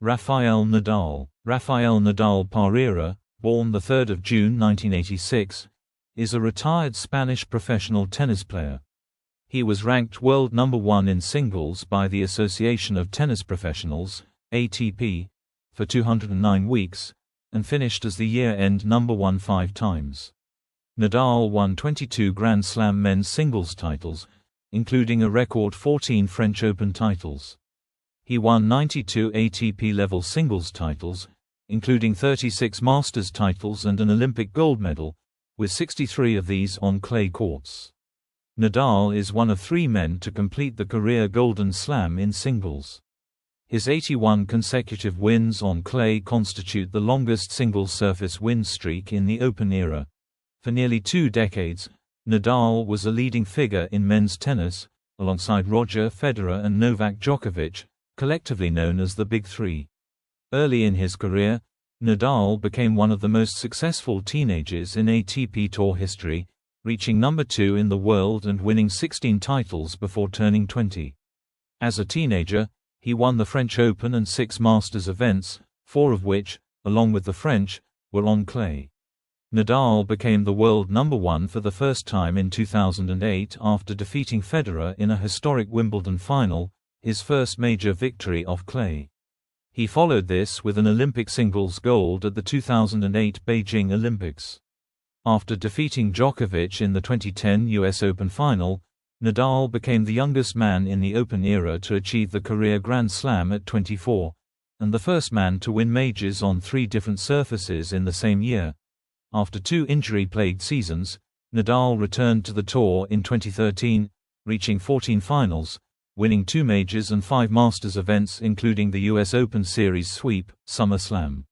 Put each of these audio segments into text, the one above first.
Rafael Nadal. Rafael Nadal Parera, born 3 June 1986, is a retired Spanish professional tennis player. He was ranked world number 1 in singles by the Association of Tennis Professionals (ATP) for 209 weeks, and finished as the year-end number 1 5 times. Nadal won 22 Grand Slam men's singles titles, including a record 14 French Open titles. He won 92 ATP-level singles titles, including 36 Masters titles and an Olympic gold medal, with 63 of these on clay courts. Nadal is one of 3 men to complete the career Golden Slam in singles. His 81 consecutive wins on clay constitute the longest singles surface win streak in the Open era. For nearly 2 decades, Nadal was a leading figure in men's tennis, alongside Roger Federer and Novak Djokovic, collectively known as the Big Three. Early in his career, Nadal became one of the most successful teenagers in ATP Tour history, reaching number 2 in the world and winning 16 titles before turning 20. As a teenager, he won the French Open and 6 Masters events, 4 of which, along with the French, were on clay. Nadal became the world number 1 for the first time in 2008 after defeating Federer in a historic Wimbledon final, his first major victory off clay. He followed this with an Olympic singles gold at the 2008 Beijing Olympics. After defeating Djokovic in the 2010 US Open final, Nadal became the youngest man in the Open era to achieve the career Grand Slam at 24, and the first man to win majors on 3 different surfaces in the same year. After 2 injury-plagued seasons, Nadal returned to the tour in 2013, reaching 14 finals, winning 2 majors and 5 Masters events including the US Open Series sweep, SummerSlam.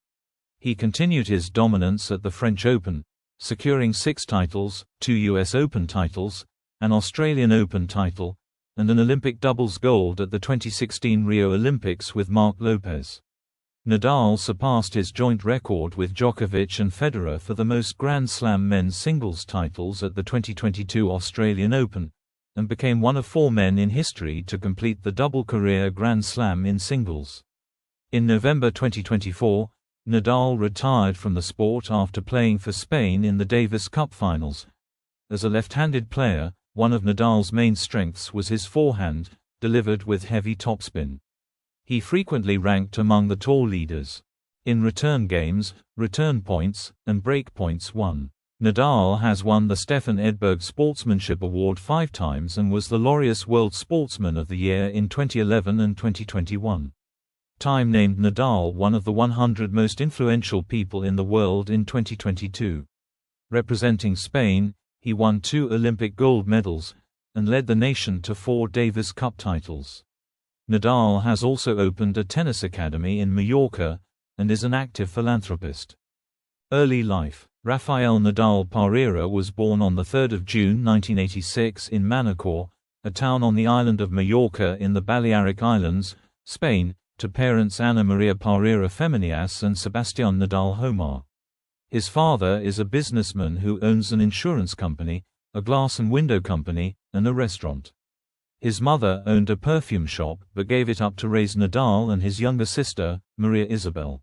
He continued his dominance at the French Open, securing 6 titles, 2 US Open titles, an Australian Open title, and an Olympic doubles gold at the 2016 Rio Olympics with Marc Lopez. Nadal surpassed his joint record with Djokovic and Federer for the most Grand Slam men's singles titles at the 2022 Australian Open, and became one of 4 men in history to complete the double career Grand Slam in singles. In November 2024, Nadal retired from the sport after playing for Spain in the Davis Cup finals. As a left-handed player, one of Nadal's main strengths was his forehand, delivered with heavy topspin. He frequently ranked among the tour leaders in return games, return points, and break points won. Nadal has won the Stefan Edberg Sportsmanship Award 5 times and was the Laureus World Sportsman of the Year in 2011 and 2021. Time named Nadal one of the 100 most influential people in the world in 2022. Representing Spain, he won 2 Olympic gold medals, and led the nation to 4 Davis Cup titles. Nadal has also opened a tennis academy in Mallorca, and is an active philanthropist. Early life. Rafael Nadal Parera was born on 3 June 1986 in Manacor, a town on the island of Mallorca in the Balearic Islands, Spain, to parents Ana Maria Parera Femenias and Sebastián Nadal Homar. His father is a businessman who owns an insurance company, a glass and window company, and a restaurant. His mother owned a perfume shop but gave it up to raise Nadal and his younger sister, Maria Isabel.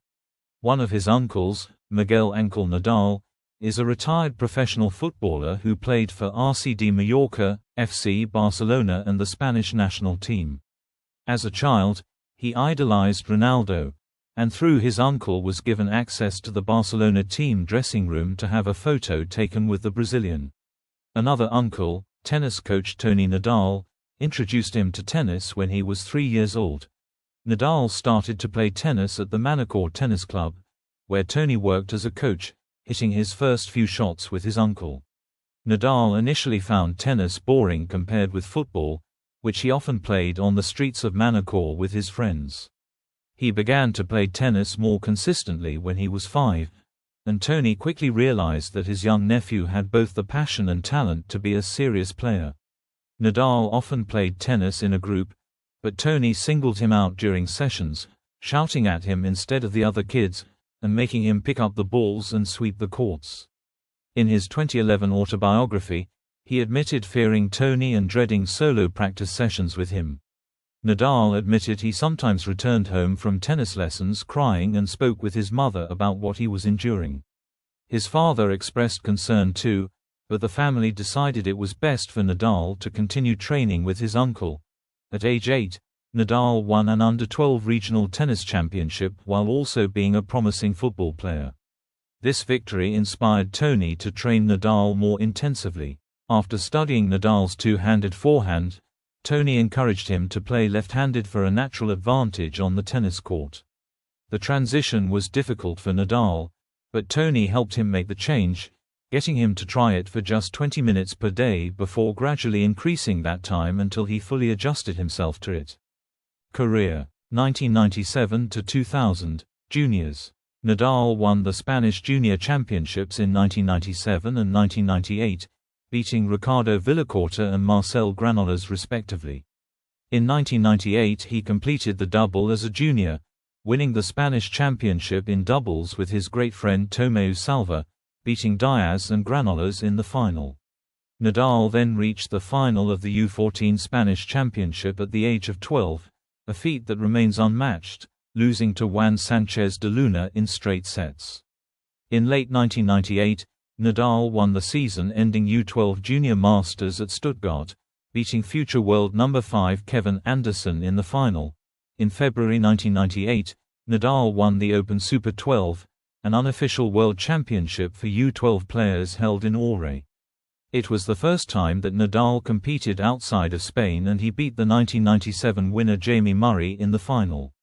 One of his uncles, Miguel Ángel Nadal, is a retired professional footballer who played for RCD Mallorca, FC Barcelona and the Spanish national team. As a child, he idolized Ronaldo, and through his uncle was given access to the Barcelona team dressing room to have a photo taken with the Brazilian. Another uncle, tennis coach Tony Nadal, introduced him to tennis when he was 3 years old. Nadal started to play tennis at the Manacor Tennis Club, where Tony worked as a coach, hitting his first few shots with his uncle. Nadal initially found tennis boring compared with football, which he often played on the streets of Manacor with his friends. He began to play tennis more consistently when he was 5, and Tony quickly realized that his young nephew had both the passion and talent to be a serious player. Nadal often played tennis in a group, but Tony singled him out during sessions, shouting at him instead of the other kids, and making him pick up the balls and sweep the courts. In his 2011 autobiography, he admitted fearing Tony and dreading solo practice sessions with him. Nadal admitted he sometimes returned home from tennis lessons crying and spoke with his mother about what he was enduring. His father expressed concern too, but the family decided it was best for Nadal to continue training with his uncle. At age 8, Nadal won an under-12 regional tennis championship while also being a promising football player. This victory inspired Tony to train Nadal more intensively. After studying Nadal's two-handed forehand, Tony encouraged him to play left-handed for a natural advantage on the tennis court. The transition was difficult for Nadal, but Tony helped him make the change, getting him to try it for just 20 minutes per day before gradually increasing that time until he fully adjusted himself to it. Career 1997 to 2000, Juniors. Nadal won the Spanish Junior Championships in 1997 and 1998, beating Ricardo Villacorta and Marcel Granollers respectively. In 1998 he completed the double as a junior, winning the Spanish championship in doubles with his great friend Tomeu Salva, beating Diaz and Granollers in the final. Nadal then reached the final of the U14 Spanish Championship at the age of 12, a feat that remains unmatched, losing to Juan Sanchez de Luna in straight sets. In late 1998, Nadal won the season-ending U12 Junior Masters at Stuttgart, beating future world number 5 Kevin Anderson in the final. In February 1998, Nadal won the Open Super 12, an unofficial world championship for U12 players held in Auray. It was the first time that Nadal competed outside of Spain, and he beat the 1997 winner Jamie Murray in the final.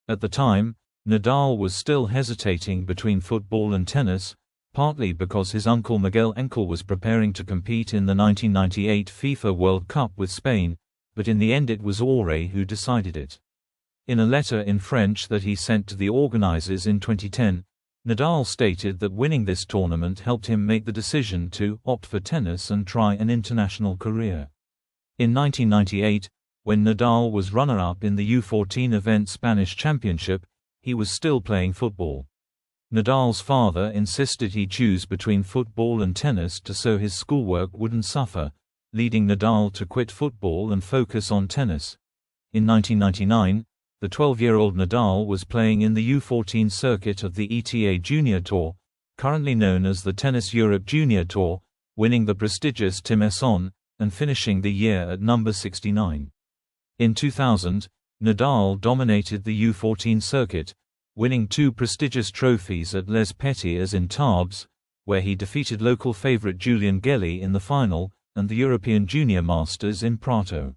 At the time, Nadal was still hesitating between football and tennis, partly because his uncle Miguel Ángel was preparing to compete in the 1998 FIFA World Cup with Spain, but in the end it was Auray who decided it. In a letter in French that he sent to the organizers in 2010, Nadal stated that winning this tournament helped him make the decision to opt for tennis and try an international career. In 1998, when Nadal was runner-up in the U14 event Spanish Championship, he was still playing football. Nadal's father insisted he choose between football and tennis so his schoolwork wouldn't suffer, leading Nadal to quit football and focus on tennis. In 1999, the 12-year-old Nadal was playing in the U14 circuit of the ETA Junior Tour, currently known as the Tennis Europe Junior Tour, winning the prestigious Tim Esson, and finishing the year at number 69. In 2000, Nadal dominated the U14 circuit, winning 2 prestigious trophies at Les Petites in Tarbes, where he defeated local favorite Julian Gelly in the final, and the European Junior Masters in Prato.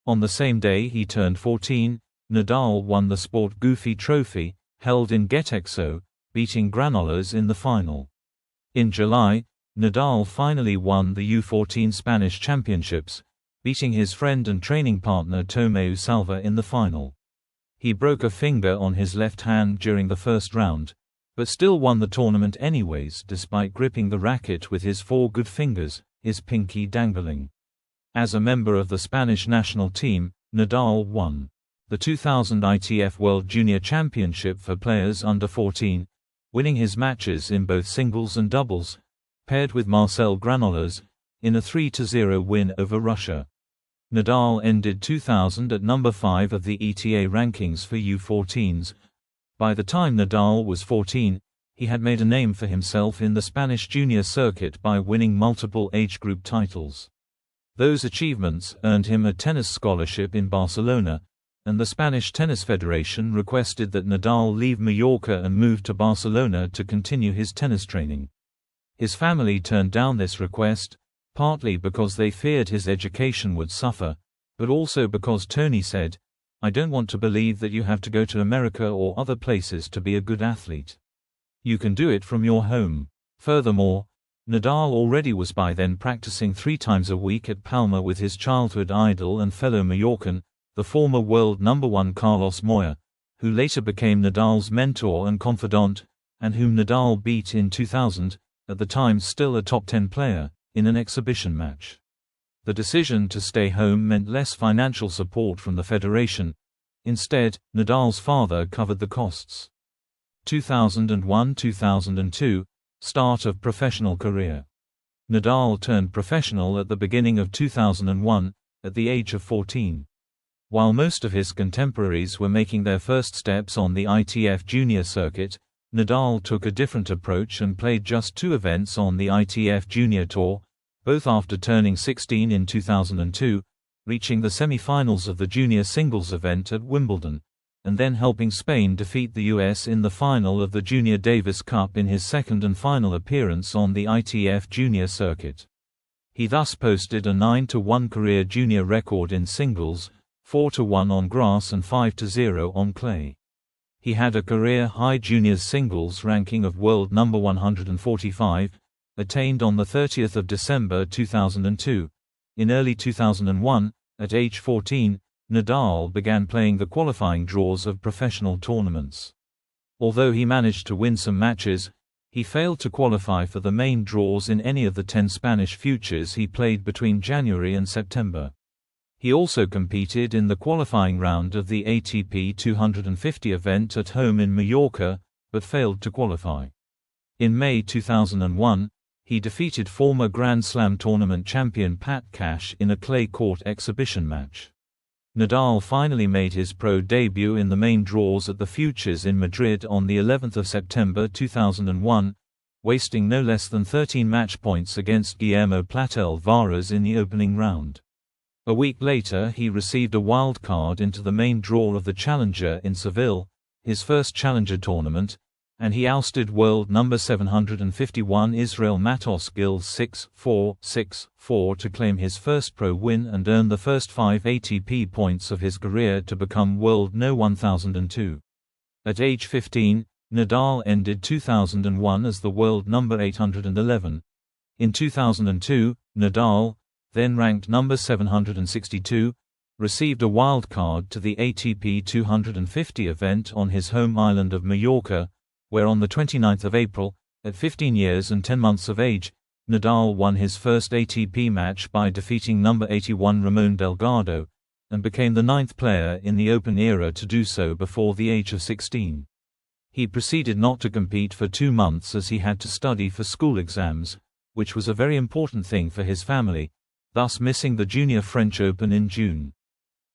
On the same day he turned 14, Nadal won the Sport Goofy Trophy, held in Getexo, beating Granollers in the final. In July, Nadal finally won the U14 Spanish Championships, beating his friend and training partner Tomeu Salva in the final. He broke a finger on his left hand during the first round, but still won the tournament anyways despite gripping the racket with his 4 good fingers, his pinky dangling. As a member of the Spanish national team, Nadal won the 2000 ITF World Junior Championship for players under 14, winning his matches in both singles and doubles, paired with Marcel Granollers, in a 3-0 win over Russia. Nadal ended 2000 at number 5 of the ETA rankings for U14s. By the time Nadal was 14, he had made a name for himself in the Spanish junior circuit by winning multiple age group titles. Those achievements earned him a tennis scholarship in Barcelona, and the Spanish Tennis Federation requested that Nadal leave Mallorca and move to Barcelona to continue his tennis training. His family turned down this request, partly because they feared his education would suffer, but also because Tony said, "I don't want to believe that you have to go to America or other places to be a good athlete. You can do it from your home." Furthermore, Nadal already was by then practicing 3 times a week at Palma with his childhood idol and fellow Mallorcan, the former world number 1 Carlos Moya, who later became Nadal's mentor and confidant, and whom Nadal beat in 2000, at the time still a top 10 player, in an exhibition match. The decision to stay home meant less financial support from the federation. Instead, Nadal's father covered the costs. 2001-2002, start of professional career. Nadal turned professional at the beginning of 2001, at the age of 14. While most of his contemporaries were making their first steps on the ITF junior circuit, Nadal took a different approach and played just 2 events on the ITF Junior Tour, both after turning 16 in 2002, reaching the semi-finals of the junior singles event at Wimbledon, and then helping Spain defeat the US in the final of the Junior Davis Cup in his second and final appearance on the ITF junior circuit. He thus posted a 9-1 career junior record in singles, 4-1 on grass and 5-0 on clay. He had a career-high juniors singles ranking of world number 145, attained on 30 December 2002. In early 2001, at age 14, Nadal began playing the qualifying draws of professional tournaments. Although he managed to win some matches, he failed to qualify for the main draws in any of the 10 Spanish futures he played between January and September. He also competed in the qualifying round of the ATP 250 event at home in Mallorca, but failed to qualify. In May 2001, he defeated former Grand Slam tournament champion Pat Cash in a clay court exhibition match. Nadal finally made his pro debut in the main draws at the Futures in Madrid on the 11th of September 2001, wasting no less than 13 match points against Guillermo Platel Varas in the opening round. A week later he received a wild card into the main draw of the Challenger in Seville, his first Challenger tournament, and he ousted world number 751 Israel Matos Gil 6-4, 6-4 to claim his first pro win and earn the first 5 ATP points of his career to become world no. 1002. At age 15, Nadal ended 2001 as the world number 811. In 2002, Nadal, then ranked number 762, received a wild card to the ATP 250 event on his home island of Mallorca, where on 29 April, at 15 years and 10 months of age, Nadal won his first ATP match by defeating number 81 Ramon Delgado, and became the 9th player in the Open era to do so before the age of 16. He proceeded not to compete for 2 months as he had to study for school exams, which was a very important thing for his family, thus missing the Junior French Open in June.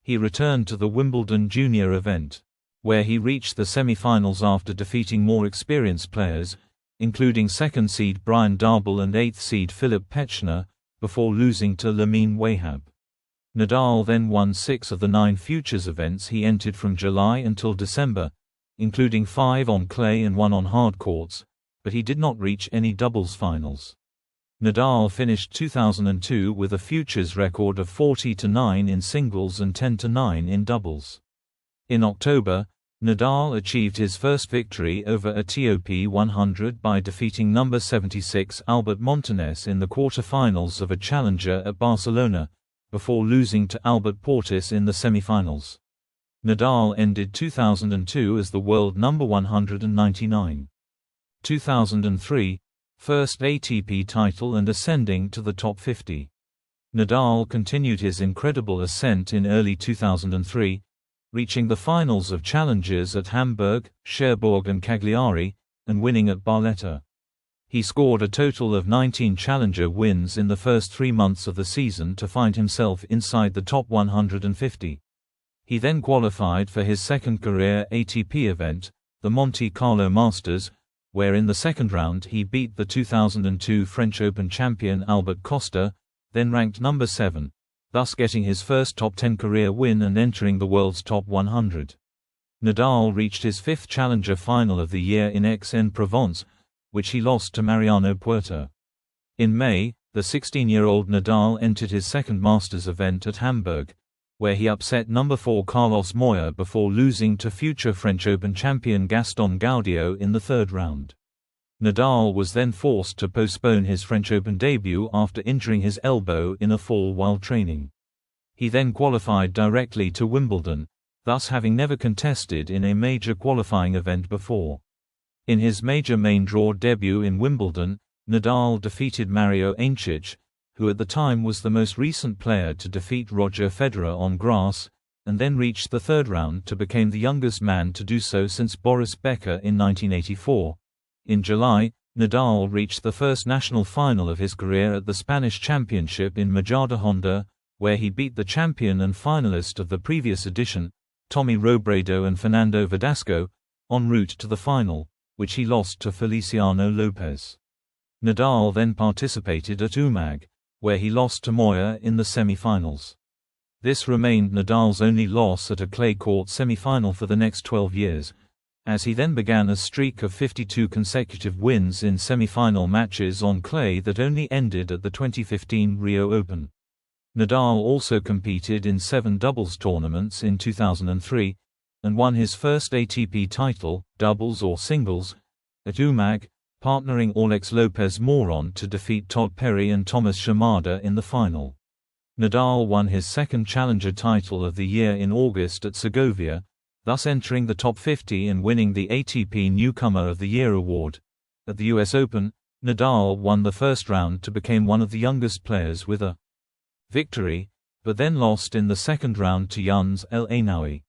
He returned to the Wimbledon Junior event, where he reached the semi-finals after defeating more experienced players, including 2nd seed Brian Darbel and 8th seed Philip Petchner, before losing to Lamine Wahab. Nadal then won 6 of the 9 futures events he entered from July until December, including 5 on clay and 1 on hard courts, but he did not reach any doubles finals. Nadal finished 2002 with a futures record of 40-9 in singles and 10-9 in doubles. In October, Nadal achieved his first victory over a top 100 by defeating number 76 Albert Montañez in the quarter-finals of a Challenger at Barcelona, before losing to Albert Portis in the semi-finals. Nadal ended 2002 as the world number 199. 2003, first ATP title and ascending to the top 50. Nadal continued his incredible ascent in early 2003, reaching the finals of Challengers at Hamburg, Cherbourg and Cagliari, and winning at Barletta. He scored a total of 19 Challenger wins in the first 3 months of the season to find himself inside the top 150. He then qualified for his second career ATP event, the Monte Carlo Masters, where in the second round he beat the 2002 French Open champion Albert Costa, then ranked number 7, thus getting his first top 10 career win and entering the world's top 100. Nadal reached his 5th Challenger final of the year in Aix-en-Provence, which he lost to Mariano Puerta. In May, the 16-year-old Nadal entered his second Masters event at Hamburg, where he upset number 4 Carlos Moya before losing to future French Open champion Gaston Gaudio in the third round. Nadal was then forced to postpone his French Open debut after injuring his elbow in a fall while training. He then qualified directly to Wimbledon, thus having never contested in a major qualifying event before. In his major main draw debut in Wimbledon, Nadal defeated Mario Ancic, who at the time was the most recent player to defeat Roger Federer on grass, and then reached the third round to become the youngest man to do so since Boris Becker in 1984. In July, Nadal reached the first national final of his career at the Spanish Championship in Majadahonda, where he beat the champion and finalist of the previous edition, Tommy Robredo and Fernando Verdasco, en route to the final, which he lost to Feliciano Lopez. Nadal then participated at Umag, where he lost to Moya in the semi-finals. This remained Nadal's only loss at a clay court semi-final for the next 12 years, as he then began a streak of 52 consecutive wins in semi-final matches on clay that only ended at the 2015 Rio Open. Nadal also competed in 7 doubles tournaments in 2003, and won his first ATP title, doubles or singles, at Umag, partnering Alex Lopez Moron to defeat Todd Perry and Thomas Shimada in the final. Nadal won his second challenger title of the year in August at Segovia, thus entering the top 50 and winning the ATP Newcomer of the Year award. At the US Open, Nadal won the first round to become one of the youngest players with a victory, but then lost in the second round to Younes El Ainaoui.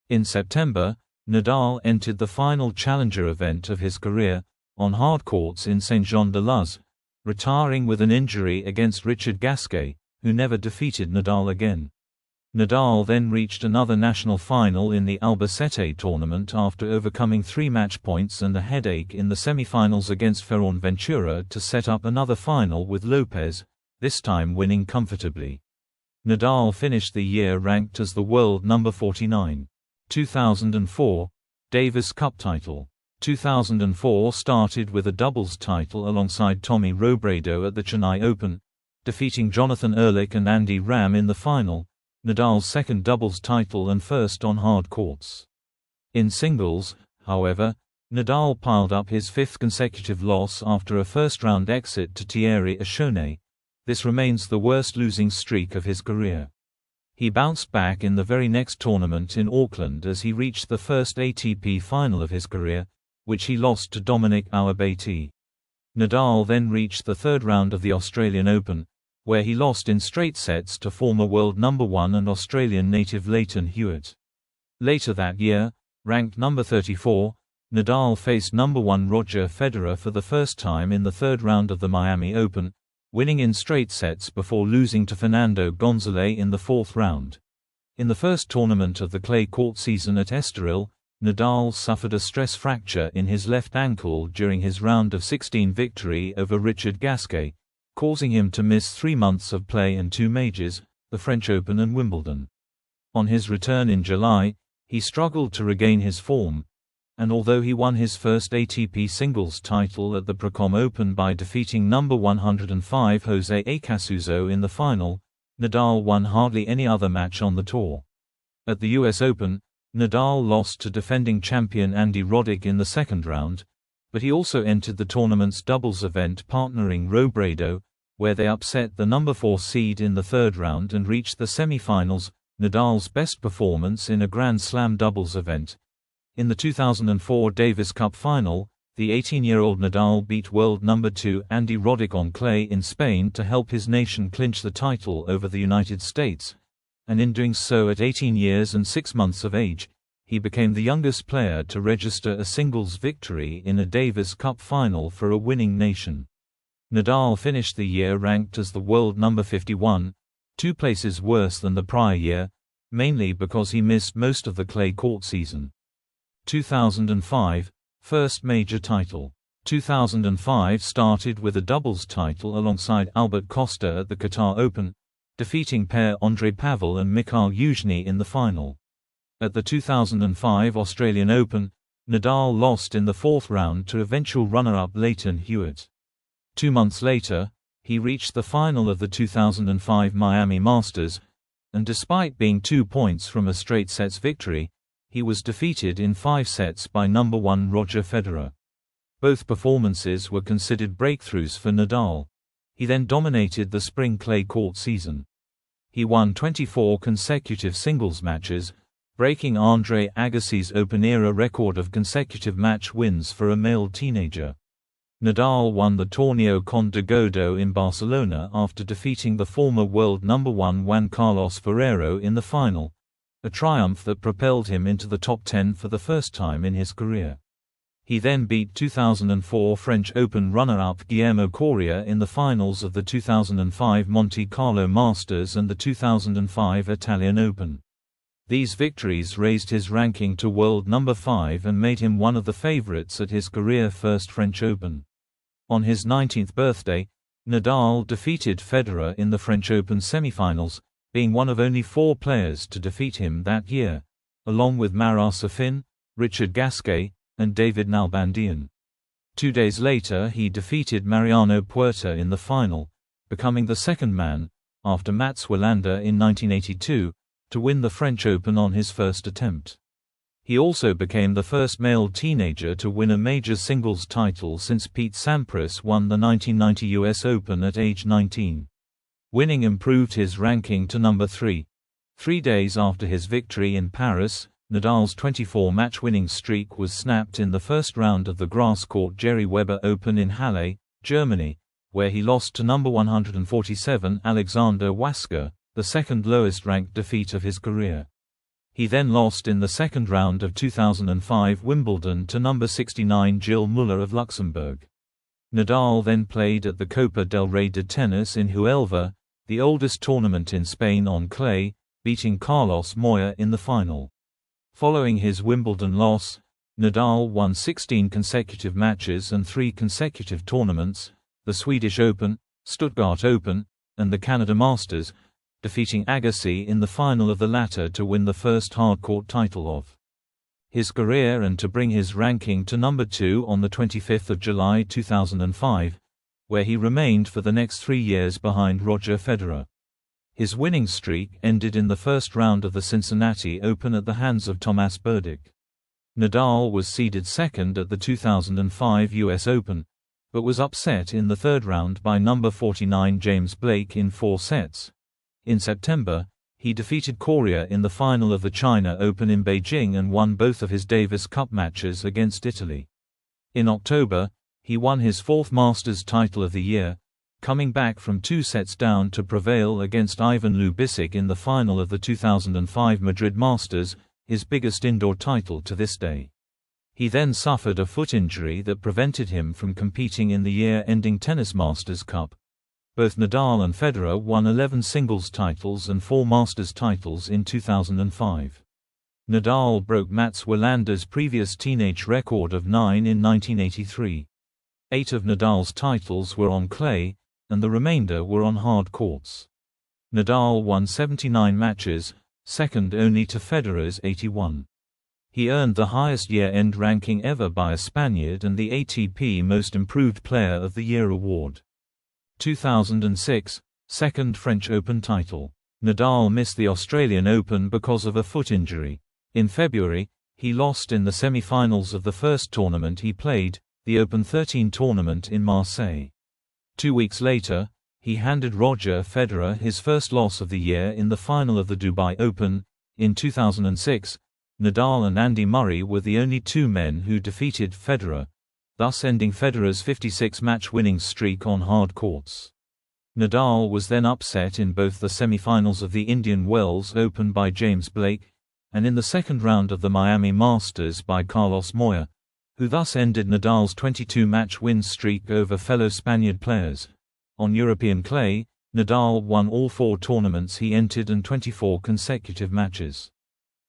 In September, Nadal entered the final challenger event of his career, on hard courts in Saint-Jean-de-Luz, retiring with an injury against Richard Gasquet, who never defeated Nadal again. Nadal then reached another national final in the Albacete tournament after overcoming 3 match points and a headache in the semi-finals against Ferran Ventura to set up another final with Lopez, this time winning comfortably. Nadal finished the year ranked as the world number 49. 2004 Davis Cup title. 2004 started with a doubles title alongside Tommy Robredo at the Chennai Open, defeating Jonathan Ehrlich and Andy Ram in the final, Nadal's second doubles title and first on hard courts. In singles, however, Nadal piled up his 5th consecutive loss after a first-round exit to Thierry Achone. This remains the worst losing streak of his career. He bounced back in the very next tournament in Auckland as he reached the first ATP final of his career, which he lost to Dominic Auabati. Nadal then reached the third round of the Australian Open, where he lost in straight sets to former world number 1 and Australian native Leighton Hewitt. Later that year, ranked number 34, Nadal faced number 1 Roger Federer for the first time in the third round of the Miami Open, winning in straight sets before losing to Fernando Gonzalez in the fourth round. In the first tournament of the clay court season at Estoril, Nadal suffered a stress fracture in his left ankle during his round of 16 victory over Richard Gasquet, causing him to miss 3 months of play and 2 majors, the French Open and Wimbledon. On his return in July, he struggled to regain his form, and although he won his first ATP singles title at the Procom Open by defeating number 105 Jose Acasuso in the final, Nadal won hardly any other match on the tour. At the US Open, Nadal lost to defending champion Andy Roddick in the second round, but he also entered the tournament's doubles event partnering Robredo, where they upset the number 4 seed in the third round and reached the semi-finals, Nadal's best performance in a Grand Slam doubles event. In the 2004 Davis Cup final, the 18-year-old Nadal beat world number 2 Andy Roddick on clay in Spain to help his nation clinch the title over the United States, and in doing so at 18 years and 6 months of age, he became the youngest player to register a singles victory in a Davis Cup final for a winning nation. Nadal finished the year ranked as the world number 51, 2 places worse than the prior year, mainly because he missed most of the clay court season. 2005, first major title. 2005 started with a doubles title alongside Albert Costa at the Qatar Open, defeating pair Andrei Pavel and Mikhail Yuzhny in the final. At the 2005 Australian Open, Nadal lost in the fourth round to eventual runner-up Leighton Hewitt. 2 months later, he reached the final of the 2005 Miami Masters, and despite being 2 points from a straight sets victory, he was defeated in 5 sets by number 1 Roger Federer. Both performances were considered breakthroughs for Nadal. He then dominated the spring clay court season. He won 24 consecutive singles matches, breaking Andre Agassi's Open-era record of consecutive match wins for a male teenager. Nadal won the Torneo con de Godó in Barcelona after defeating the former world number 1 Juan Carlos Ferrero in the final, a triumph that propelled him into the top 10 for the first time in his career. He then beat 2004 French Open runner-up Guillermo Coria in the finals of the 2005 Monte Carlo Masters and the 2005 Italian Open. These victories raised his ranking to world number 5 and made him one of the favorites at his career-first French Open. On his 19th birthday, Nadal defeated Federer in the French Open semifinals, being one of only 4 players to defeat him that year, along with Marat Safin, Richard Gasquet, and David Nalbandian. 2 days later he defeated Mariano Puerta in the final, becoming the second man, after Mats Wilander in 1982, to win the French Open on his first attempt. He also became the first male teenager to win a major singles title since Pete Sampras won the 1990 US Open at age 19. Winning improved his ranking to number 3. 3 days after his victory in Paris, Nadal's 24-match winning streak was snapped in the first round of the grass-court Jerry Weber Open in Halle, Germany, where he lost to number 147 Alexander Wasker, the second lowest-ranked defeat of his career. He then lost in the second round of 2005 Wimbledon to number 69 Gilles Muller of Luxembourg. Nadal then played at the Copa del Rey de Tennis in Huelva, the oldest tournament in Spain on clay, beating Carlos Moya in the final. Following his Wimbledon loss, Nadal won 16 consecutive matches and 3 consecutive tournaments, the Swedish Open, Stuttgart Open, and the Canada Masters, defeating Agassi in the final of the latter to win the first hardcourt title of his career and to bring his ranking to number 2 on the 25th of July 2005, where he remained for the next 3 years behind Roger Federer. His winning streak ended in the first round of the Cincinnati Open at the hands of Thomas Berdych. Nadal was seeded second at the 2005 US Open, but was upset in the third round by number 49 James Blake in 4 sets. In September, he defeated Coria in the final of the China Open in Beijing and won both of his Davis Cup matches against Italy. In October, he won his 4th Masters title of the year, coming back from 2 sets down to prevail against Ivan Lubisic in the final of the 2005 Madrid Masters, his biggest indoor title to this day. He then suffered a foot injury that prevented him from competing in the year-ending Tennis Masters Cup. Both Nadal and Federer won 11 singles titles and 4 Masters titles in 2005. Nadal broke Mats Wilander's previous teenage record of 9 in 1983. 8 of Nadal's titles were on clay, and the remainder were on hard courts. Nadal won 79 matches, second only to Federer's 81. He earned the highest year-end ranking ever by a Spaniard and the ATP Most Improved Player of the Year award. 2006, second French Open title. Nadal missed the Australian Open because of a foot injury. In February, he lost in the semi-finals of the first tournament he played, the Open 13 tournament in Marseille. 2 weeks later, he handed Roger Federer his first loss of the year in the final of the Dubai Open. In 2006, Nadal and Andy Murray were the only 2 men who defeated Federer, thus ending Federer's 56-match winning streak on hard courts. Nadal was then upset in both the semi-finals of the Indian Wells Open by James Blake, and in the second round of the Miami Masters by Carlos Moya, who thus ended Nadal's 22-match win streak over fellow Spaniard players. On European clay, Nadal won all 4 tournaments he entered and 24 consecutive matches.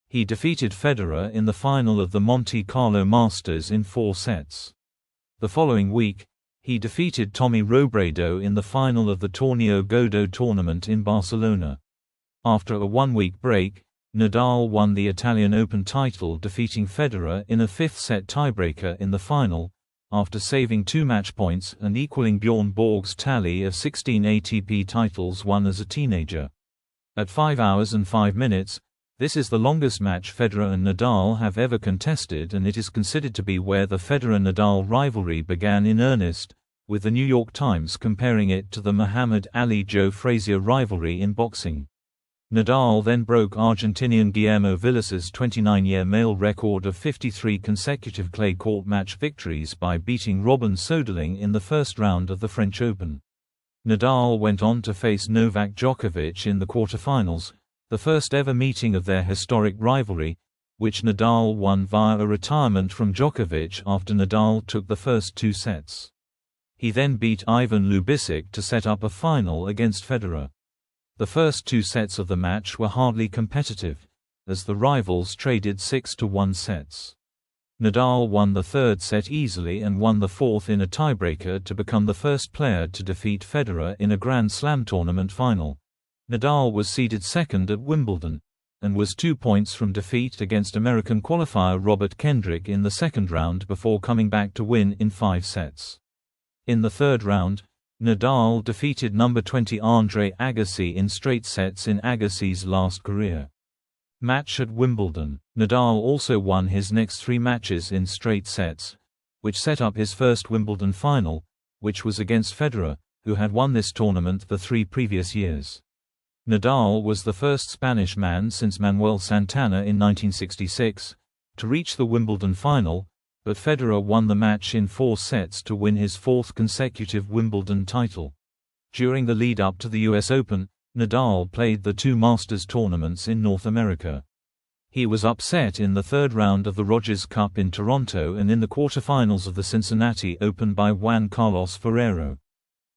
He defeated Federer in the final of the Monte Carlo Masters in 4 sets. The following week, he defeated Tommy Robredo in the final of the Torneo Godó tournament in Barcelona. After a 1-week break, Nadal won the Italian Open title defeating Federer in a 5th-set tiebreaker in the final, after saving 2 match points and equaling Bjorn Borg's tally of 16 ATP titles won as a teenager. At 5 hours and 5 minutes, this is the longest match Federer and Nadal have ever contested, and it is considered to be where the Federer-Nadal rivalry began in earnest, with the New York Times comparing it to the Muhammad Ali-Joe Frazier rivalry in boxing. Nadal then broke Argentinian Guillermo Villas's 29-year male record of 53 consecutive clay court match victories by beating Robin Soderling in the first round of the French Open. Nadal went on to face Novak Djokovic in the quarterfinals, the first ever meeting of their historic rivalry, which Nadal won via a retirement from Djokovic after Nadal took the first 2 sets. He then beat Ivan Lubisic to set up a final against Federer. The first 2 sets of the match were hardly competitive, as the rivals traded 6-1 sets. Nadal won the 3rd set easily and won the 4th in a tiebreaker to become the first player to defeat Federer in a Grand Slam tournament final. Nadal was seeded 2nd at Wimbledon, and was 2 points from defeat against American qualifier Robert Kendrick in the 2nd round before coming back to win in 5 sets. In the 3rd round, Nadal defeated number 20 Andre Agassi in straight sets in Agassi's last career match at Wimbledon. Nadal also won his next 3 matches in straight sets, which set up his first Wimbledon final, which was against Federer, who had won this tournament the 3 previous years. Nadal was the first Spanish man since Manuel Santana in 1966 to reach the Wimbledon final, but Federer won the match in 4 sets to win his 4th consecutive Wimbledon title. During the lead-up to the US Open, Nadal played the 2 Masters tournaments in North America. He was upset in the 3rd round of the Rogers Cup in Toronto and in the quarterfinals of the Cincinnati Open by Juan Carlos Ferrero.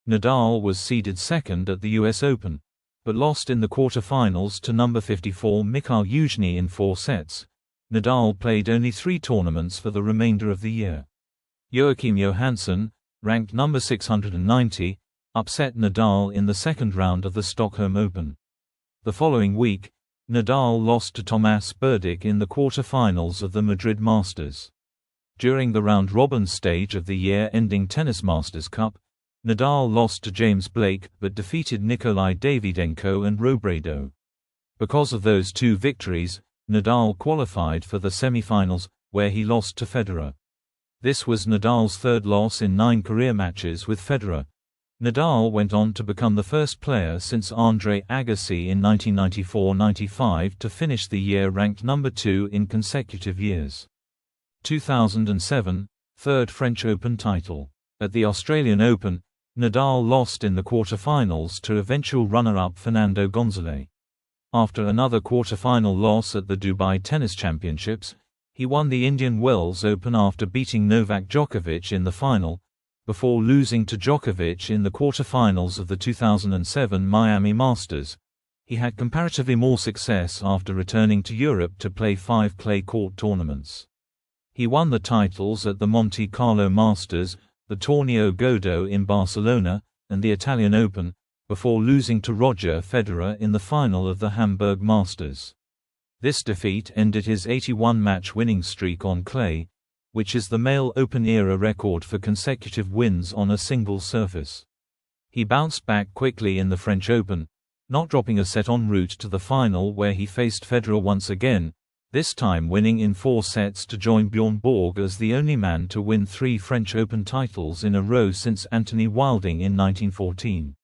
Nadal was seeded 2nd at the US Open, but lost in the quarterfinals to number 54 Mikhail Yuzhny in 4 sets. Nadal played only 3 tournaments for the remainder of the year. Joachim Johansson, ranked number 690, upset Nadal in the 2nd round of the Stockholm Open. The following week, Nadal lost to Tomas Berdych in the quarter-finals of the Madrid Masters. During the round-robin stage of the year-ending Tennis Masters Cup, Nadal lost to James Blake but defeated Nikolai Davydenko and Robredo. Because of those 2 victories, Nadal qualified for the semi-finals, where he lost to Federer. This was Nadal's 3rd loss in 9 career matches with Federer. Nadal went on to become the first player since Andre Agassi in 1994-95 to finish the year ranked number 2 in consecutive years. 2007, 3rd French Open title. At the Australian Open, Nadal lost in the quarter-finals to eventual runner-up Fernando Gonzalez. After another quarter-final loss at the Dubai Tennis Championships, he won the Indian Wells Open after beating Novak Djokovic in the final, before losing to Djokovic in the quarter-finals of the 2007 Miami Masters. He had comparatively more success after returning to Europe to play 5 clay court tournaments. He won the titles at the Monte Carlo Masters, the Torneo Godó in Barcelona, and the Italian Open, before losing to Roger Federer in the final of the Hamburg Masters. This defeat ended his 81-match winning streak on clay, which is the male Open-era record for consecutive wins on a single surface. He bounced back quickly in the French Open, not dropping a set en route to the final where he faced Federer once again, this time winning in 4 sets to join Bjorn Borg as the only man to win 3 French Open titles in a row since Anthony Wilding in 1914.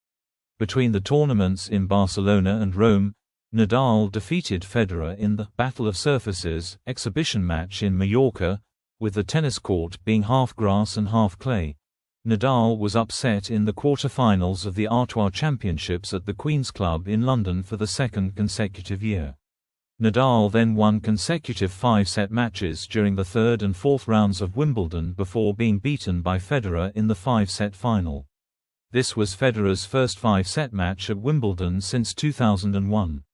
Between the tournaments in Barcelona and Rome, Nadal defeated Federer in the Battle of Surfaces exhibition match in Mallorca, with the tennis court being half grass and half clay. Nadal was upset in the quarter-finals of the Artois Championships at the Queen's Club in London for the 2nd consecutive year. Nadal then won consecutive 5-set matches during the 3rd and 4th rounds of Wimbledon before being beaten by Federer in the 5-set final. This was Federer's first 5-set match at Wimbledon since 2001.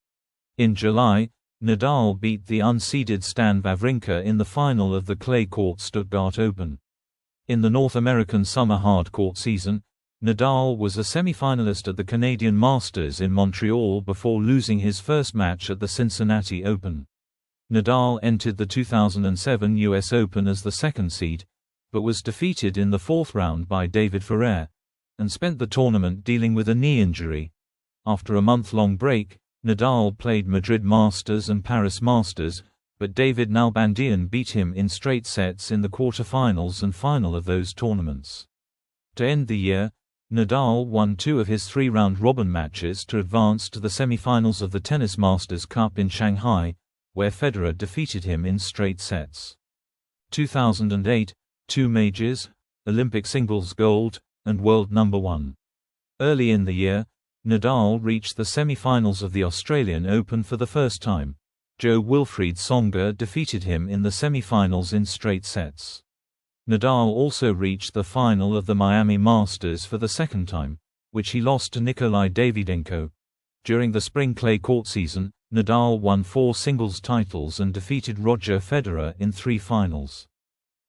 In July, Nadal beat the unseeded Stan Wawrinka in the final of the clay court Stuttgart Open. In the North American summer hard-court season, Nadal was a semi-finalist at the Canadian Masters in Montreal before losing his first match at the Cincinnati Open. Nadal entered the 2007 US Open as the 2nd seed, but was defeated in the 4th round by David Ferrer, and spent the tournament dealing with a knee injury. After a month-long break, Nadal played Madrid Masters and Paris Masters, but David Nalbandian beat him in straight sets in the quarter-finals and final of those tournaments. To end the year, Nadal won 2 of his 3 round-robin matches to advance to the semi-finals of the Tennis Masters Cup in Shanghai, where Federer defeated him in straight sets. 2008, 2 majors, Olympic singles gold, and world number 1. Early in the year, Nadal reached the semi-finals of the Australian Open for the first time, Jo-Wilfried Tsonga defeated him in the semi-finals in straight sets. Nadal also reached the final of the Miami Masters for the second time, which he lost to Nikolai Davydenko. During the spring clay court season, Nadal won 4 singles titles and defeated Roger Federer in 3 finals.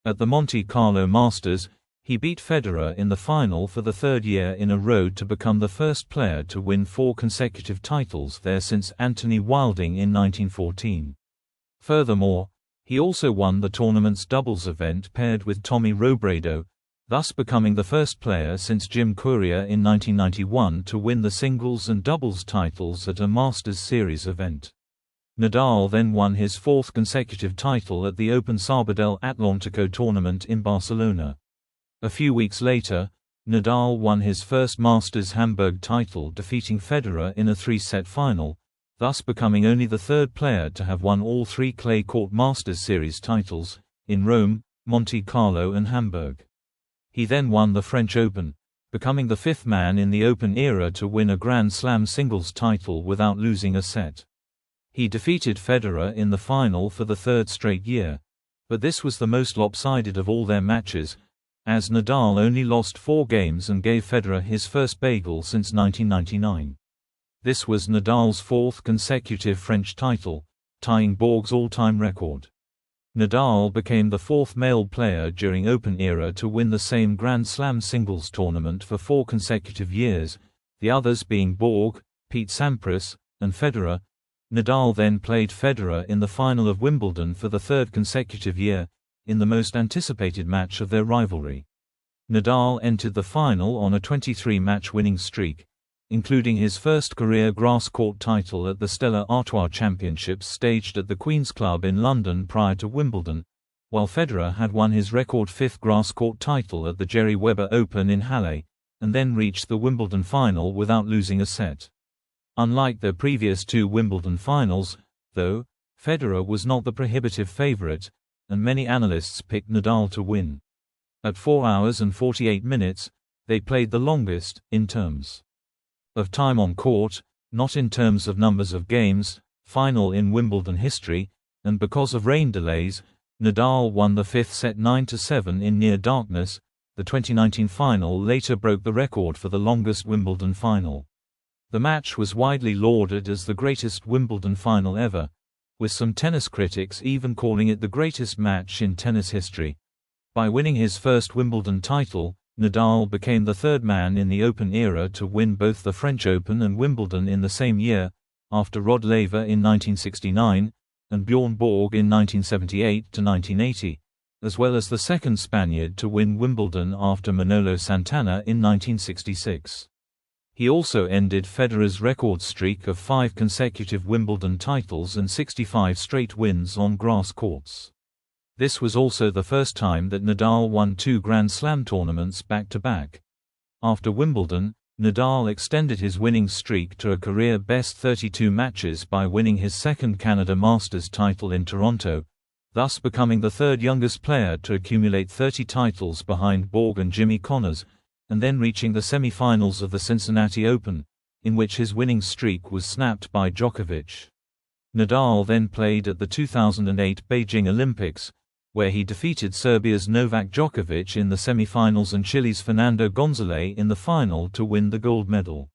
At the Monte Carlo Masters, he beat Federer in the final for the 3rd year in a row to become the first player to win 4 consecutive titles there since Anthony Wilding in 1914. Furthermore, he also won the tournament's doubles event paired with Tommy Robredo, thus becoming the first player since Jim Courier in 1991 to win the singles and doubles titles at a Masters Series event. Nadal then won his 4th consecutive title at the Open Sabadell Atlántico tournament in Barcelona. A few weeks later, Nadal won his first Masters Hamburg title defeating Federer in a 3-set final, thus becoming only the 3rd player to have won all 3 clay court Masters Series titles, in Rome, Monte Carlo and Hamburg. He then won the French Open, becoming the 5th man in the Open era to win a Grand Slam singles title without losing a set. He defeated Federer in the final for the 3rd straight year, but this was the most lopsided of all their matches, as Nadal only lost 4 games and gave Federer his first bagel since 1999. This was Nadal's 4th consecutive French title, tying Borg's all-time record. Nadal became the 4th male player during Open era to win the same Grand Slam singles tournament for 4 consecutive years, the others being Borg, Pete Sampras, and Federer. Nadal then played Federer in the final of Wimbledon for the 3rd consecutive year, in the most anticipated match of their rivalry. Nadal entered the final on a 23-match winning streak, including his first career grass court title at the Stella Artois Championships staged at the Queen's Club in London prior to Wimbledon, while Federer had won his record 5th grass court title at the Jerry Weber Open in Halle, and then reached the Wimbledon final without losing a set. Unlike their previous 2 Wimbledon finals, though, Federer was not the prohibitive favorite, and many analysts picked Nadal to win. At 4 hours and 48 minutes, they played the longest, in terms of time on court, not in terms of numbers of games, final in Wimbledon history, and because of rain delays, Nadal won the 5th set 9-7 in near darkness. The 2019 final later broke the record for the longest Wimbledon final. The match was widely lauded as the greatest Wimbledon final ever, with some tennis critics even calling it the greatest match in tennis history. By winning his first Wimbledon title, Nadal became the 3rd man in the Open era to win both the French Open and Wimbledon in the same year, after Rod Laver in 1969, and Bjorn Borg in 1978–1980, as well as the 2nd Spaniard to win Wimbledon after Manolo Santana in 1966. He also ended Federer's record streak of 5 consecutive Wimbledon titles and 65 straight wins on grass courts. This was also the first time that Nadal won 2 Grand Slam tournaments back-to-back. After Wimbledon, Nadal extended his winning streak to a career-best 32 matches by winning his 2nd Canada Masters title in Toronto, thus becoming the 3rd youngest player to accumulate 30 titles behind Borg and Jimmy Connors, and then reaching the semi-finals of the Cincinnati Open, in which his winning streak was snapped by Djokovic. Nadal then played at the 2008 Beijing Olympics, where he defeated Serbia's Novak Djokovic in the semi-finals and Chile's Fernando González in the final to win the gold medal.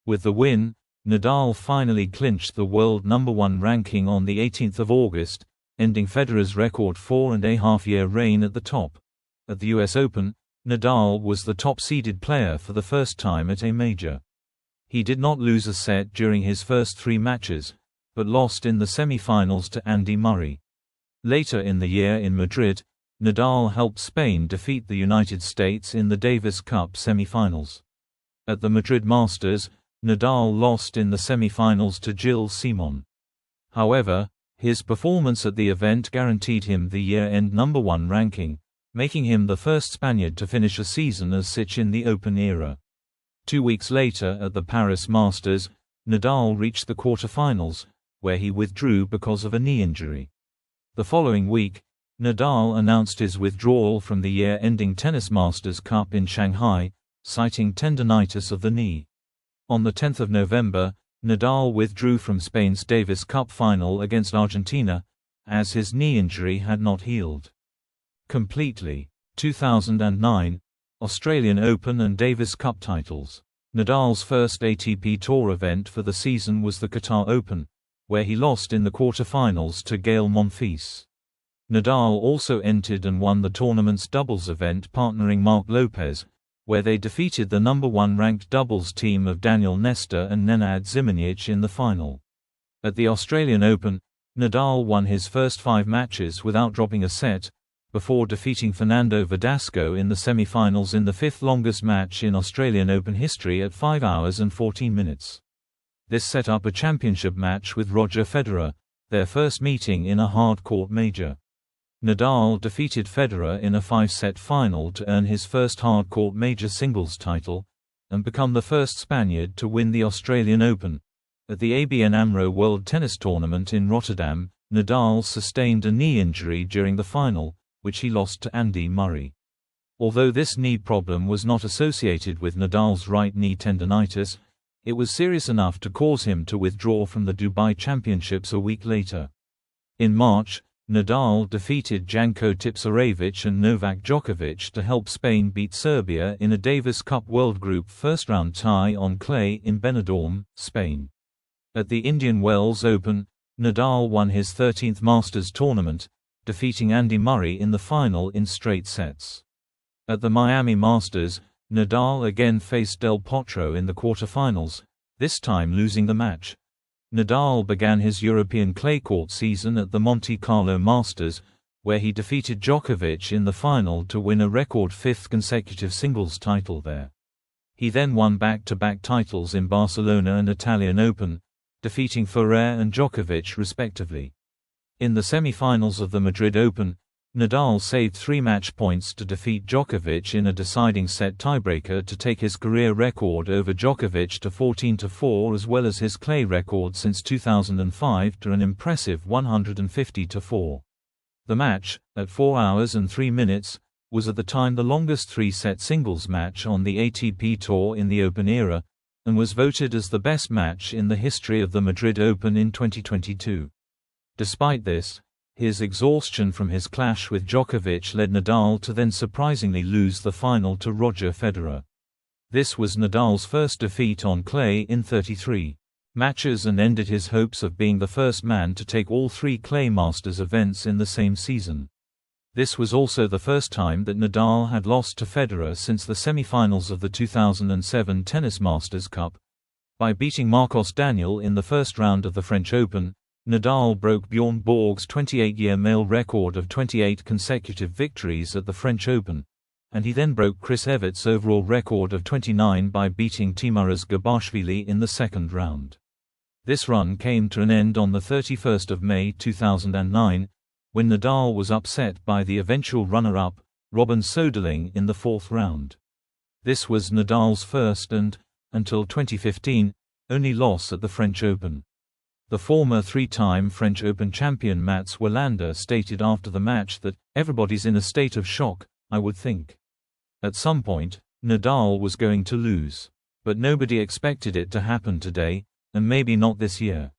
With the win, Nadal finally clinched the world #1 ranking on the 18th of August, ending Federer's record 4.5-year reign at the top. At the US Open, Nadal was the top-seeded player for the first time at a major. He did not lose a set during his first 3 matches, but lost in the semi-finals to Andy Murray. Later in the year in Madrid, Nadal helped Spain defeat the United States in the Davis Cup semi-finals. At the Madrid Masters, Nadal lost in the semi-finals to Gilles Simon. However, his performance at the event guaranteed him the year-end #1 ranking, making him the first Spaniard to finish a season as such in the Open era. 2 weeks later at the Paris Masters, Nadal reached the quarterfinals, where he withdrew because of a knee injury. The following week, Nadal announced his withdrawal from the year-ending Tennis Masters Cup in Shanghai, citing tendinitis of the knee. On the 10th of November, Nadal withdrew from Spain's Davis Cup final against Argentina, as his knee injury had not healed completely. 2009, Australian Open and Davis Cup titles. Nadal's first ATP Tour event for the season was the Qatar Open, where he lost in the quarter-finals to Gael Monfils. Nadal also entered and won the tournament's doubles event partnering Marc Lopez, where they defeated the number 1 ranked doubles team of Daniel Nestor and Nenad Zimonjic in the final. At the Australian Open, Nadal won his first 5 matches without dropping a set, before defeating Fernando Verdasco in the semi-finals in the 5th longest match in Australian Open history at 5 hours and 14 minutes. This set up a championship match with Roger Federer, their first meeting in a hard-court major. Nadal defeated Federer in a 5-set final to earn his first hard-court major singles title, and become the first Spaniard to win the Australian Open. At the ABN AMRO World Tennis Tournament in Rotterdam, Nadal sustained a knee injury during the final, which he lost to Andy Murray. Although this knee problem was not associated with Nadal's right knee tendonitis, it was serious enough to cause him to withdraw from the Dubai Championships a week later. In March, Nadal defeated Janko Tipsarevic and Novak Djokovic to help Spain beat Serbia in a Davis Cup World Group first-round tie on clay in Benidorm, Spain. At the Indian Wells Open, Nadal won his 13th Masters tournament, defeating Andy Murray in the final in straight sets. At the Miami Masters, Nadal again faced Del Potro in the quarterfinals, this time losing the match. Nadal began his European clay court season at the Monte Carlo Masters, where he defeated Djokovic in the final to win a record 5th consecutive singles title there. He then won back-to-back titles in Barcelona and Italian Open, defeating Federer and Djokovic respectively. In the semi-finals of the Madrid Open, Nadal saved 3 match points to defeat Djokovic in a deciding set tiebreaker to take his career record over Djokovic to 14-4 as well as his clay record since 2005 to an impressive 150-4. The match, at 4 hours and 3 minutes, was at the time the longest 3-set singles match on the ATP Tour in the Open era, and was voted as the best match in the history of the Madrid Open in 2022. Despite this, his exhaustion from his clash with Djokovic led Nadal to then surprisingly lose the final to Roger Federer. This was Nadal's first defeat on clay in 33 matches and ended his hopes of being the first man to take all 3 Clay Masters events in the same season. This was also the first time that Nadal had lost to Federer since the semi-finals of the 2007 Tennis Masters Cup. By beating Marcos Daniel in the first round of the French Open, Nadal broke Bjorn Borg's 28-year male record of 28 consecutive victories at the French Open, and he then broke Chris Evans' overall record of 29 by beating Timuruz Gebashvili in the second round. This run came to an end on the 31st of May 2009, when Nadal was upset by the eventual runner-up, Robin Soderling, in the 4th round. This was Nadal's first and, until 2015, only loss at the French Open. The former 3-time French Open champion Mats Wilander stated after the match that, "Everybody's in a state of shock, I would think. At some point, Nadal was going to lose. But nobody expected it to happen today, and maybe not this year."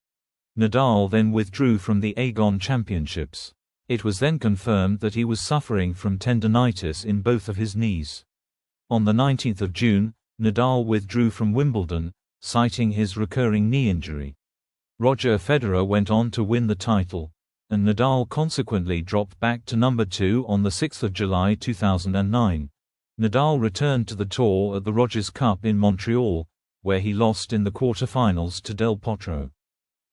Nadal then withdrew from the Aegon Championships. It was then confirmed that he was suffering from tendonitis in both of his knees. On the 19th of June, Nadal withdrew from Wimbledon, citing his recurring knee injury. Roger Federer went on to win the title, and Nadal consequently dropped back to number 2 on the 6th of July 2009. Nadal returned to the tour at the Rogers Cup in Montreal, where he lost in the quarter-finals to Del Potro.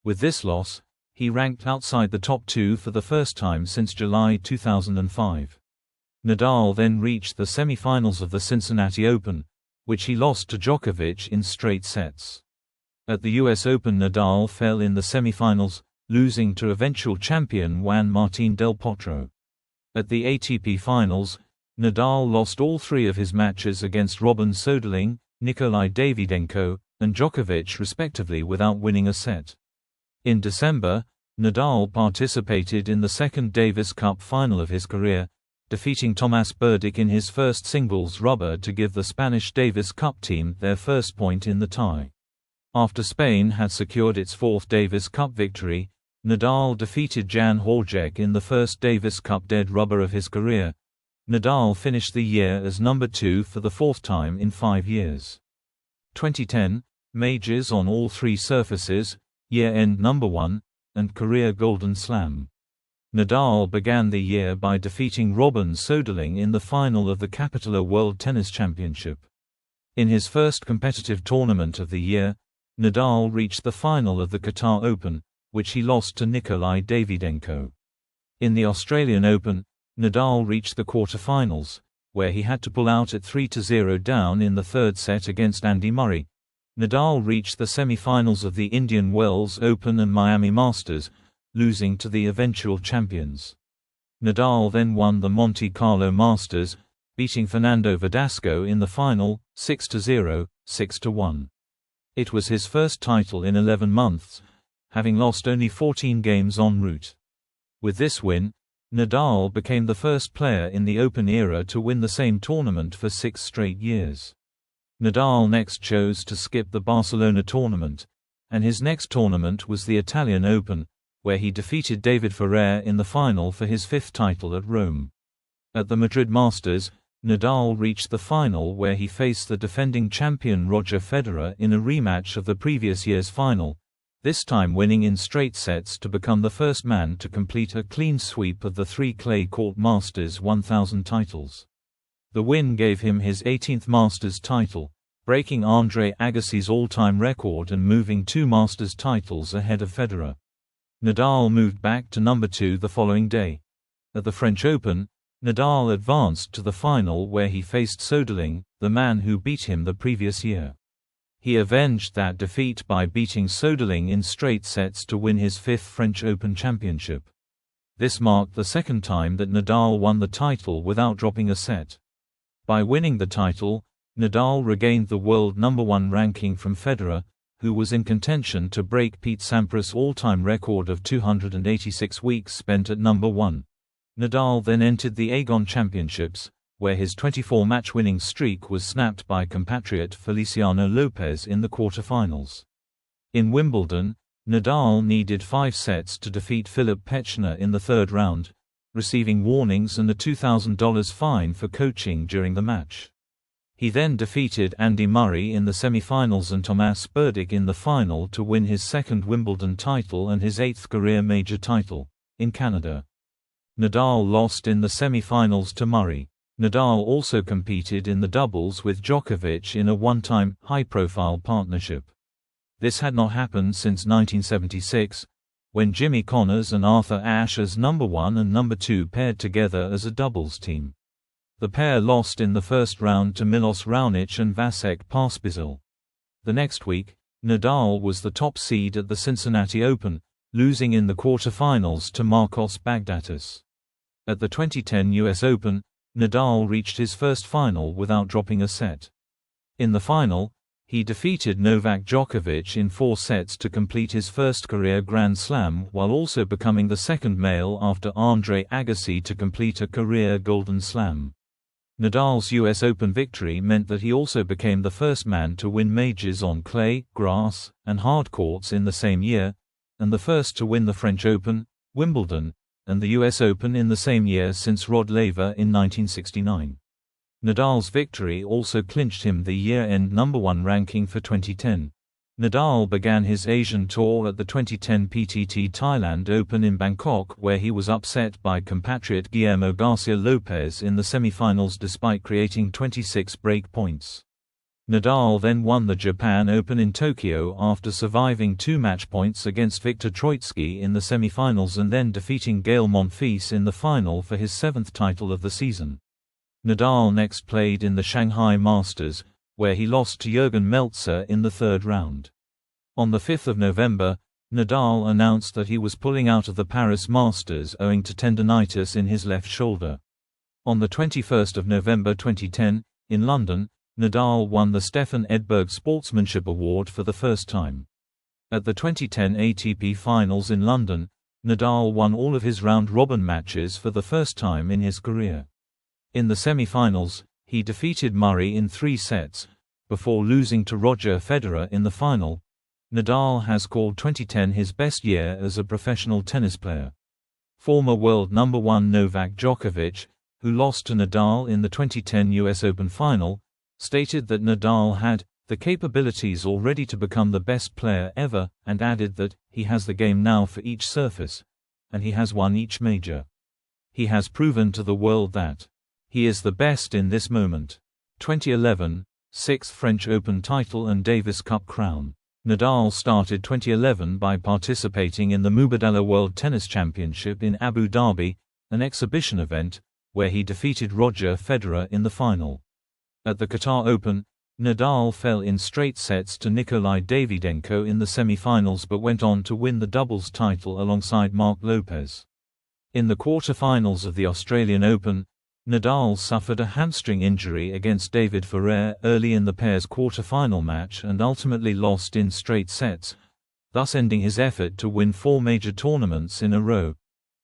With this loss, he ranked outside the top 2 for the first time since July 2005. Nadal then reached the semi-finals of the Cincinnati Open, which he lost to Djokovic in straight sets. At the US Open, Nadal fell in the semi-finals, losing to eventual champion Juan Martín del Potro. At the ATP Finals, Nadal lost all 3 of his matches against Robin Soderling, Nikolai Davydenko, and Djokovic respectively without winning a set. In December, Nadal participated in the second Davis Cup final of his career, defeating Tomás Berdych in his first singles rubber to give the Spanish Davis Cup team their first point in the tie. After Spain had secured its fourth Davis Cup victory, Nadal defeated Jan Horjek in the first Davis Cup dead rubber of his career. Nadal finished the year as number 2 for the fourth time in 5 years. 2010, majors on all three surfaces, year-end number 1, and career Golden Slam. Nadal began the year by defeating Robin Soderling in the final of the Capitola World Tennis Championship. In his first competitive tournament of the year, Nadal reached the final of the Qatar Open, which he lost to Nikolai Davydenko. In the Australian Open, Nadal reached the quarter-finals, where he had to pull out at 3-0 down in the third set against Andy Murray. Nadal reached the semi-finals of the Indian Wells Open and Miami Masters, losing to the eventual champions. Nadal then won the Monte Carlo Masters, beating Fernando Verdasco in the final, 6-0, 6-1. It was his first title in 11 months, having lost only 14 games en route. With this win, Nadal became the first player in the Open era to win the same tournament for 6 straight years. Nadal next chose to skip the Barcelona tournament, and his next tournament was the Italian Open, where he defeated David Ferrer in the final for his 5th title at Rome. At the Madrid Masters, Nadal reached the final where he faced the defending champion Roger Federer in a rematch of the previous year's final, this time winning in straight sets to become the first man to complete a clean sweep of the 3 clay court Masters 1000 titles. The win gave him his 18th Masters title, breaking Andre Agassi's all-time record and moving 2 Masters titles ahead of Federer. Nadal moved back to number 2 the following day. At the French Open, Nadal advanced to the final where he faced Soderling, the man who beat him the previous year. He avenged that defeat by beating Soderling in straight sets to win his 5th French Open championship. This marked the second time that Nadal won the title without dropping a set. By winning the title, Nadal regained the world number 1 ranking from Federer, who was in contention to break Pete Sampras' all-time record of 286 weeks spent at number 1. Nadal then entered the Aegon Championships, where his 24-match-winning streak was snapped by compatriot Feliciano Lopez in the quarterfinals. In Wimbledon, Nadal needed 5 sets to defeat Philip Petchner in the 3rd round, receiving warnings and a $2,000 fine for coaching during the match. He then defeated Andy Murray in the semi-finals and Tomas Berdych in the final to win his 2nd Wimbledon title and his 8th career major title, in Canada. Nadal lost in the semi-finals to Murray. Nadal also competed in the doubles with Djokovic in a one-time, high-profile partnership. This had not happened since 1976, when Jimmy Connors and Arthur Ashe as number 1 and number 2 paired together as a doubles team. The pair lost in the first round to Milos Raonic and Vasek Pospisil. The next week, Nadal was the top seed at the Cincinnati Open, losing in the quarterfinals to Marcos Baghdatis. At the 2010 US Open, Nadal reached his first final without dropping a set. In the final, he defeated Novak Djokovic in 4 sets to complete his first career Grand Slam while also becoming the second male after Andre Agassi to complete a career Golden Slam. Nadal's US Open victory meant that he also became the first man to win majors on clay, grass, and hard courts in the same year, and the first to win the French Open, Wimbledon, and the US Open in the same year since Rod Laver in 1969. Nadal's victory also clinched him the year-end number 1 ranking for 2010. Nadal began his Asian tour at the 2010 PTT Thailand Open in Bangkok where he was upset by compatriot Guillermo Garcia Lopez in the semifinals despite creating 26 break points. Nadal then won the Japan Open in Tokyo after surviving 2 match points against Viktor Troitsky in the semifinals and then defeating Gael Monfils in the final for his 7th title of the season. Nadal next played in the Shanghai Masters, where he lost to Jürgen Meltzer in the 3rd round. On the 5th of November, Nadal announced that he was pulling out of the Paris Masters owing to tendinitis in his left shoulder. On the 21st of November 2010, in London, Nadal won the Stefan Edberg Sportsmanship Award for the first time. At the 2010 ATP Finals in London, Nadal won all of his round-robin matches for the first time in his career. In the semi-finals, he defeated Murray in 3 sets, before losing to Roger Federer in the final, Nadal has called 2010 his best year as a professional tennis player. Former world number 1 Novak Djokovic, who lost to Nadal in the 2010 US Open final, stated that Nadal had the capabilities already to become the best player ever, and added that he has the game now for each surface, and he has won each major. He has proven to the world that he is the best in this moment. 2011, 6th French Open title and Davis Cup crown. Nadal started 2011 by participating in the Mubadala World Tennis Championship in Abu Dhabi, an exhibition event, where he defeated Roger Federer in the final. At the Qatar Open, Nadal fell in straight sets to Nikolai Davydenko in the semi-finals but went on to win the doubles title alongside Marc Lopez. In the quarter-finals of the Australian Open, Nadal suffered a hamstring injury against David Ferrer early in the pair's quarter-final match and ultimately lost in straight sets, thus ending his effort to win 4 major tournaments in a row.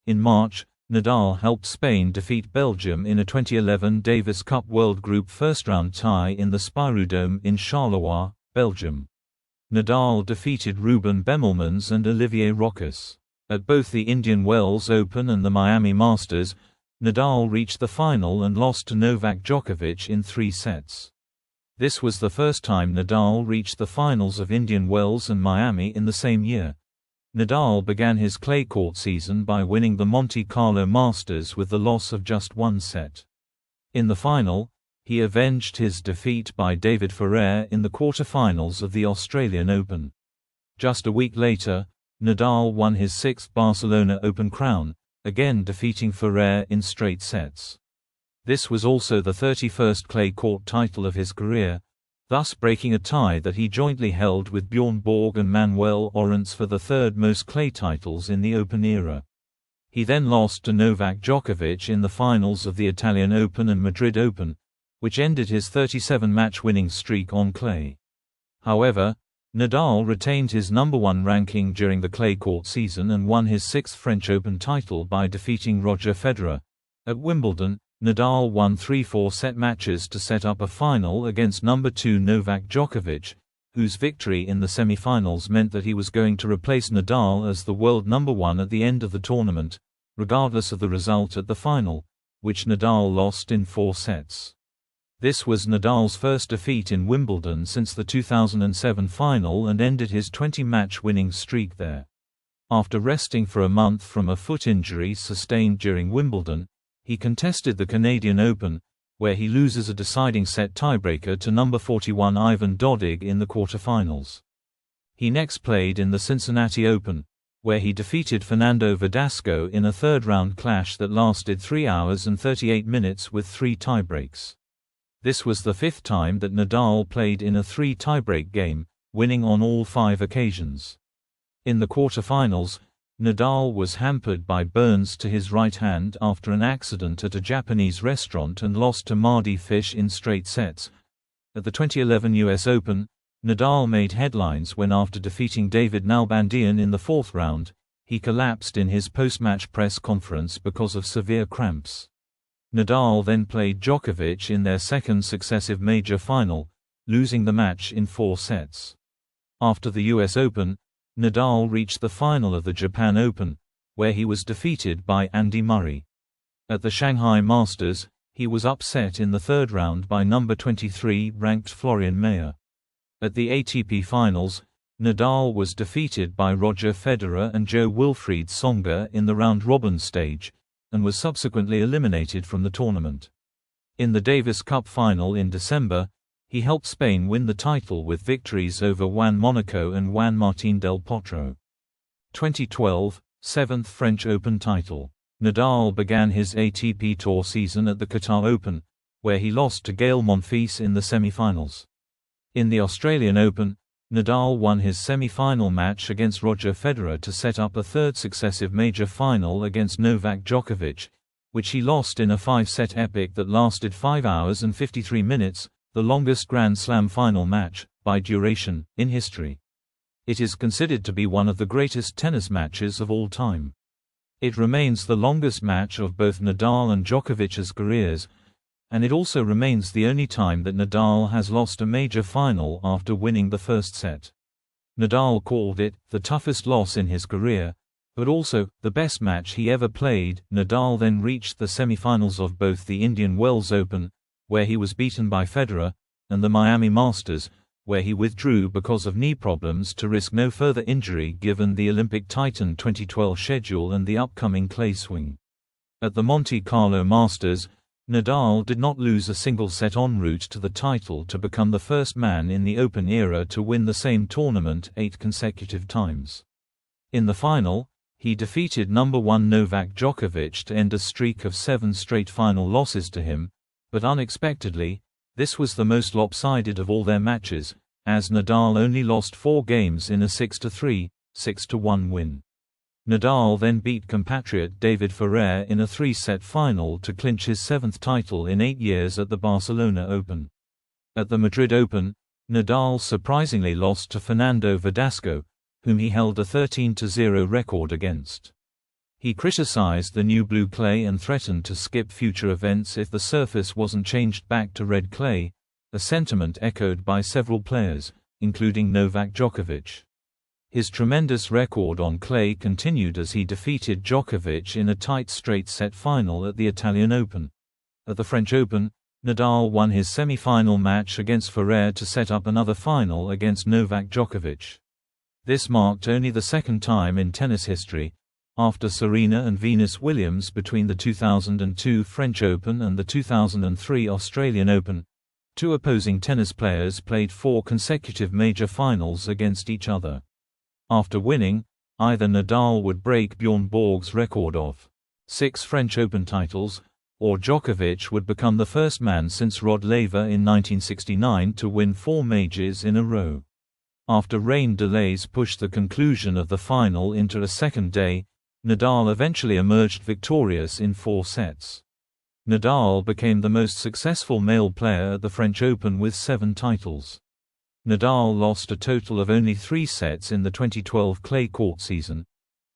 In March, Nadal helped Spain defeat Belgium in a 2011 Davis Cup World Group first-round tie in the Spirou in Charleroi, Belgium. Nadal defeated Ruben Bemelmans and Olivier Rochus. At both the Indian Wells Open and the Miami Masters, Nadal reached the final and lost to Novak Djokovic in 3 sets. This was the first time Nadal reached the finals of Indian Wells and Miami in the same year. Nadal began his clay court season by winning the Monte Carlo Masters with the loss of just 1 set. In the final, he avenged his defeat by David Ferrer in the quarter-finals of the Australian Open. Just a week later, Nadal won his 6th Barcelona Open crown, again defeating Ferrer in straight sets. This was also the 31st clay court title of his career, thus breaking a tie that he jointly held with Bjorn Borg and Manuel Orens for the 3rd most clay titles in the Open era. He then lost to Novak Djokovic in the finals of the Italian Open and Madrid Open, which ended his 37-match winning streak on clay. However, Nadal retained his number 1 ranking during the clay court season and won his 6th French Open title by defeating Roger Federer. At Wimbledon, Nadal won 3 4-set matches to set up a final against number 2 Novak Djokovic, whose victory in the semi-finals meant that he was going to replace Nadal as the world number 1 at the end of the tournament, regardless of the result at the final, which Nadal lost in 4 sets. This was Nadal's first defeat in Wimbledon since the 2007 final and ended his 20-match winning streak there. After resting for a month from a foot injury sustained during Wimbledon, he contested the Canadian Open, where he loses a deciding set tiebreaker to number 41 Ivan Dodig in the quarterfinals. He next played in the Cincinnati Open, where he defeated Fernando Verdasco in a third-round clash that lasted 3 hours and 38 minutes with 3 tiebreaks. This was the 5th time that Nadal played in a 3 tiebreak game, winning on all 5 occasions. In the quarterfinals, Nadal was hampered by burns to his right hand after an accident at a Japanese restaurant and lost to Mardy Fish in straight sets. At the 2011 US Open, Nadal made headlines when, after defeating David Nalbandian in the 4th round, he collapsed in his post-match press conference because of severe cramps. Nadal then played Djokovic in their 2nd successive major final, losing the match in 4 sets. After the US Open, Nadal reached the final of the Japan Open, where he was defeated by Andy Murray. At the Shanghai Masters, he was upset in the 3rd round by number 23 ranked Florian Mayer. At the ATP Finals, Nadal was defeated by Roger Federer and Jo-Wilfried Tsonga in the round-robin stage, and was subsequently eliminated from the tournament. In the Davis Cup final in December, he helped Spain win the title with victories over Juan Monaco and Juan Martín del Potro. 2012, 7th French Open title. Nadal began his ATP Tour season at the Qatar Open, where he lost to Gael Monfils in the semi-finals. In the Australian Open, Nadal won his semi-final match against Roger Federer to set up a 3rd successive major final against Novak Djokovic, which he lost in a 5-set epic that lasted 5 hours and 53 minutes, the longest Grand Slam final match, by duration, in history. It is considered to be one of the greatest tennis matches of all time. It remains the longest match of both Nadal and Djokovic's careers, and it also remains the only time that Nadal has lost a major final after winning the first set. Nadal called it the toughest loss in his career, but also the best match he ever played. Nadal then reached the semifinals of both the Indian Wells Open, where he was beaten by Federer, and the Miami Masters, where he withdrew because of knee problems to risk no further injury given the Olympic Titan 2012 schedule and the upcoming clay swing. At the Monte Carlo Masters, Nadal did not lose a single set en route to the title to become the first man in the Open era to win the same tournament 8 consecutive times. In the final, he defeated number 1 Novak Djokovic to end a streak of 7 straight final losses to him, but unexpectedly, this was the most lopsided of all their matches, as Nadal only lost 4 games in a 6-3, 6-1 win. Nadal then beat compatriot David Ferrer in a 3-set final to clinch his 7th title in 8 years at the Barcelona Open. At the Madrid Open, Nadal surprisingly lost to Fernando Verdasco, whom he held a 13-0 record against. He criticized the new blue clay and threatened to skip future events if the surface wasn't changed back to red clay, a sentiment echoed by several players, including Novak Djokovic. His tremendous record on clay continued as he defeated Djokovic in a tight straight-set final at the Italian Open. At the French Open, Nadal won his semi-final match against Ferrer to set up another final against Novak Djokovic. This marked only the second time in tennis history, after Serena and Venus Williams between the 2002 French Open and the 2003 Australian Open, 2 opposing tennis players played 4 consecutive major finals against each other. After winning, either Nadal would break Bjorn Borg's record of 6 French Open titles, or Djokovic would become the first man since Rod Laver in 1969 to win 4 majors in a row. After rain delays pushed the conclusion of the final into a second day, Nadal eventually emerged victorious in 4 sets. Nadal became the most successful male player at the French Open with 7 titles. Nadal lost a total of only 3 sets in the 2012 clay court season.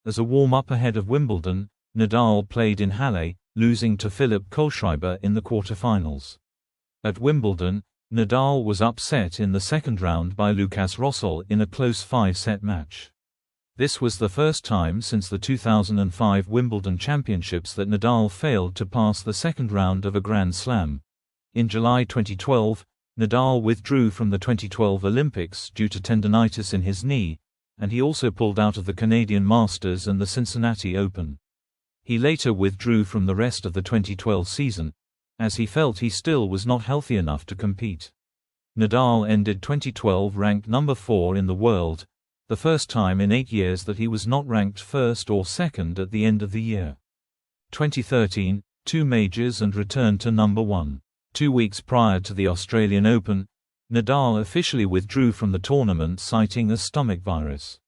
As a warm-up ahead of Wimbledon, Nadal played in Halle, losing to Philipp Kohlschreiber in the quarterfinals. At Wimbledon, Nadal was upset in the second round by Lucas Rosol in a close 5-set match. This was the first time since the 2005 Wimbledon Championships that Nadal failed to pass the second round of a Grand Slam. In July 2012, Nadal withdrew from the 2012 Olympics due to tendinitis in his knee, and he also pulled out of the Canadian Masters and the Cincinnati Open. He later withdrew from the rest of the 2012 season, as he felt he still was not healthy enough to compete. Nadal ended 2012 ranked number 4 in the world, the first time in 8 years that he was not ranked first or second at the end of the year. 2013, 2 majors and returned to number 1. 2 weeks prior to the Australian Open, Nadal officially withdrew from the tournament citing a stomach virus.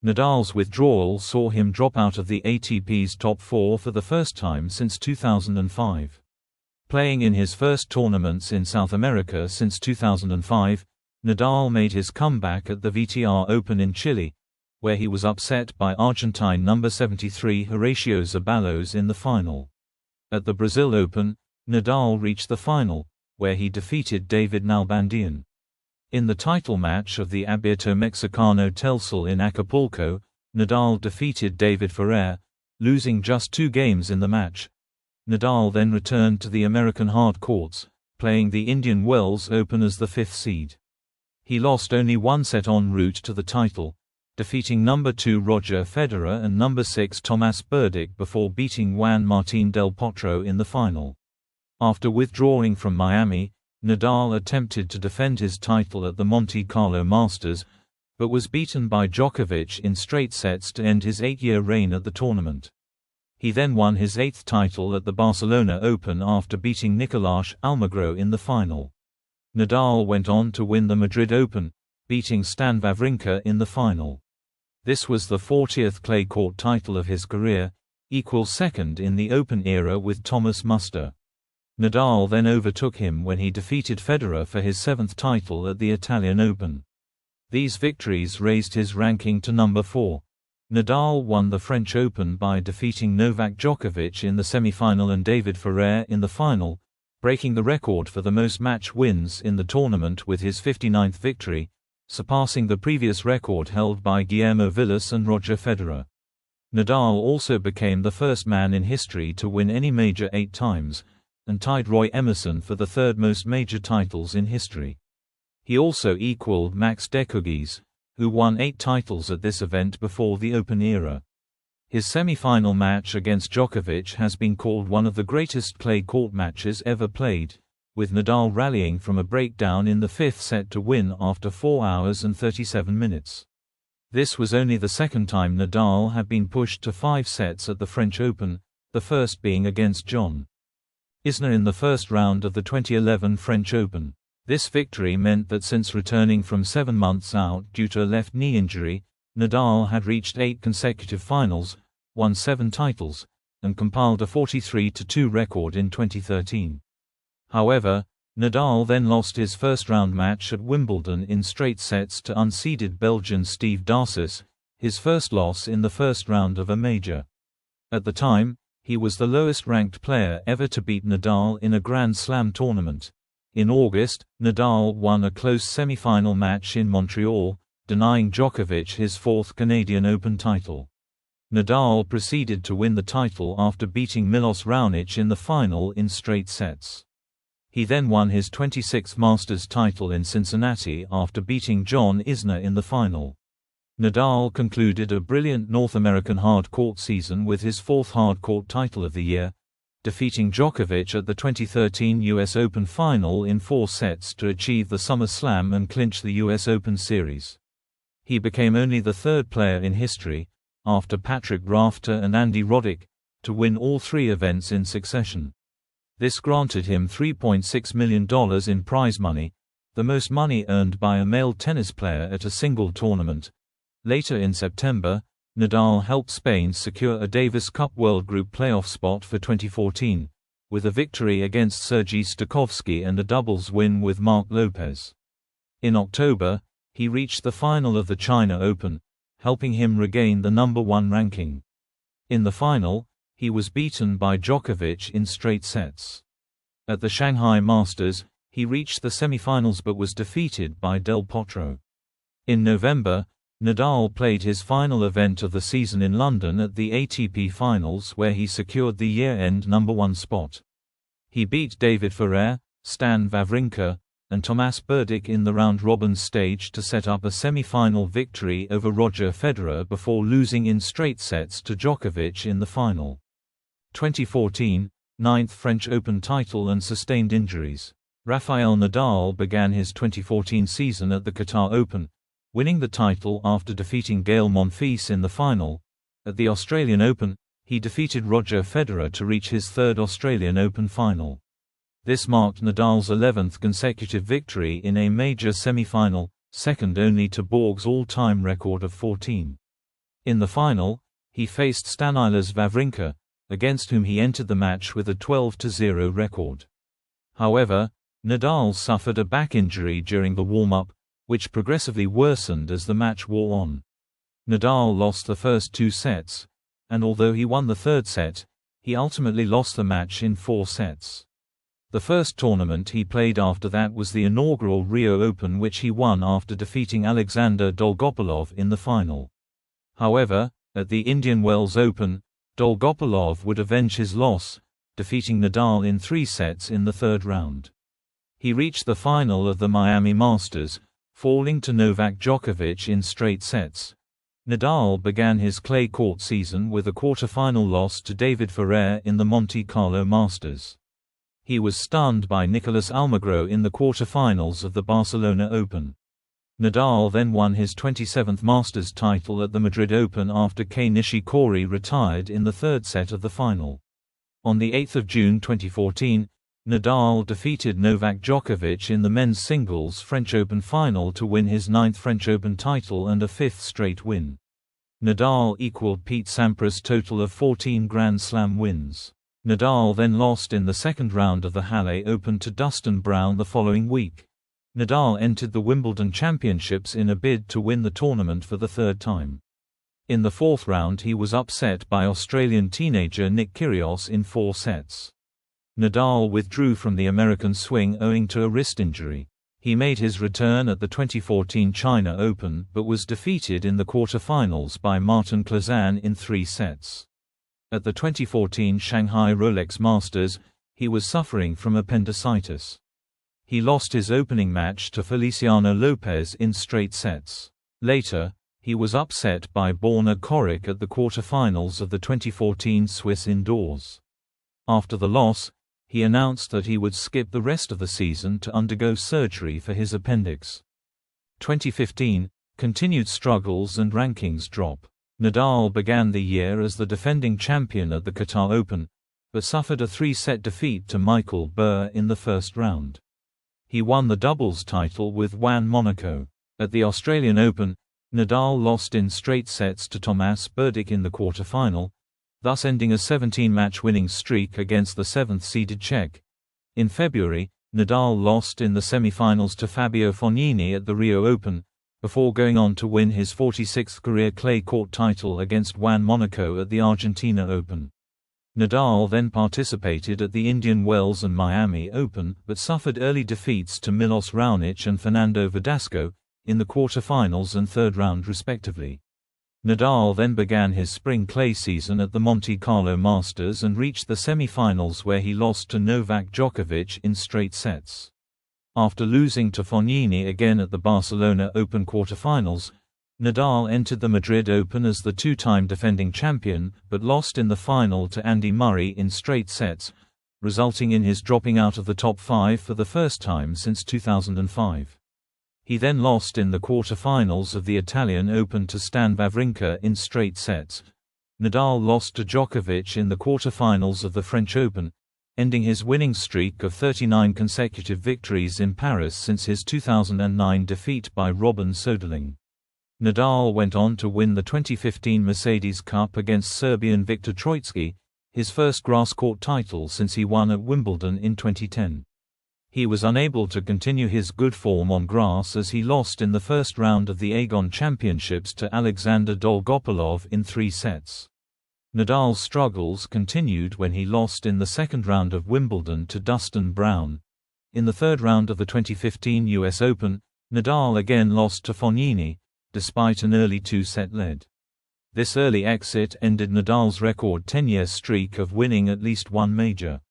Nadal's withdrawal saw him drop out of the ATP's top 4 for the first time since 2005. Playing in his first tournaments in South America since 2005, Nadal made his comeback at the VTR Open in Chile, where he was upset by Argentine number 73 Horacio Zeballos in the final. At the Brazil Open, Nadal reached the final, where he defeated David Nalbandian. In the title match of the Abierto Mexicano Telcel in Acapulco, Nadal defeated David Ferrer, losing just 2 games in the match. Nadal then returned to the American hard courts, playing the Indian Wells Open as the 5th seed. He lost only 1 set en route to the title, defeating number 2 Roger Federer and number 6 Tomas Berdych before beating Juan Martín del Potro in the final. After withdrawing from Miami, Nadal attempted to defend his title at the Monte Carlo Masters, but was beaten by Djokovic in straight sets to end his 8-year reign at the tournament. He then won his 8th title at the Barcelona Open after beating Nicolás Almagro in the final. Nadal went on to win the Madrid Open, beating Stan Wawrinka in the final. This was the 40th clay court title of his career, equal second in the Open era with Thomas Muster. Nadal then overtook him when he defeated Federer for his 7th title at the Italian Open. These victories raised his ranking to number 4. Nadal won the French Open by defeating Novak Djokovic in the semi-final and David Ferrer in the final, breaking the record for the most match wins in the tournament with his 59th victory, surpassing the previous record held by Guillermo Vilas and Roger Federer. Nadal also became the first man in history to win any major 8 times, and tied Roy Emerson for the third most major titles in history. He also equaled Max Djokovic, who won 8 titles at this event before the Open era. His semi-final match against Djokovic has been called one of the greatest clay court matches ever played, with Nadal rallying from a breakdown in the 5th set to win after 4 hours and 37 minutes. This was only the second time Nadal had been pushed to 5 sets at the French Open, the first being against John Isner in the first round of the 2011 French Open. This victory meant that since returning from 7 months out due to a left knee injury, Nadal had reached 8 consecutive finals, won 7 titles, and compiled a 43-2 record in 2013. However, Nadal then lost his first-round match at Wimbledon in straight sets to unseeded Belgian Steve Darcis, his first loss in the first round of a major. At the time, he was the lowest-ranked player ever to beat Nadal in a Grand Slam tournament. In August, Nadal won a close semi-final match in Montreal, denying Djokovic his 4th Canadian Open title. Nadal proceeded to win the title after beating Milos Raonic in the final in straight sets. He then won his 26th Masters title in Cincinnati after beating John Isner in the final. Nadal concluded a brilliant North American hard court season with his 4th hard court title of the year, defeating Djokovic at the 2013 US Open final in 4 sets to achieve the Summer Slam and clinch the US Open Series. He became only the 3rd player in history, after Patrick Rafter and Andy Roddick, to win all 3 events in succession. This granted him $3.6 million in prize money, the most money earned by a male tennis player at a single tournament. Later in September, Nadal helped Spain secure a Davis Cup World Group playoff spot for 2014, with a victory against Sergei Stakhovsky and a doubles win with Marc Lopez. In October, he reached the final of the China Open, helping him regain the number 1 ranking. In the final, he was beaten by Djokovic in straight sets. At the Shanghai Masters, he reached the semifinals but was defeated by Del Potro. In November, Nadal played his final event of the season in London at the ATP Finals, where he secured the year-end number 1 spot. He beat David Ferrer, Stan Wawrinka, and Tomas Berdych in the round-robin stage to set up a semi-final victory over Roger Federer before losing in straight sets to Djokovic in the final. 2014, 9th French Open title and sustained injuries. Rafael Nadal began his 2014 season at the Qatar Open, winning the title after defeating Gael Monfils in the final. At the Australian Open, he defeated Roger Federer to reach his 3rd Australian Open final. This marked Nadal's 11th consecutive victory in a major semi-final, second only to Borg's all-time record of 14. In the final, he faced Stanislas Wawrinka, against whom he entered the match with a 12-0 record. However, Nadal suffered a back injury during the warm-up, which progressively worsened as the match wore on. Nadal lost the first 2 sets, and although he won the 3rd set, he ultimately lost the match in 4 sets. The first tournament he played after that was the inaugural Rio Open, which he won after defeating Alexander Dolgopolov in the final. However, at the Indian Wells Open, Dolgopolov would avenge his loss, defeating Nadal in 3 sets in the 3rd round. He reached the final of the Miami Masters, falling to Novak Djokovic in straight sets. Nadal began his clay court season with a quarter-final loss to David Ferrer in the Monte Carlo Masters. He was stunned by Nicolas Almagro in the quarter-finals of the Barcelona Open. Nadal then won his 27th Masters title at the Madrid Open after Kei Nishikori retired in the 3rd set of the final. On the 8th of June 2014, Nadal defeated Novak Djokovic in the men's singles French Open final to win his 9th French Open title and a 5th straight win. Nadal equaled Pete Sampras' total of 14 Grand Slam wins. Nadal then lost in the 2nd round of the Halle Open to Dustin Brown the following week. Nadal entered the Wimbledon Championships in a bid to win the tournament for the 3rd time. In the 4th round he was upset by Australian teenager Nick Kyrgios in 4 sets. Nadal withdrew from the American swing owing to a wrist injury. He made his return at the 2014 China Open but was defeated in the quarter-finals by Martin Klizan in 3 sets. At the 2014 Shanghai Rolex Masters, he was suffering from appendicitis. He lost his opening match to Feliciano Lopez in straight sets. Later, he was upset by Borna Coric at the quarter-finals of the 2014 Swiss Indoors. After the loss, he announced that he would skip the rest of the season to undergo surgery for his appendix. 2015, continued struggles and rankings drop. Nadal began the year as the defending champion at the Qatar Open, but suffered a 3-set defeat to Michael Burr in the first round. He won the doubles title with Juan Monaco. At the Australian Open, Nadal lost in straight sets to Tomas Berdych in the quarter-final, thus ending a 17-match winning streak against the 7th-seeded Czech. In February, Nadal lost in the semi-finals to Fabio Fognini at the Rio Open, before going on to win his 46th career clay court title against Juan Monaco at the Argentina Open. Nadal then participated at the Indian Wells and Miami Open, but suffered early defeats to Milos Raonic and Fernando Verdasco in the quarter-finals and third round respectively. Nadal then began his spring clay season at the Monte Carlo Masters and reached the semi-finals where he lost to Novak Djokovic in straight sets. After losing to Fognini again at the Barcelona Open quarter-finals, Nadal entered the Madrid Open as the 2-time defending champion but lost in the final to Andy Murray in straight sets, resulting in his dropping out of the top 5 for the first time since 2005. He then lost in the quarter-finals of the Italian Open to Stan Wawrinka in straight sets. Nadal lost to Djokovic in the quarter-finals of the French Open, ending his winning streak of 39 consecutive victories in Paris since his 2009 defeat by Robin Soderling. Nadal went on to win the 2015 Mercedes Cup against Serbian Viktor Troicki, his first grass court title since he won at Wimbledon in 2010. He was unable to continue his good form on grass as he lost in the first round of the Aegon Championships to Alexander Dolgopolov in 3 sets. Nadal's struggles continued when he lost in the second round of Wimbledon to Dustin Brown. In the third round of the 2015 US Open, Nadal again lost to Fognini, despite an early 2-set lead. This early exit ended Nadal's record 10-year streak of winning at least one major.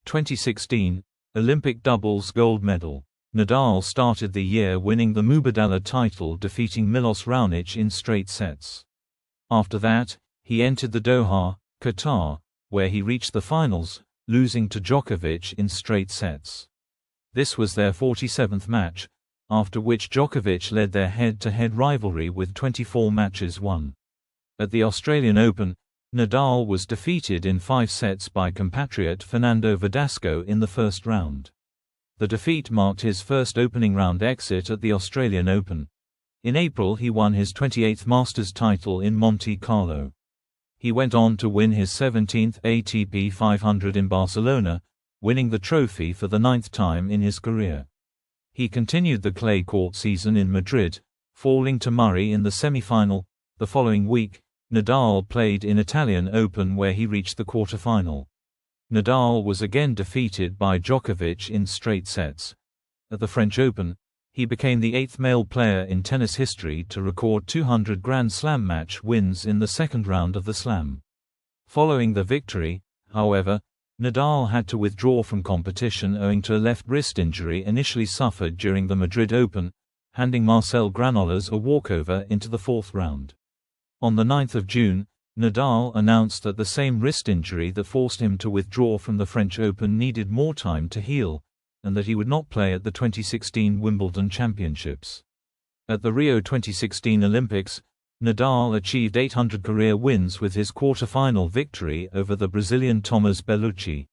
2016, Olympic doubles gold medal. Nadal started the year winning the Mubadala title, defeating Milos Raonic in straight sets. After that, he entered the Doha, Qatar, where he reached the finals, losing to Djokovic in straight sets. This was their 47th match, after which Djokovic led their head-to-head rivalry with 24 matches won. At the Australian Open, Nadal was defeated in 5 sets by compatriot Fernando Verdasco in the first round. The defeat marked his first opening round exit at the Australian Open. In April he won his 28th Masters title in Monte Carlo. He went on to win his 17th ATP 500 in Barcelona, winning the trophy for the 9th time in his career. He continued the clay court season in Madrid, falling to Murray in the semi-final. The following week, Nadal played in Italian Open where he reached the quarter-final. Nadal was again defeated by Djokovic in straight sets. At the French Open, he became the 8th male player in tennis history to record 200 Grand Slam match wins in the second round of the Slam. Following the victory, however, Nadal had to withdraw from competition owing to a left wrist injury initially suffered during the Madrid Open, handing Marcel Granollers a walkover into the 4th round. On the 9th of June, Nadal announced that the same wrist injury that forced him to withdraw from the French Open needed more time to heal, and that he would not play at the 2016 Wimbledon Championships. At the Rio 2016 Olympics, Nadal achieved 800 career wins with his quarter-final victory over the Brazilian Thomas Bellucci.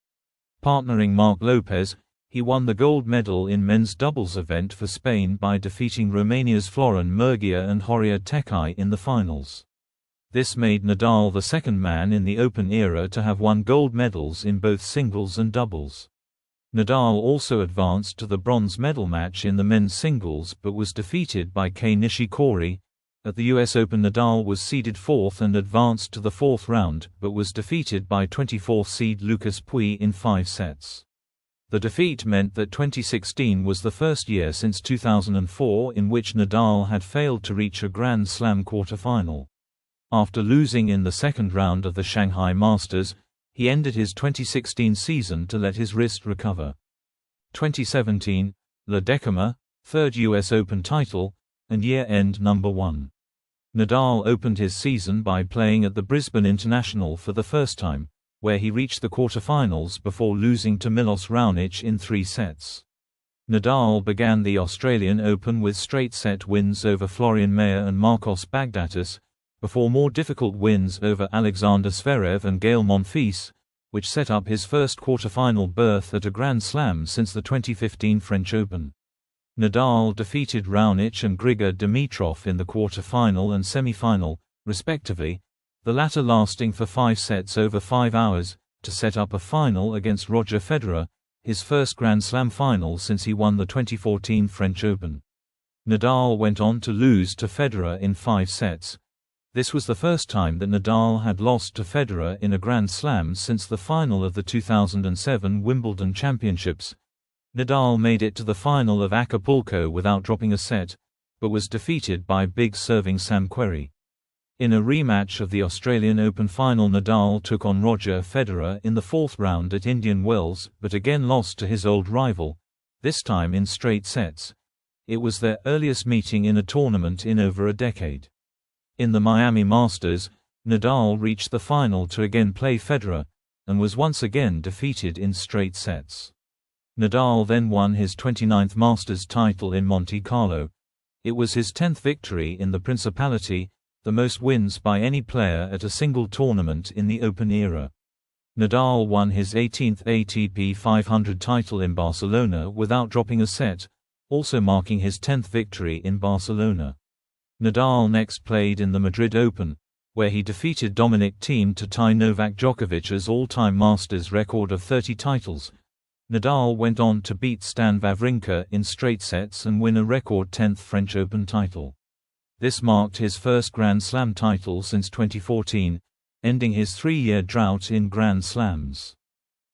Partnering Marc Lopez, he won the gold medal in men's doubles event for Spain by defeating Romania's Florin Murgia and Horia Tecai in the finals. This made Nadal the second man in the Open era to have won gold medals in both singles and doubles. Nadal also advanced to the bronze medal match in the men's singles but was defeated by Kei Nishikori. At the US Open, Nadal was seeded 4th and advanced to the 4th round but was defeated by 24th seed Lucas Pouille in 5 sets. The defeat meant that 2016 was the first year since 2004 in which Nadal had failed to reach a Grand Slam quarterfinal. After losing in the second round of the Shanghai Masters, he ended his 2016 season to let his wrist recover. 2017, La Décima, third US Open title, and year-end number 1. Nadal opened his season by playing at the Brisbane International for the first time, where he reached the quarterfinals before losing to Milos Raonic in 3 sets. Nadal began the Australian Open with straight-set wins over Florian Mayer and Marcos Baghdatis, before more difficult wins over Alexander Zverev and Gael Monfils, which set up his first quarterfinal berth at a Grand Slam since the 2015 French Open. Nadal defeated Raonic and Grigor Dimitrov in the quarterfinal and semi-final, respectively, the latter lasting for 5 sets over 5 hours, to set up a final against Roger Federer, his first Grand Slam final since he won the 2014 French Open. Nadal went on to lose to Federer in 5 sets. This was the first time that Nadal had lost to Federer in a Grand Slam since the final of the 2007 Wimbledon Championships. Nadal made it to the final of Acapulco without dropping a set, but was defeated by big serving Sam Querrey. In a rematch of the Australian Open final, Nadal took on Roger Federer in the 4th round at Indian Wells but again lost to his old rival, this time in straight sets. It was their earliest meeting in a tournament in over a decade. In the Miami Masters, Nadal reached the final to again play Federer, and was once again defeated in straight sets. Nadal then won his 29th Masters title in Monte Carlo. It was his 10th victory in the Principality, the most wins by any player at a single tournament in the Open era. Nadal won his 18th ATP 500 title in Barcelona without dropping a set, also marking his 10th victory in Barcelona. Nadal next played in the Madrid Open, where he defeated Dominic Thiem to tie Novak Djokovic's all-time Masters record of 30 titles. Nadal went on to beat Stan Wawrinka in straight sets and win a record 10th French Open title. This marked his first Grand Slam title since 2014, ending his 3-year drought in Grand Slams.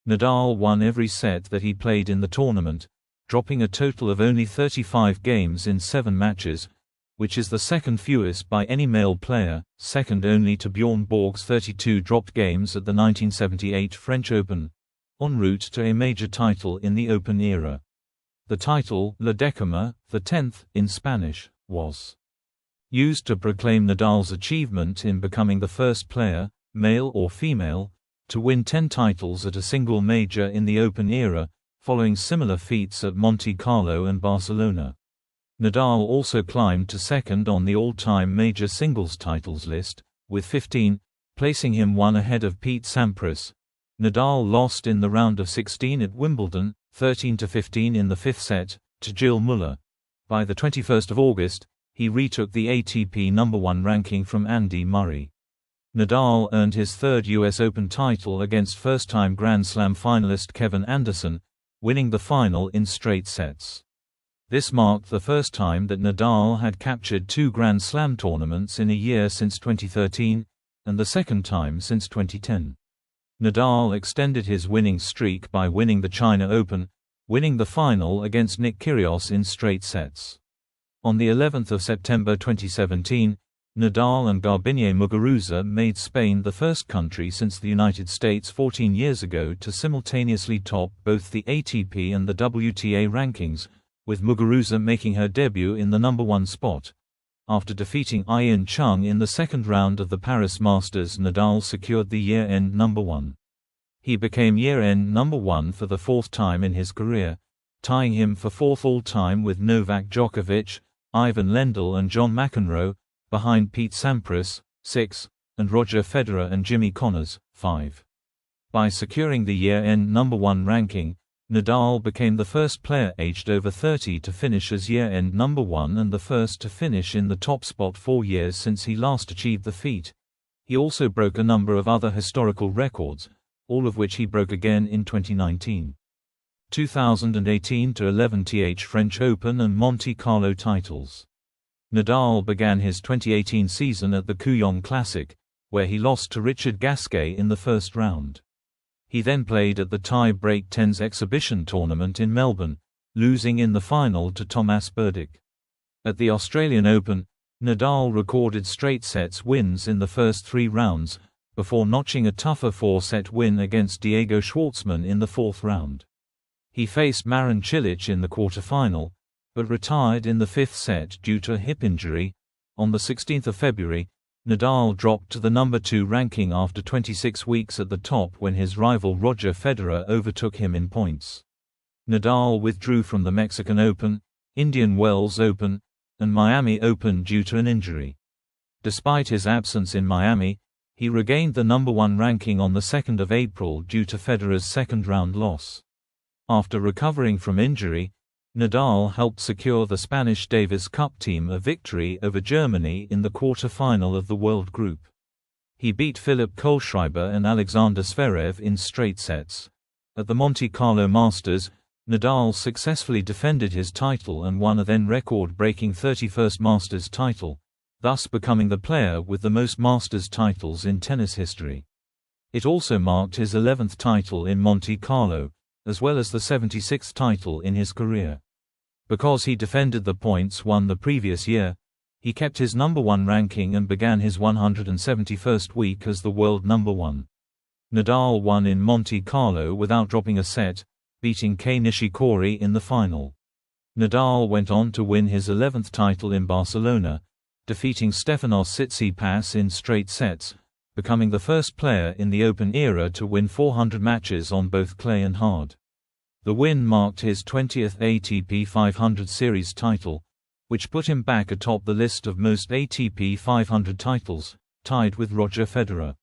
Nadal won every set that he played in the tournament, dropping a total of only 35 games in 7 matches, which is the second fewest by any male player, second only to Bjorn Borg's 32 dropped games at the 1978 French Open, en route to a major title in the Open era. The title, La Décima, the 10th, in Spanish, was used to proclaim Nadal's achievement in becoming the first player, male or female, to win 10 titles at a single major in the Open era, following similar feats at Monte Carlo and Barcelona. Nadal also climbed to second on the all-time major singles titles list, with 15, placing him 1 ahead of Pete Sampras. Nadal lost in the round of 16 at Wimbledon, 13-15 in the 5th set, to Gilles Muller. By the 21st of August, he retook the ATP number 1 ranking from Andy Murray. Nadal earned his 3rd US Open title against first-time Grand Slam finalist Kevin Anderson, winning the final in straight sets. This marked the first time that Nadal had captured 2 Grand Slam tournaments in a year since 2013, and the second time since 2010. Nadal extended his winning streak by winning the China Open, winning the final against Nick Kyrgios in straight sets. On the 11th of September 2017, Nadal and Garbiñe Muguruza made Spain the first country since the United States 14 years ago to simultaneously top both the ATP and the WTA rankings, with Muguruza making her debut in the number 1 spot. After defeating Ian Chung in the second round of the Paris Masters, Nadal secured the year-end number 1. He became year-end number 1 for the 4th time in his career, tying him for 4th all-time with Novak Djokovic, Ivan Lendl and John McEnroe, behind Pete Sampras, 6, and Roger Federer and Jimmy Connors, 5. By securing the year-end number 1 ranking, Nadal became the first player aged over 30 to finish as year-end number 1 and the first to finish in the top spot 4 years since he last achieved the feat. He also broke a number of other historical records, all of which he broke again in 2019. 2018 to 11th French Open and Monte Carlo titles. Nadal began his 2018 season at the Kooyong Classic, where he lost to Richard Gasquet in the first round. He then played at the tie-break tens exhibition tournament in Melbourne, losing in the final to Thomas Berdych. At the Australian Open, Nadal recorded straight sets wins in the first 3 rounds, before notching a tougher 4-set win against Diego Schwartzman in the 4th round. He faced Marin Cilic in the quarterfinal, but retired in the 5th set due to a hip injury. On the 16th of February, Nadal dropped to the number 2 ranking after 26 weeks at the top when his rival Roger Federer overtook him in points. Nadal withdrew from the Mexican Open, Indian Wells Open, and Miami Open due to an injury. Despite his absence in Miami, he regained the number 1 ranking on the 2nd of April due to Federer's second-round loss. After recovering from injury, Nadal helped secure the Spanish Davis Cup team a victory over Germany in the quarter-final of the World Group. He beat Philipp Kohlschreiber and Alexander Zverev in straight sets. At the Monte Carlo Masters, Nadal successfully defended his title and won a then record-breaking 31st Masters title, thus becoming the player with the most Masters titles in tennis history. It also marked his 11th title in Monte Carlo, as well as the 76th title in his career. Because he defended the points won the previous year, he kept his number 1 ranking and began his 171st week as the world number 1. Nadal won in Monte Carlo without dropping a set, beating Kei Nishikori in the final. Nadal went on to win his 11th title in Barcelona, defeating Stefanos Tsitsipas in straight sets, becoming the first player in the Open era to win 400 matches on both clay and hard. The win marked his 20th ATP 500 Series title, which put him back atop the list of most ATP 500 titles, tied with Roger Federer.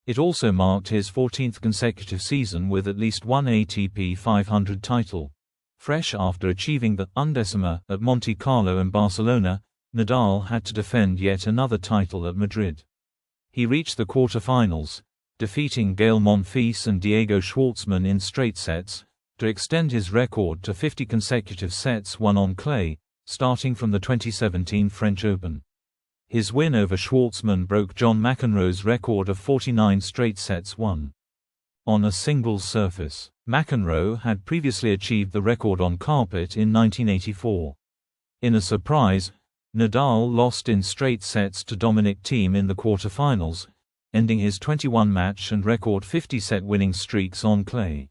It also marked his 14th consecutive season with at least 1 ATP 500 title. Fresh after achieving the Décima at Monte Carlo and Barcelona, Nadal had to defend yet another title at Madrid. He reached the quarterfinals, defeating Gael Monfils and Diego Schwartzman in straight sets, to extend his record to 50 consecutive sets won on clay, starting from the 2017 French Open. His win over Schwartzman broke John McEnroe's record of 49 straight sets won on a singles surface. McEnroe had previously achieved the record on carpet in 1984. In a surprise, Nadal lost in straight sets to Dominic Thiem in the quarterfinals, ending his 21-match and record 50-set winning streaks on clay.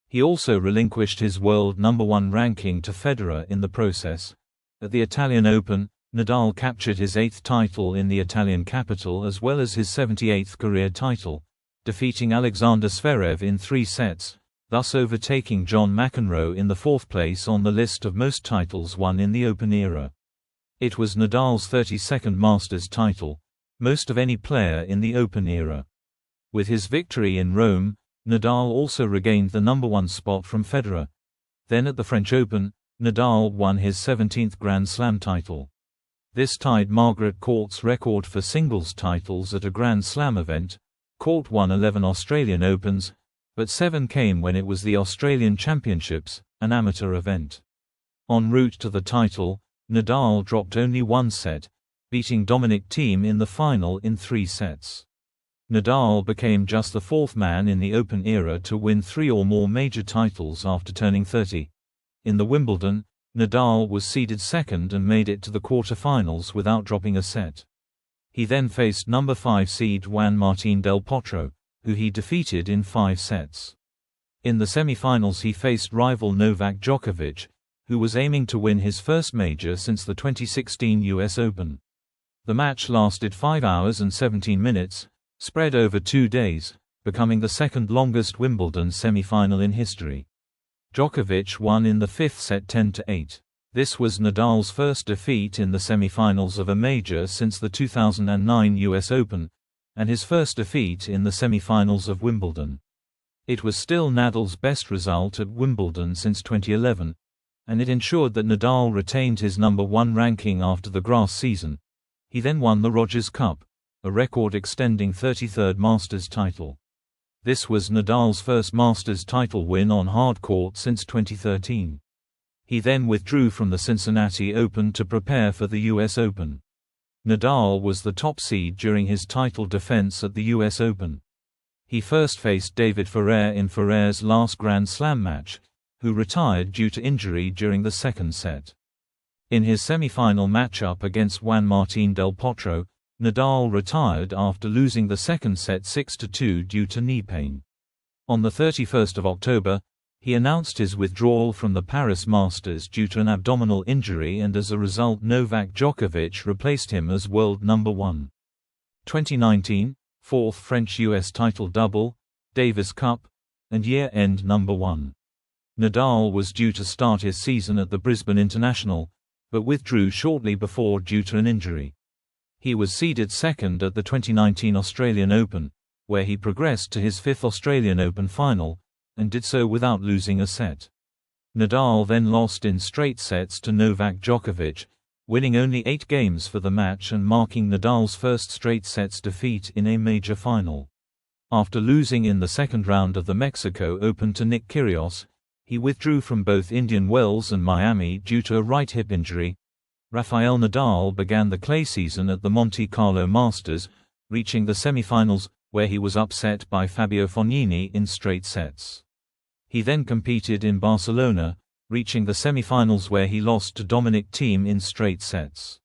He also relinquished his world number 1 ranking to Federer in the process. At the Italian Open, Nadal captured his 8th title in the Italian capital as well as his 78th career title, defeating Alexander Zverev in 3 sets, thus overtaking John McEnroe in the 4th place on the list of most titles won in the Open era. It was Nadal's 32nd Masters title, most of any player in the Open era. With his victory in Rome, Nadal also regained the number 1 spot from Federer. Then at the French Open, Nadal won his 17th Grand Slam title. This tied Margaret Court's record for singles titles at a Grand Slam event. Court won 11 Australian Opens, but 7 came when it was the Australian Championships, an amateur event. En route to the title, Nadal dropped only 1 set, beating Dominic Thiem in the final in 3 sets. Nadal became just the 4th man in the Open era to win 3 or more major titles after turning 30. In the Wimbledon, Nadal was seeded 2nd and made it to the quarterfinals without dropping a set. He then faced number 5 seed Juan Martín del Potro, who he defeated in 5 sets. In the semi-finals he faced rival Novak Djokovic, who was aiming to win his first major since the 2016 US Open. The match lasted 5 hours and 17 minutes, spread over 2 days, becoming the 2nd longest Wimbledon semi-final in history. Djokovic won in the 5th set 10-8. This was Nadal's first defeat in the semi-finals of a major since the 2009 US Open, and his first defeat in the semi-finals of Wimbledon. It was still Nadal's best result at Wimbledon since 2011, and it ensured that Nadal retained his number 1 ranking after the grass season. He then won the Rogers Cup, a record-extending 33rd Masters title. This was Nadal's first Masters title win on hard court since 2013. He then withdrew from the Cincinnati Open to prepare for the US Open. Nadal was the top seed during his title defense at the US Open. He first faced David Ferrer in Ferrer's last Grand Slam match, who retired due to injury during the second set. In his semi-final matchup against Juan Martín del Potro, Nadal retired after losing the second set 6-2 due to knee pain. On the 31st of October, he announced his withdrawal from the Paris Masters due to an abdominal injury, and as a result Novak Djokovic replaced him as world number 1. 2019, fourth French-US title double, Davis Cup, and year-end number 1. Nadal was due to start his season at the Brisbane International, but withdrew shortly before due to an injury. He was seeded second at the 2019 Australian Open, where he progressed to his fifth Australian Open final, and did so without losing a set. Nadal then lost in straight sets to Novak Djokovic, winning only 8 games for the match and marking Nadal's first straight sets defeat in a major final. After losing in the second round of the Mexico Open to Nick Kyrgios, he withdrew from both Indian Wells and Miami due to a right hip injury. Rafael Nadal began the clay season at the Monte Carlo Masters, reaching the semi-finals, where he was upset by Fabio Fognini in straight sets. He then competed in Barcelona, reaching the semi-finals where he lost to Dominic Thiem in straight sets.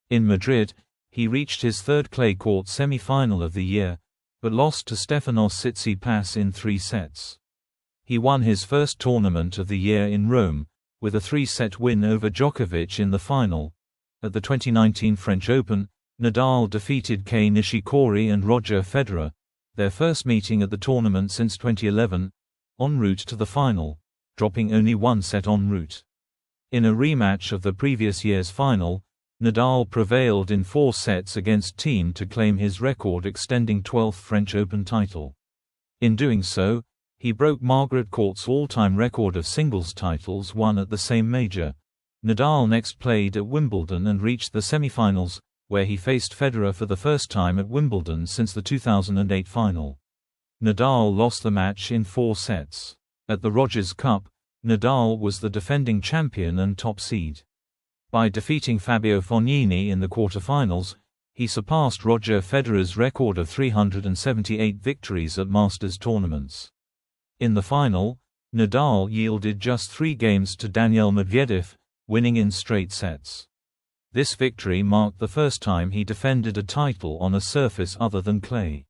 In Madrid, he reached his third clay court semi-final of the year, but lost to Stefanos Tsitsipas in 3 sets. He won his first tournament of the year in Rome, with a 3-set win over Djokovic in the final. At the 2019 French Open, Nadal defeated Kei Nishikori and Roger Federer, their first meeting at the tournament since 2011, en route to the final, dropping only 1 set en route. In a rematch of the previous year's final, Nadal prevailed in 4 sets against Thiem to claim his record-extending 12th French Open title. In doing so, he broke Margaret Court's all-time record of singles titles won at the same major. Nadal next played at Wimbledon and reached the semi-finals, where he faced Federer for the first time at Wimbledon since the 2008 final. Nadal lost the match in 4 sets. At the Rogers Cup, Nadal was the defending champion and top seed. By defeating Fabio Fognini in the quarterfinals, he surpassed Roger Federer's record of 378 victories at Masters tournaments. In the final, Nadal yielded just 3 games to Daniil Medvedev, winning in straight sets. This victory marked the first time he defended a title on a surface other than clay.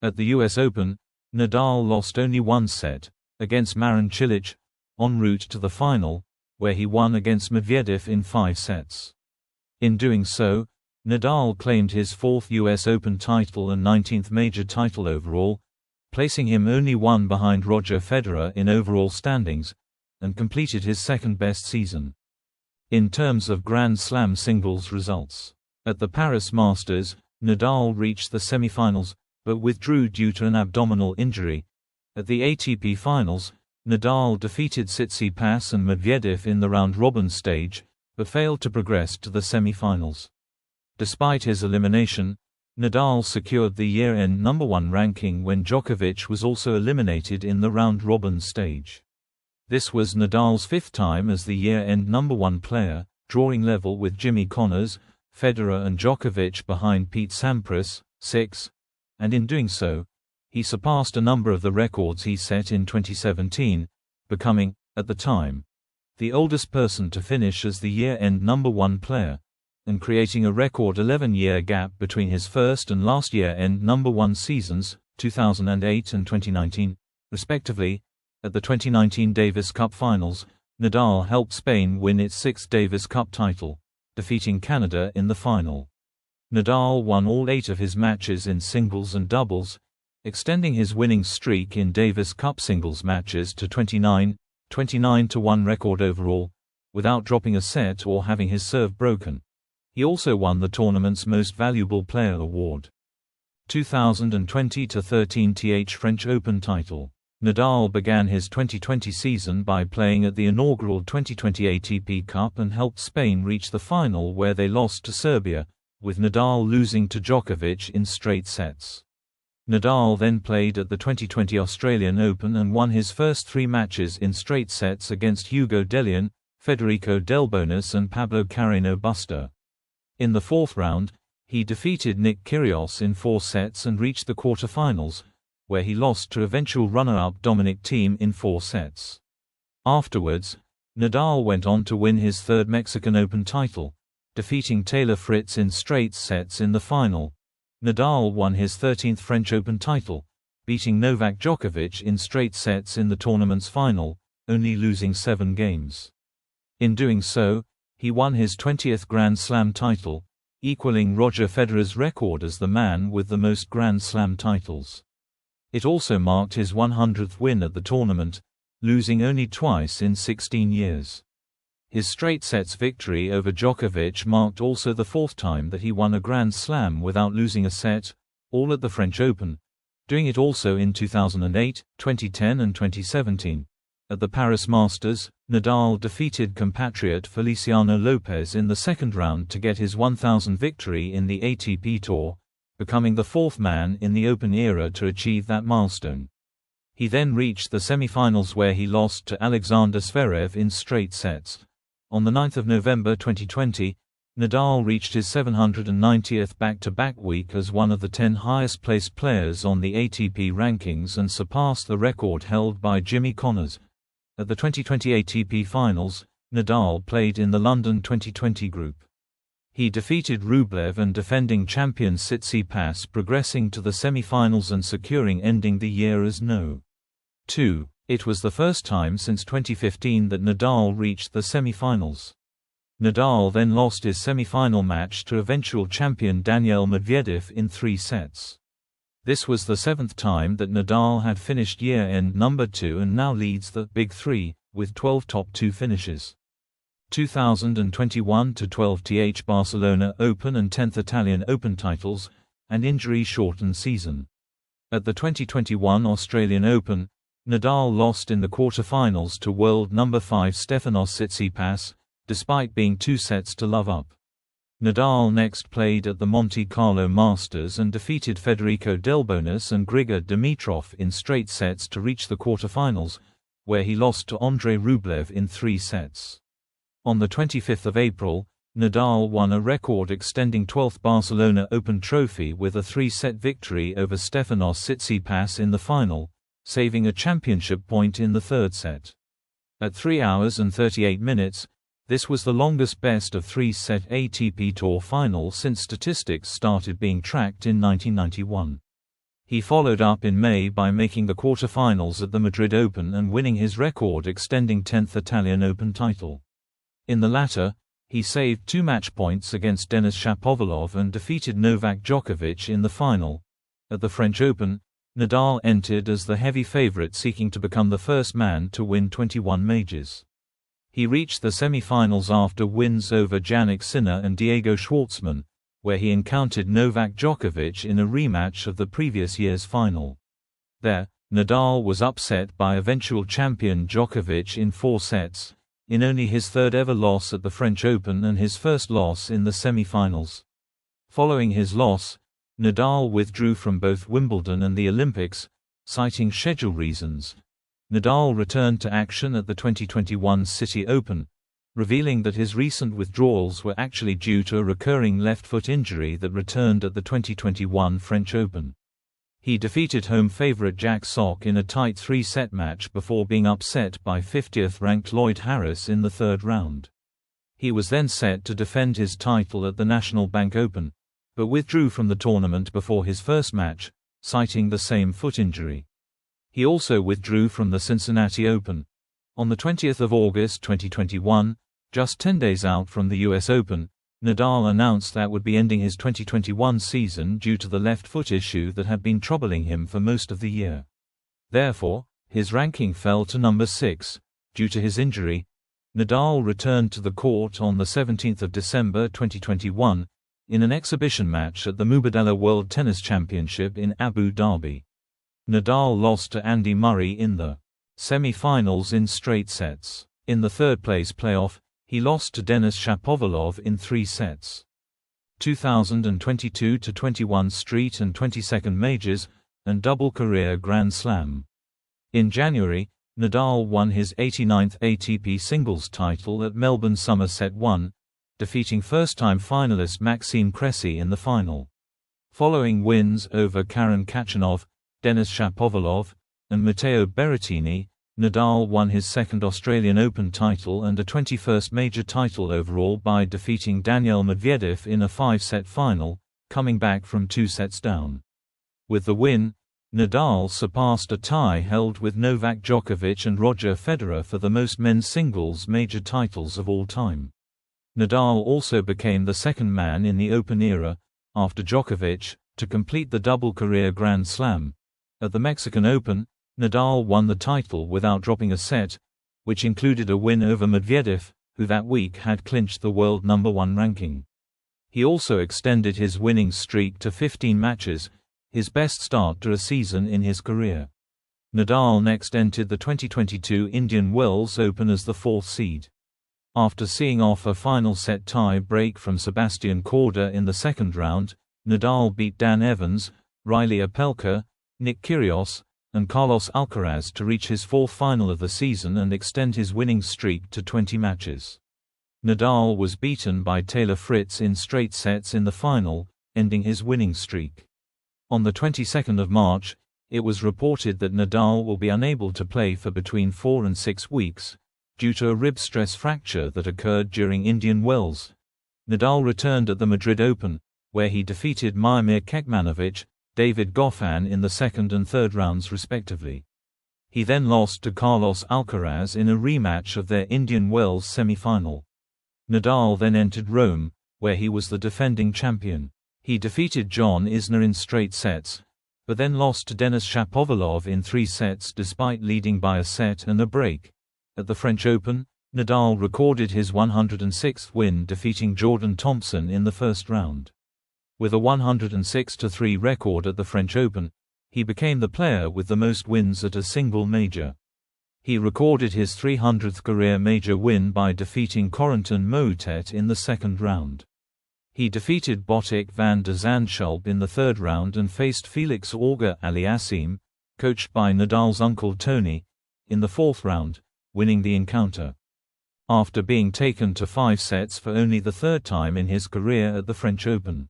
At the US Open, Nadal lost only 1 set, against Marin Cilic, en route to the final, where he won against Medvedev in 5 sets. In doing so, Nadal claimed his 4th US Open title and 19th major title overall, placing him only 1 behind Roger Federer in overall standings, and completed his second-best season. In terms of Grand Slam singles results, at the Paris Masters, Nadal reached the semi-finals, but withdrew due to an abdominal injury. At the ATP Finals, Nadal defeated Tsitsipas and Medvedev in the round-robin stage, but failed to progress to the semi-finals. Despite his elimination, Nadal secured the year-end number 1 ranking when Djokovic was also eliminated in the round-robin stage. This was Nadal's 5th time as the year-end number 1 player, drawing level with Jimmy Connors, Federer and Djokovic behind Pete Sampras, 6, and in doing so, he surpassed a number of the records he set in 2017, becoming, at the time, the oldest person to finish as the year-end number 1 player, and creating a record 11-year gap between his first and last year-end number 1 seasons, 2008 and 2019, respectively. At the 2019 Davis Cup Finals, Nadal helped Spain win its 6th Davis Cup title, defeating Canada in the final. Nadal won all 8 of his matches in singles and doubles, extending his winning streak in Davis Cup singles matches to 29-1 record overall, without dropping a set or having his serve broken. He also won the tournament's Most Valuable Player award. 2020-13th French Open title. Nadal began his 2020 season by playing at the inaugural 2020 ATP Cup and helped Spain reach the final where they lost to Serbia, with Nadal losing to Djokovic in straight sets. Nadal then played at the 2020 Australian Open and won his first 3 matches in straight sets against Hugo Dellien, Federico Delbonis and Pablo Carreño Busta. In the 4th round, he defeated Nick Kyrgios in 4 sets and reached the quarterfinals, where he lost to eventual runner-up Dominic Thiem in 4 sets. Afterwards, Nadal went on to win his third Mexican Open title, defeating Taylor Fritz in straight sets in the final. Nadal won his 13th French Open title, beating Novak Djokovic in straight sets in the tournament's final, only losing 7 games. In doing so, he won his 20th Grand Slam title, equaling Roger Federer's record as the man with the most Grand Slam titles. It also marked his 100th win at the tournament, losing only twice in 16 years. His straight sets victory over Djokovic marked also the 4th time that he won a Grand Slam without losing a set, all at the French Open, doing it also in 2008, 2010 and 2017. At the Paris Masters, Nadal defeated compatriot Feliciano Lopez in the second round to get his 1000th victory in the ATP Tour, becoming the 4th man in the Open era to achieve that milestone. He then reached the semi-finals where he lost to Alexander Zverev in straight sets. On the 9th of November 2020, Nadal reached his 790th back-to-back week as one of the 10 highest-placed players on the ATP rankings and surpassed the record held by Jimmy Connors. At the 2020 ATP Finals, Nadal played in the London 2020 group. He defeated Rublev and defending champion Tsitsipas, progressing to the semi-finals and securing ending the year as No. 2. It was the first time since 2015 that Nadal reached the semi-finals. Nadal then lost his semi-final match to eventual champion Daniil Medvedev in 3 sets. This was the 7th time that Nadal had finished year-end number 2 and now leads the Big Three, with 12 top 2 finishes. 2021 to 12th Barcelona Open and 10th Italian Open titles, an injury-shortened season. At the 2021 Australian Open, Nadal lost in the quarter-finals to world number 5 Stefanos Tsitsipas, despite being 2 sets to love up. Nadal next played at the Monte Carlo Masters and defeated Federico Delbonis and Grigor Dimitrov in straight sets to reach the quarter-finals, where he lost to Andrei Rublev in 3 sets. On the 25th of April, Nadal won a record-extending 12th Barcelona Open trophy with a 3-set victory over Stefanos Tsitsipas in the final, saving a championship point in the 3rd set. At 3 hours and 38 minutes, this was the longest best-of-3-set ATP Tour final since statistics started being tracked in 1991. He followed up in May by making the quarter-finals at the Madrid Open and winning his record-extending 10th Italian Open title. In the latter, he saved 2 match points against Denis Shapovalov and defeated Novak Djokovic in the final. At the French Open, Nadal entered as the heavy favorite seeking to become the first man to win 21 majors. He reached the semi-finals after wins over Jannik Sinner and Diego Schwartzman, where he encountered Novak Djokovic in a rematch of the previous year's final. There, Nadal was upset by eventual champion Djokovic in 4 sets, in only his 3rd ever loss at the French Open and his first loss in the semi-finals. Following his loss, Nadal withdrew from both Wimbledon and the Olympics, citing schedule reasons. Nadal returned to action at the 2021 City Open, revealing that his recent withdrawals were actually due to a recurring left foot injury that returned at the 2021 French Open. He defeated home favorite Jack Sock in a tight 3-set match before being upset by 50th-ranked Lloyd Harris in the 3rd round. He was then set to defend his title at the National Bank Open, but withdrew from the tournament before his first match, citing the same foot injury. He also withdrew from the Cincinnati Open. On the 20th of August 2021, just 10 days out from the US Open, Nadal announced that would be ending his 2021 season due to the left foot issue that had been troubling him for most of the year. Therefore, his ranking fell to number 6, due to his injury. Nadal returned to the court on the 17th of December 2021, in an exhibition match at the Mubadala World Tennis Championship in Abu Dhabi. Nadal lost to Andy Murray in the semi-finals in straight sets. In the 3rd-place playoff, he lost to Denis Shapovalov in 3 sets. 2022-21 Street and 22nd Majors, and double career Grand Slam. In January, Nadal won his 89th ATP singles title at Melbourne Somerset 1, defeating first-time finalist Maxime Cressy in the final. Following wins over Karen Khachanov, Denis Shapovalov, and Matteo Berrettini, Nadal won his second Australian Open title and a 21st major title overall by defeating Daniil Medvedev in a 5-set final, coming back from 2 sets down. With the win, Nadal surpassed a tie held with Novak Djokovic and Roger Federer for the most men's singles major titles of all time. Nadal also became the second man in the Open era, after Djokovic, to complete the double career Grand Slam. At the Mexican Open, Nadal won the title without dropping a set, which included a win over Medvedev, who that week had clinched the world #1 ranking. He also extended his winning streak to 15 matches, his best start to a season in his career. Nadal next entered the 2022 Indian Wells Open as the 4th seed. After seeing off a final set tie break from Sebastian Korda in the second round, Nadal beat Dan Evans, Riley Opelka, Nick Kyrgios, and Carlos Alcaraz to reach his 4th final of the season and extend his winning streak to 20 matches. Nadal was beaten by Taylor Fritz in straight sets in the final, ending his winning streak. On the 22nd of March, it was reported that Nadal will be unable to play for between 4 and 6 weeks, due to a rib stress fracture that occurred during Indian Wells. Nadal returned at the Madrid Open, where he defeated Miomir Kekmanovic, David Goffin in the second and third rounds respectively. He then lost to Carlos Alcaraz in a rematch of their Indian Wells semi-final. Nadal then entered Rome, where he was the defending champion. He defeated John Isner in straight sets, but then lost to Denis Shapovalov in 3 sets despite leading by a set and a break. At the French Open, Nadal recorded his 106th win, defeating Jordan Thompson in the first round. With a 106-3 record at the French Open, he became the player with the most wins at a single major. He recorded his 300th career major win by defeating Corentin Moutet in the second round. He defeated Botic van der Zandschulp in the third round and faced Felix Auger-Aliassime, coached by Nadal's uncle Tony, in the fourth round, winning the encounter. After being taken to 5 sets for only the third time in his career at the French Open,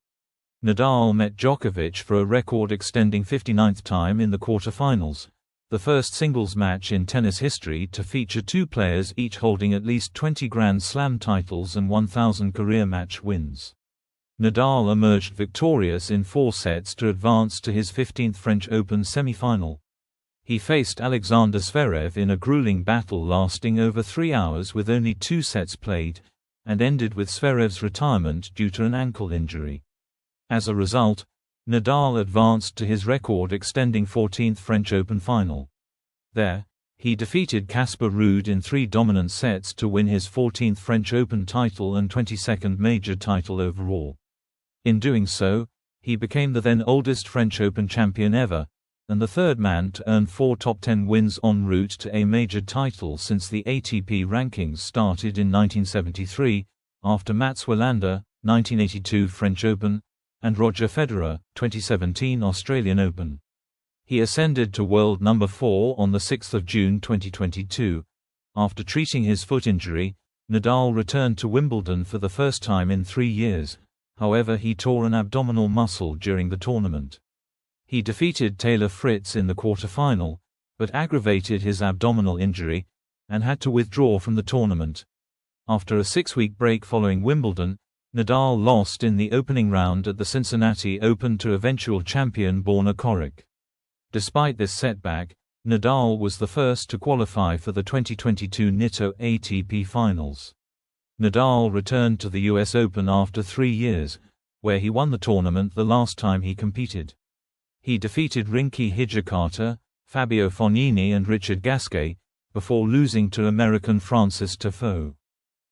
Nadal met Djokovic for a record-extending 59th time in the quarterfinals, the first singles match in tennis history to feature 2 players each holding at least 20 Grand Slam titles and 1,000 career match wins. Nadal emerged victorious in 4 sets to advance to his 15th French Open semi-final. He faced Alexander Zverev in a grueling battle lasting over 3 hours with only 2 sets played, and ended with Zverev's retirement due to an ankle injury. As a result, Nadal advanced to his record-extending 14th French Open final. There, he defeated Casper Ruud in 3 dominant sets to win his 14th French Open title and 22nd major title overall. In doing so, he became the then oldest French Open champion ever, and the third man to earn 4 top 10 wins en route to a major title since the ATP rankings started in 1973, after Mats Wilander, 1982 French Open, and Roger Federer, 2017 Australian Open. He ascended to world number 4 on the 6th of June 2022. After treating his foot injury, Nadal returned to Wimbledon for the first time in 3 years. However, he tore an abdominal muscle during the tournament. He defeated Taylor Fritz in the quarterfinal, but aggravated his abdominal injury, and had to withdraw from the tournament. After a 6-week break following Wimbledon, Nadal lost in the opening round at the Cincinnati Open to eventual champion Borna Coric. Despite this setback, Nadal was the first to qualify for the 2022 Nitto ATP Finals. Nadal returned to the US Open after 3 years, where he won the tournament the last time he competed. He defeated Rinky Hijikata, Fabio Fognini and Richard Gasquet, before losing to American Francis Tiafoe.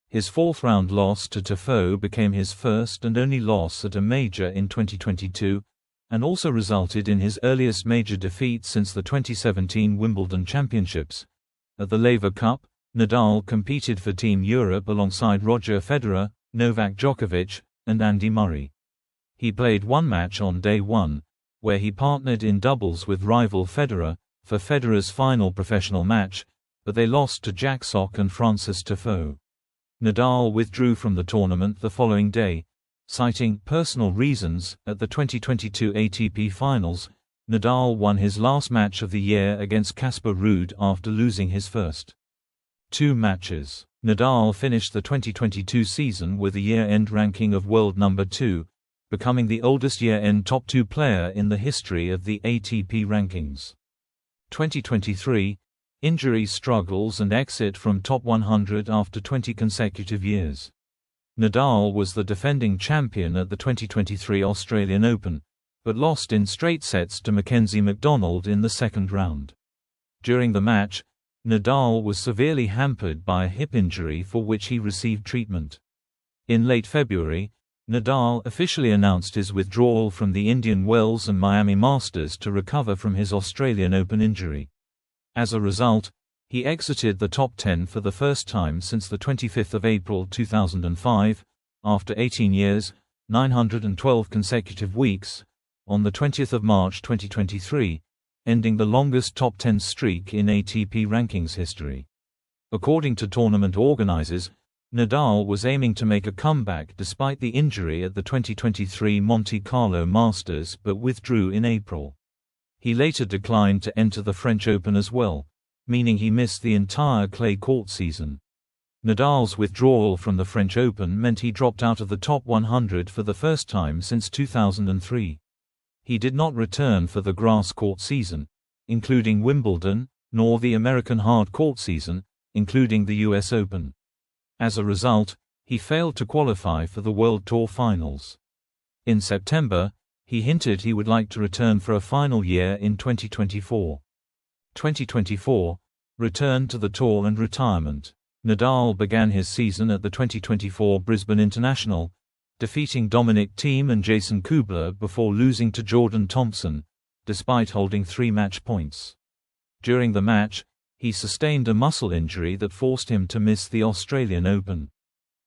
His 4th round loss to Tiafoe became his first and only loss at a major in 2022, and also resulted in his earliest major defeat since the 2017 Wimbledon Championships. At the Laver Cup, Nadal competed for Team Europe alongside Roger Federer, Novak Djokovic, and Andy Murray. He played 1 match on day 1, where he partnered in doubles with rival Federer, for Federer's final professional match, but they lost to Jack Sock and Francis Tiafoe. Nadal withdrew from the tournament the following day, citing personal reasons. At the 2022 ATP Finals, Nadal won his last match of the year against Casper Ruud after losing his first two matches. Nadal finished the 2022 season with a year-end ranking of world number 2, becoming the oldest year-end top 2 player in the history of the ATP rankings. 2023, injury struggles and exit from top 100 after 20 consecutive years. Nadal was the defending champion at the 2023 Australian Open, but lost in straight sets to Mackenzie McDonald in the second round. During the match, Nadal was severely hampered by a hip injury for which he received treatment. In late February, Nadal officially announced his withdrawal from the Indian Wells and Miami Masters to recover from his Australian Open injury. As a result, he exited the top 10 for the first time since the 25th of April 2005, after 18 years, 912 consecutive weeks, on the 20th of March 2023, ending the longest top 10 streak in ATP rankings history. According to tournament organizers, Nadal was aiming to make a comeback despite the injury at the 2023 Monte Carlo Masters but withdrew in April. He later declined to enter the French Open as well, meaning he missed the entire clay court season. Nadal's withdrawal from the French Open meant he dropped out of the top 100 for the first time since 2003. He did not return for the grass court season, including Wimbledon, nor the American hard court season, including the US Open. As a result, he failed to qualify for the World Tour Finals. In September, he hinted he would like to return for a final year in 2024. 2024, return to the tour and retirement. Nadal began his season at the 2024 Brisbane International, defeating Dominic Thiem and Jason Kubler before losing to Jordan Thompson, despite holding 3 match points. During the match, he sustained a muscle injury that forced him to miss the Australian Open.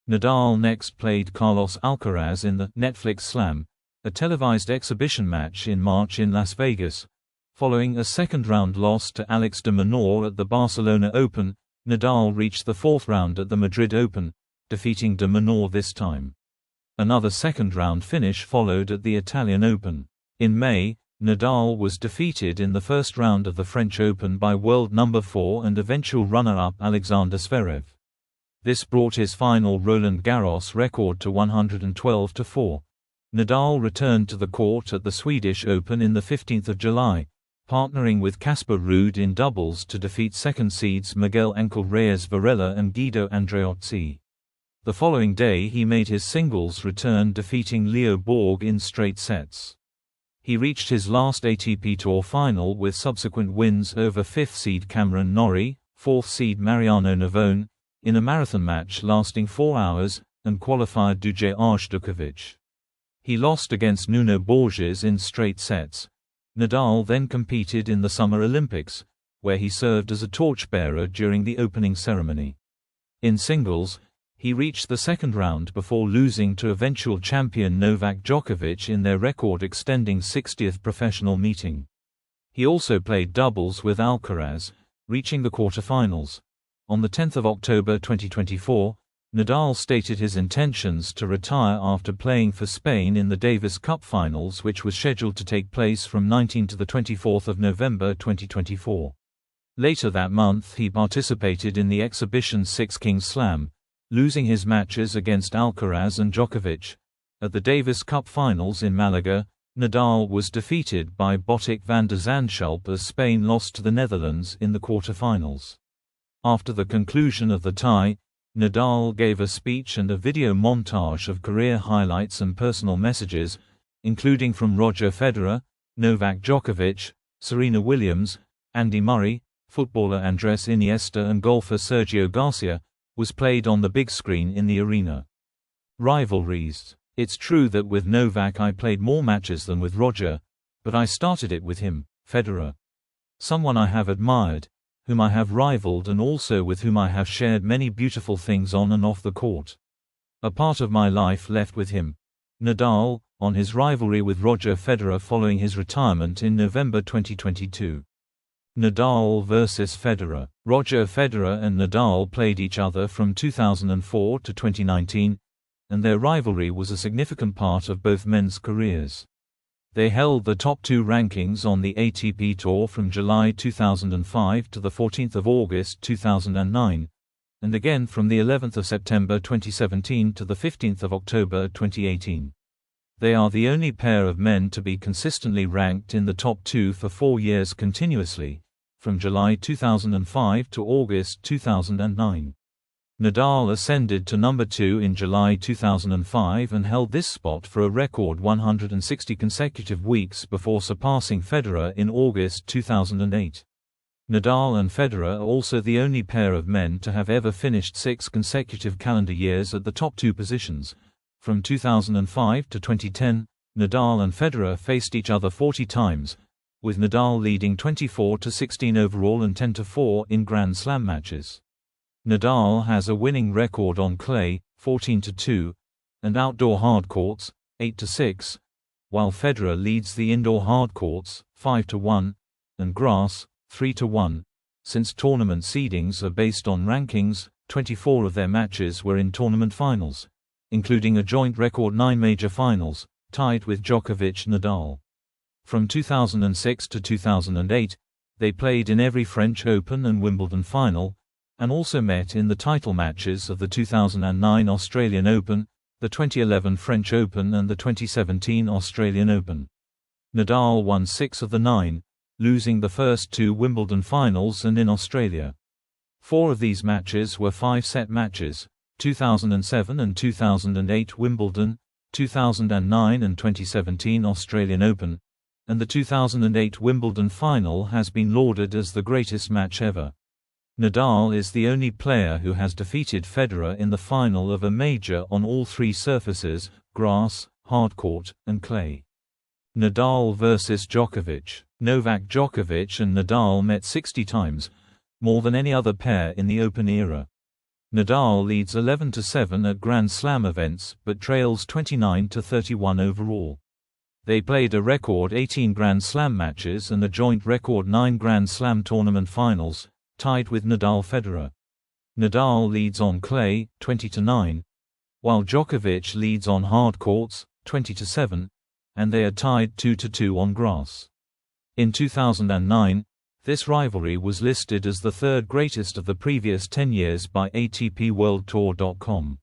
Nadal next played Carlos Alcaraz in the Netflix Slam, a televised exhibition match in March in Las Vegas. Following a second-round loss to Alex de Minaur at the Barcelona Open, Nadal reached the 4th round at the Madrid Open, defeating de Minaur this time. Another second-round finish followed at the Italian Open. In May, Nadal was defeated in the first round of the French Open by world number 4 and eventual runner-up Alexander Zverev. This brought his final Roland Garros record to 112-4. Nadal returned to the court at the Swedish Open in the 15th of July, partnering with Casper Ruud in doubles to defeat second seeds Miguel Ángel Reyes Varela and Guido Andreozzi. The following day he made his singles return, defeating Leo Borg in straight sets. He reached his last ATP Tour final with subsequent wins over 5th seed Cameron Norrie, 4th seed Mariano Navone, in a marathon match lasting 4 hours, and qualified Djokovic. He lost against Nuno Borges in straight sets. Nadal then competed in the Summer Olympics, where he served as a torchbearer during the opening ceremony. In singles, he reached the second round before losing to eventual champion Novak Djokovic in their record-extending 60th professional meeting. He also played doubles with Alcaraz, reaching the quarterfinals. On the 10th of October 2024, Nadal stated his intentions to retire after playing for Spain in the Davis Cup Finals, which was scheduled to take place from 19 to 24 November 2024. Later that month he participated in the exhibition Six Kings Slam, losing his matches against Alcaraz and Djokovic. At the Davis Cup Finals in Malaga, Nadal was defeated by Botic van der Zandschulp as Spain lost to the Netherlands in the quarterfinals. After the conclusion of the tie, Nadal gave a speech and a video montage of career highlights and personal messages, including from Roger Federer, Novak Djokovic, Serena Williams, Andy Murray, footballer Andres Iniesta and golfer Sergio Garcia, was played on the big screen in the arena. Rivalries. It's true that with Novak I played more matches than with Roger, but I started it with him, Federer. Someone I have admired, whom I have rivaled and also with whom I have shared many beautiful things on and off the court. A part of my life left with him. Nadal, on his rivalry with Roger Federer following his retirement in November 2022. Nadal vs Federer. Roger Federer and Nadal played each other from 2004 to 2019, and their rivalry was a significant part of both men's careers. They held the top 2 rankings on the ATP Tour from July 2005 to the 14th of August 2009, and again from the 11th of September 2017 to the 15th of October 2018. They are the only pair of men to be consistently ranked in the top 2 for 4 years continuously, from July 2005 to August 2009. Nadal ascended to number 2 in July 2005 and held this spot for a record 160 consecutive weeks before surpassing Federer in August 2008. Nadal and Federer are also the only pair of men to have ever finished 6 consecutive calendar years at the top 2 positions. From 2005 to 2010, Nadal and Federer faced each other 40 times, with Nadal leading 24-16 overall and 10-4 in Grand Slam matches. Nadal has a winning record on clay, 14-2, and outdoor hardcourts, 8-6, while Federer leads the indoor hardcourts, 5-1, and grass, 3-1. Since tournament seedings are based on rankings, 24 of their matches were in tournament finals, including a joint record 9 major finals, tied with Djokovic-Nadal. From 2006 to 2008, they played in every French Open and Wimbledon final, and also met in the title matches of the 2009 Australian Open, the 2011 French Open and the 2017 Australian Open. Nadal won 6 of the 9, losing the first 2 Wimbledon finals and in Australia. 4 of these matches were 5-set matches: 2007 and 2008 Wimbledon, 2009 and 2017 Australian Open, and the 2008 Wimbledon final has been lauded as the greatest match ever. Nadal is the only player who has defeated Federer in the final of a major on all 3 surfaces, grass, hardcourt, and clay. Nadal vs. Djokovic. Novak Djokovic and Nadal met 60 times, more than any other pair in the Open era. Nadal leads 11-7 at Grand Slam events but trails 29-31 overall. They played a record 18 Grand Slam matches and a joint record 9 Grand Slam tournament finals, tied with Nadal-Federer. Nadal leads on clay, 20-9, while Djokovic leads on hard courts, 20-7, and they are tied 2-2 on grass. In 2009, this rivalry was listed as the 3rd greatest of the previous 10 years by ATPWorldTour.com.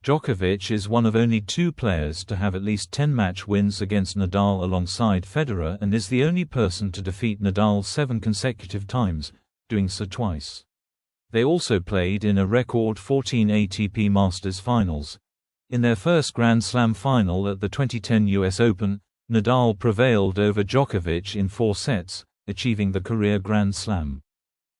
Djokovic is one of only 2 players to have at least 10 match wins against Nadal alongside Federer and is the only person to defeat Nadal 7 consecutive times, doing so twice. They also played in a record 14 ATP Masters finals. In their first Grand Slam final at the 2010 US Open, Nadal prevailed over Djokovic in 4 sets, achieving the career Grand Slam.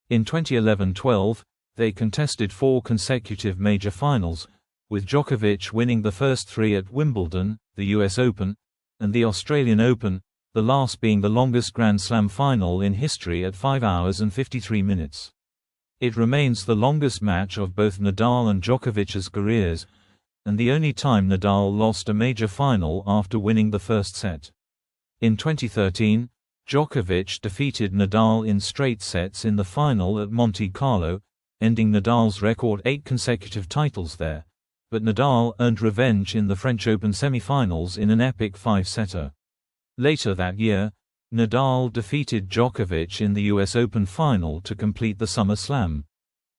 In 2011-12, they contested 4 consecutive major finals, with Djokovic winning the first 3 at Wimbledon, the US Open, and the Australian Open, the last being the longest Grand Slam final in history at 5 hours and 53 minutes. It remains the longest match of both Nadal and Djokovic's careers, and the only time Nadal lost a major final after winning the first set. In 2013, Djokovic defeated Nadal in straight sets in the final at Monte, Carlo, ending Nadal's record 8 consecutive titles there, but Nadal earned revenge in the French Open semi-finals in an epic 5-setter. Later that year, Nadal defeated Djokovic in the US Open final to complete the Summer Slam.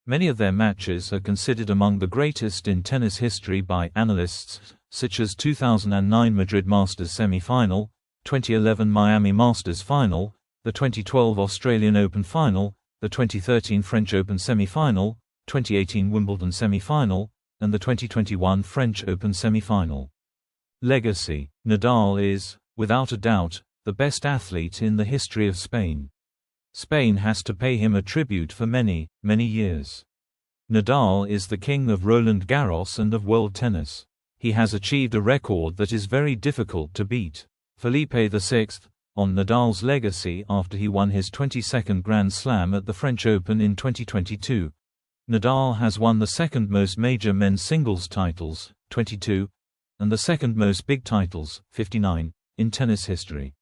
Many of their matches are considered among the greatest in tennis history by analysts, such as 2009 Madrid Masters semi-final, 2011 Miami Masters final, the 2012 Australian Open final, the 2013 French Open semi-final, 2018 Wimbledon semi-final, and the 2021 French Open semi-final. Legacy. Nadal is, without a doubt, the best athlete in the history of Spain. Spain has to pay him a tribute for many, many years. Nadal is the king of Roland Garros and of world tennis. He has achieved a record that is very difficult to beat. Felipe VI, on Nadal's legacy after he won his 22nd Grand Slam at the French Open in 2022. Nadal has won the 2nd most major men's singles titles, 22, and the 2nd most big titles, 59, in tennis history.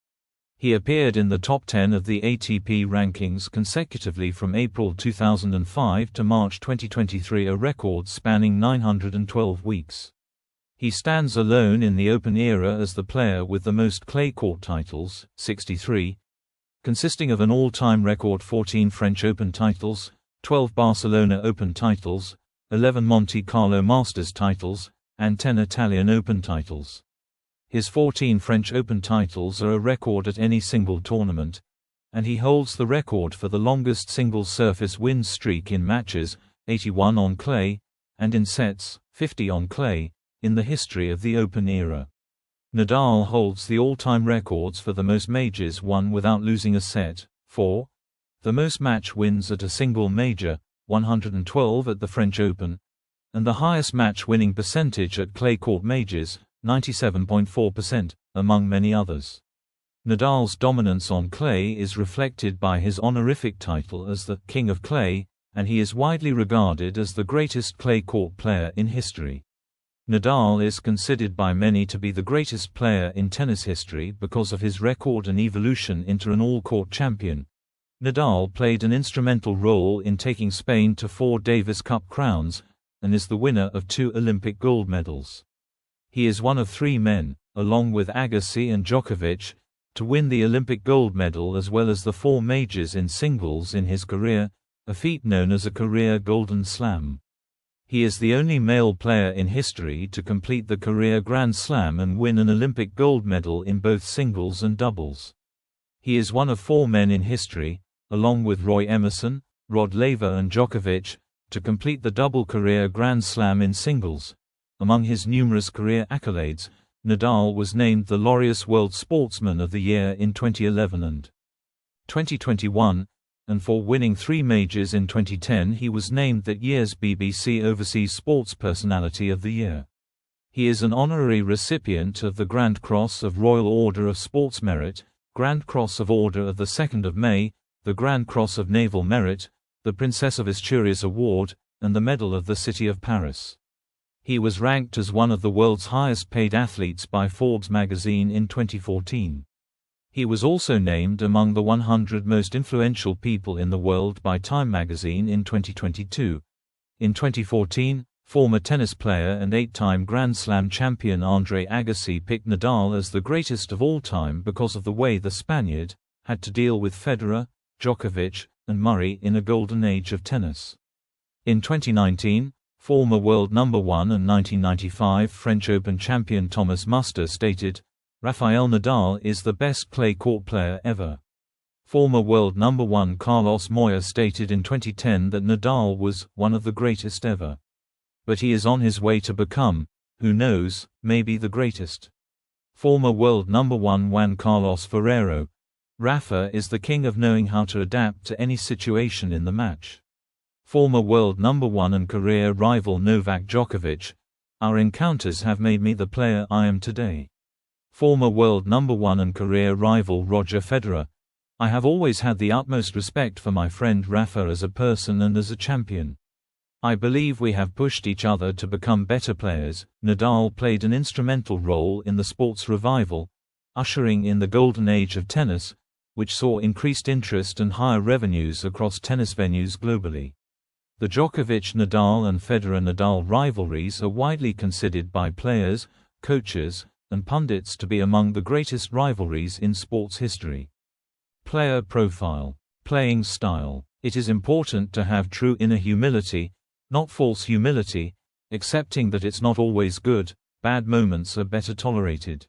He appeared in the top 10 of the ATP rankings consecutively from April 2005 to March 2023, a record spanning 912 weeks. He stands alone in the Open era as the player with the most clay court titles, 63, consisting of an all-time record 14 French Open titles, 12 Barcelona Open titles, 11 Monte Carlo Masters titles, and 10 Italian Open titles. His 14 French Open titles are a record at any single tournament, and he holds the record for the longest single-surface win streak in matches, 81 on clay, and in sets, 50 on clay, in the history of the Open era. Nadal holds the all-time records for the most majors won without losing a set, 4, the most match wins at a single major, 112 at the French Open, and the highest match-winning percentage at clay court majors, 97.4%, among many others. Nadal's dominance on clay is reflected by his honorific title as the King of Clay, and he is widely regarded as the greatest clay court player in history. Nadal is considered by many to be the greatest player in tennis history because of his record and evolution into an all-court champion. Nadal played an instrumental role in taking Spain to 4 Davis Cup crowns, and is the winner of 2 Olympic gold medals. He is one of 3 men, along with Agassi and Djokovic, to win the Olympic gold medal as well as the 4 majors in singles in his career, a feat known as a career Golden Slam. He is the only male player in history to complete the career Grand Slam and win an Olympic gold medal in both singles and doubles. He is one of 4 men in history, along with Roy Emerson, Rod Laver and Djokovic, to complete the double career Grand Slam in singles. Among his numerous career accolades, Nadal was named the Laureus World Sportsman of the Year in 2011 and 2021, and for winning 3 majors in 2010 he was named that year's BBC Overseas Sports Personality of the Year. He is an honorary recipient of the Grand Cross of Royal Order of Sports Merit, Grand Cross of Order of the 2nd of May, the Grand Cross of Naval Merit, the Princess of Asturias Award, and the Medal of the City of Paris. He was ranked as one of the world's highest-paid athletes by Forbes magazine in 2014. He was also named among the 100 most influential people in the world by Time magazine in 2022. In 2014, former tennis player and 8-time Grand Slam champion Andre Agassi picked Nadal as the greatest of all time because of the way the Spaniard had to deal with Federer, Djokovic, and Murray in a golden age of tennis. In 2019, former world number 1 and 1995 French Open champion Thomas Muster stated, "Rafael Nadal is the best clay court player ever." Former world number 1 Carlos Moya stated in 2010 that Nadal was one of the greatest ever. But he is on his way to become, who knows, maybe the greatest. Former world number 1 Juan Carlos Ferrero, "Rafa is the king of knowing how to adapt to any situation in the match." Former world number 1 and career rival Novak Djokovic, "Our encounters have made me the player I am today." Former world number 1 and career rival Roger Federer, "I have always had the utmost respect for my friend Rafa as a person and as a champion. I believe we have pushed each other to become better players." Nadal played an instrumental role in the sport's revival, ushering in the golden age of tennis, which saw increased interest and higher revenues across tennis venues globally. The Djokovic-Nadal and Federer-Nadal rivalries are widely considered by players, coaches, and pundits to be among the greatest rivalries in sports history. Player profile. Playing style. It is important to have true inner humility, not false humility, accepting that it's not always good, bad moments are better tolerated.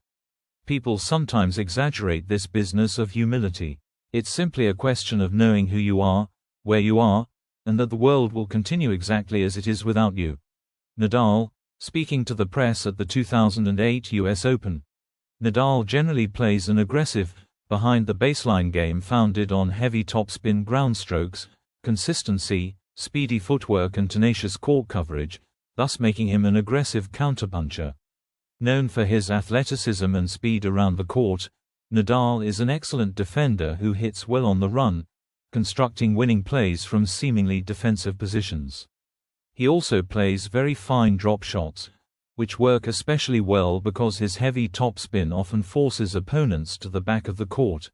People sometimes exaggerate this business of humility. It's simply a question of knowing who you are, where you are, and that the world will continue exactly as it is without you. Nadal, speaking to the press at the 2008 US Open. Nadal generally plays an aggressive, behind-the-baseline game founded on heavy topspin ground strokes, consistency, speedy footwork and tenacious court coverage, thus making him an aggressive counterpuncher. Known for his athleticism and speed around the court, Nadal is an excellent defender who hits well on the run, constructing winning plays from seemingly defensive positions. He also plays very fine drop shots, which work especially well because his heavy topspin often forces opponents to the back of the court.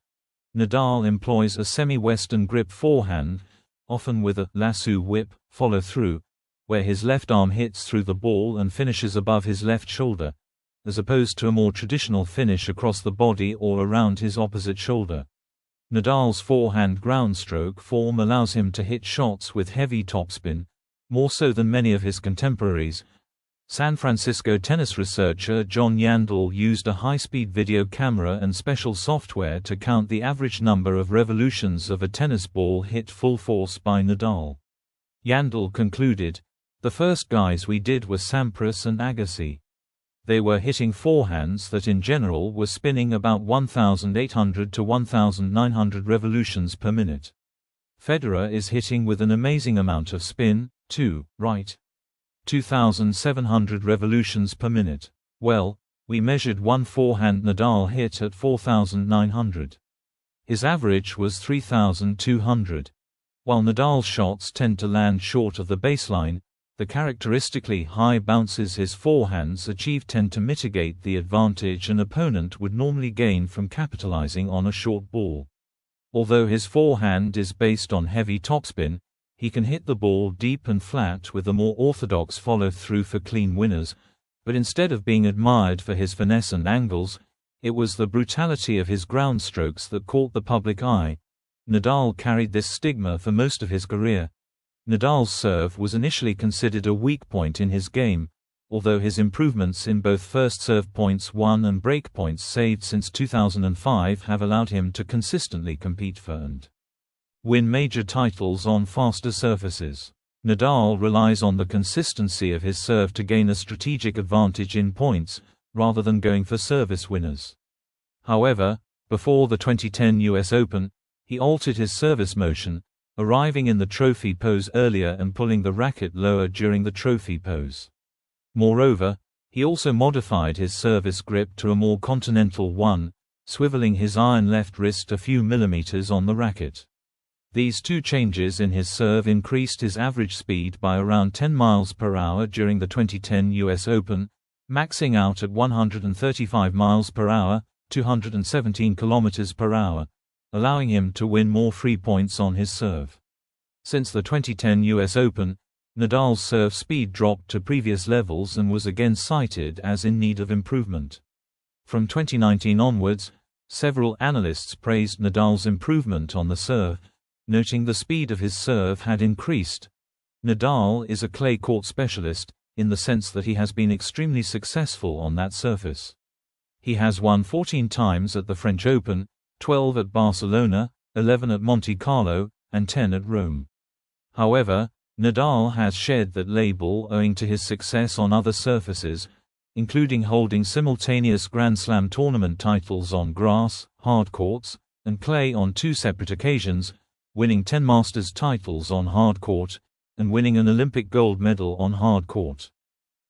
Nadal employs a semi-western grip forehand, often with a lasso whip follow-through, where his left arm hits through the ball and finishes above his left shoulder, as opposed to a more traditional finish across the body or around his opposite shoulder. Nadal's forehand groundstroke form allows him to hit shots with heavy topspin, more so than many of his contemporaries. San Francisco tennis researcher John Yandel used a high-speed video camera and special software to count the average number of revolutions of a tennis ball hit full force by Nadal. Yandel concluded, "The first guys we did were Sampras and Agassi. They were hitting forehands that in general were spinning about 1,800 to 1,900 revolutions per minute. Federer is hitting with an amazing amount of spin, too, right? 2,700 revolutions per minute. Well, we measured one forehand Nadal hit at 4,900. His average was 3,200. While Nadal's shots tend to land short of the baseline, the characteristically high bounces his forehands achieve tend to mitigate the advantage an opponent would normally gain from capitalizing on a short ball. Although his forehand is based on heavy topspin, he can hit the ball deep and flat with a more orthodox follow-through for clean winners, but instead of being admired for his finesse and angles, it was the brutality of his ground strokes that caught the public eye. Nadal carried this stigma for most of his career. Nadal's serve was initially considered a weak point in his game, although his improvements in both first serve points won and break points saved since 2005 have allowed him to consistently compete for and win major titles on faster surfaces. Nadal relies on the consistency of his serve to gain a strategic advantage in points, rather than going for service winners. However, before the 2010 US Open, he altered his service motion, arriving in the trophy pose earlier and pulling the racket lower during the trophy pose. Moreover, he also modified his service grip to a more continental one, swiveling his iron left wrist a few millimeters on the racket. These two changes in his serve increased his average speed by around 10 miles per hour during the 2010 US Open, maxing out at 135 miles per hour, 217 kilometers per hour, allowing him to win more free points on his serve. Since the 2010 US Open, Nadal's serve speed dropped to previous levels and was again cited as in need of improvement. From 2019 onwards, several analysts praised Nadal's improvement on the serve, noting the speed of his serve had increased. Nadal is a clay court specialist, in the sense that he has been extremely successful on that surface. He has won 14 times at the French Open, 12 at Barcelona, 11 at Monte Carlo, and 10 at Rome. However, Nadal has shed that label owing to his success on other surfaces, including holding simultaneous Grand Slam tournament titles on grass, hard courts, and clay on 2 separate occasions, winning 10 Masters titles on hard court, and winning an Olympic gold medal on hard court.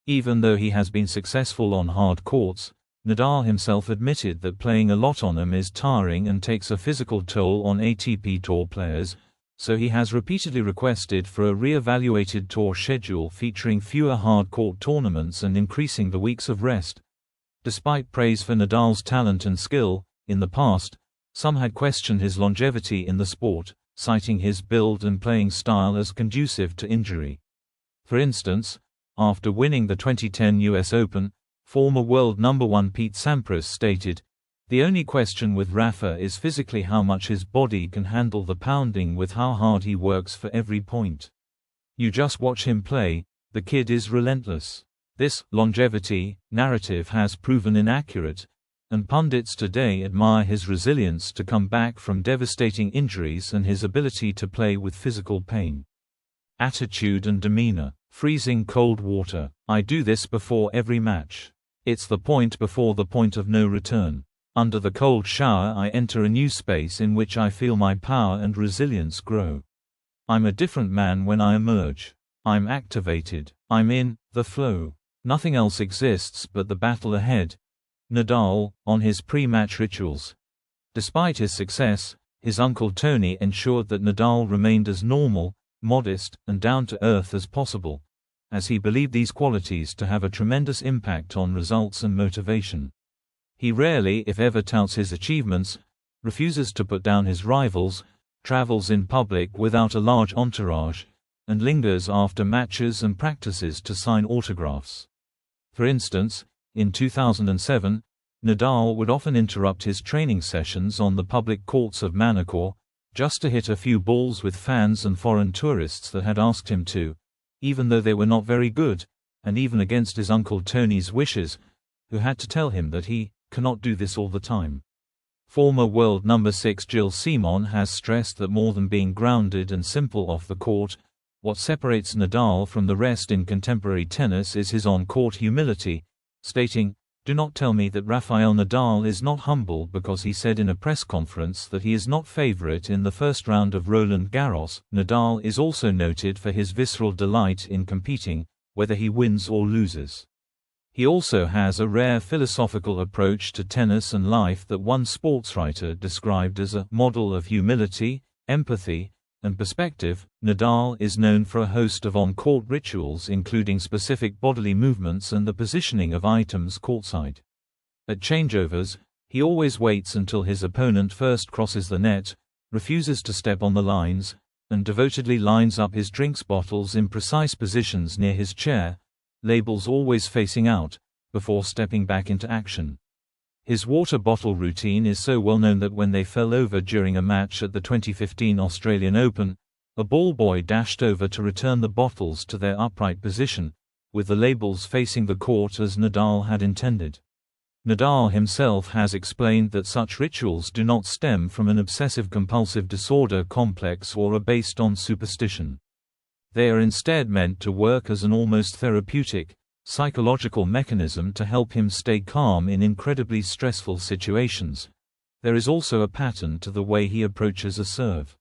Even though he has been successful on hard courts, Nadal himself admitted that playing a lot on them is tiring and takes a physical toll on ATP Tour players, so he has repeatedly requested for a re-evaluated tour schedule featuring fewer hard court tournaments and increasing the weeks of rest. Despite praise for Nadal's talent and skill, in the past, some had questioned his longevity in the sport, citing his build and playing style as conducive to injury. For instance, after winning the 2010 US Open, former world number 1 Pete Sampras stated, "The only question with Rafa is physically how much his body can handle the pounding with how hard he works for every point. You just watch him play, the kid is relentless." This longevity narrative has proven inaccurate, and pundits today admire his resilience to come back from devastating injuries and his ability to play with physical pain. Attitude and demeanor. Freezing cold water. I do this before every match. It's the point before the point of no return. Under the cold shower I enter a new space in which I feel my power and resilience grow. I'm a different man when I emerge. I'm activated. I'm in the flow. Nothing else exists but the battle ahead. Nadal, on his pre-match rituals. Despite his success, his uncle Tony ensured that Nadal remained as normal, modest, and down-to-earth as possible, as he believed these qualities to have a tremendous impact on results and motivation. He rarely, if ever, touts his achievements, refuses to put down his rivals, travels in public without a large entourage, and lingers after matches and practices to sign autographs. For instance, in 2007, Nadal would often interrupt his training sessions on the public courts of Monaco, just to hit a few balls with fans and foreign tourists that had asked him to, even though they were not very good, and even against his uncle Tony's wishes, who had to tell him that he cannot do this all the time. Former world number 6 Gilles Simon has stressed that more than being grounded and simple off the court, what separates Nadal from the rest in contemporary tennis is his on-court humility, stating, "Do not tell me that Rafael Nadal is not humble because he said in a press conference that he is not favorite in the first round of Roland Garros." Nadal is also noted for his visceral delight in competing, whether he wins or loses. He also has a rare philosophical approach to tennis and life that one sportswriter described as a model of humility, empathy, and perspective. Nadal is known for a host of on-court rituals including specific bodily movements and the positioning of items courtside. At changeovers, he always waits until his opponent first crosses the net, refuses to step on the lines, and devotedly lines up his drinks bottles in precise positions near his chair, labels always facing out, before stepping back into action. His water bottle routine is so well known that when they fell over during a match at the 2015 Australian Open, a ball boy dashed over to return the bottles to their upright position, with the labels facing the court as Nadal had intended. Nadal himself has explained that such rituals do not stem from an obsessive-compulsive disorder complex or are based on superstition. They are instead meant to work as an almost therapeutic, psychological mechanism to help him stay calm in incredibly stressful situations. There is also a pattern to the way he approaches a serve.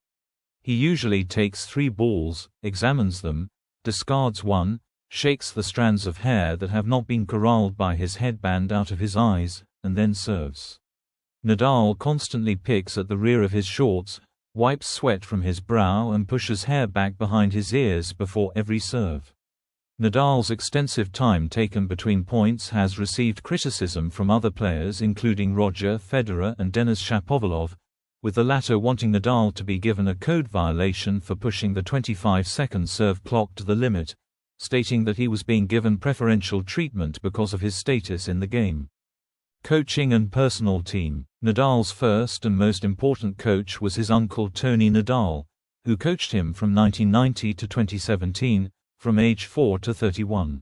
He usually takes 3 balls, examines them, discards one, shakes the strands of hair that have not been corralled by his headband out of his eyes, and then serves. Nadal constantly picks at the rear of his shorts, wipes sweat from his brow and pushes hair back behind his ears before every serve. Nadal's extensive time taken between points has received criticism from other players including Roger Federer and Denis Shapovalov, with the latter wanting Nadal to be given a code violation for pushing the 25-second serve clock to the limit, stating that he was being given preferential treatment because of his status in the game. Coaching and personal team. Nadal's first and most important coach was his uncle Tony Nadal, who coached him from 1990 to 2017, from age 4 to 31.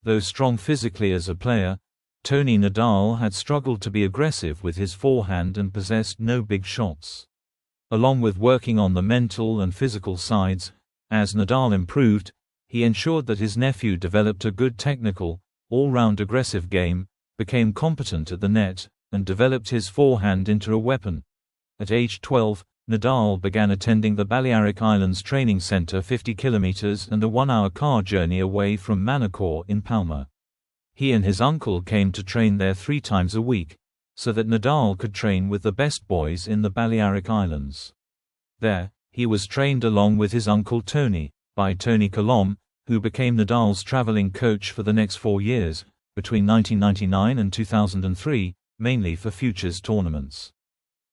Though strong physically as a player, Tony Nadal had struggled to be aggressive with his forehand and possessed no big shots. Along with working on the mental and physical sides, as Nadal improved, he ensured that his nephew developed a good technical, all-round aggressive game, became competent at the net, and developed his forehand into a weapon. At age 12, Nadal began attending the Balearic Islands training center 50 kilometers and a 1-hour car journey away from Manacor in Palma. He and his uncle came to train there 3 times a week, so that Nadal could train with the best boys in the Balearic Islands. There, he was trained along with his uncle Tony, by Tony Colom, who became Nadal's traveling coach for the next 4 years, between 1999 and 2003, mainly for futures tournaments.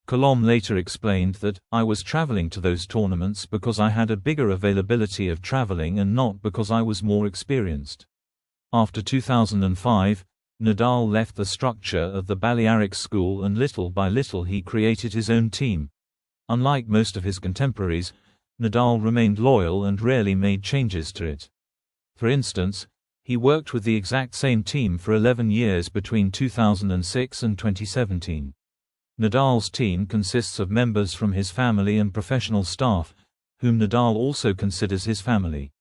Colom later explained that, "I was traveling to those tournaments because I had a bigger availability of traveling and not because I was more experienced." After 2005, Nadal left the structure of the Balearic school and little by little he created his own team. Unlike most of his contemporaries, Nadal remained loyal and rarely made changes to it. For instance, he worked with the exact same team for 11 years between 2006 and 2017. Nadal's team consists of members from his family and professional staff, whom Nadal also considers his family.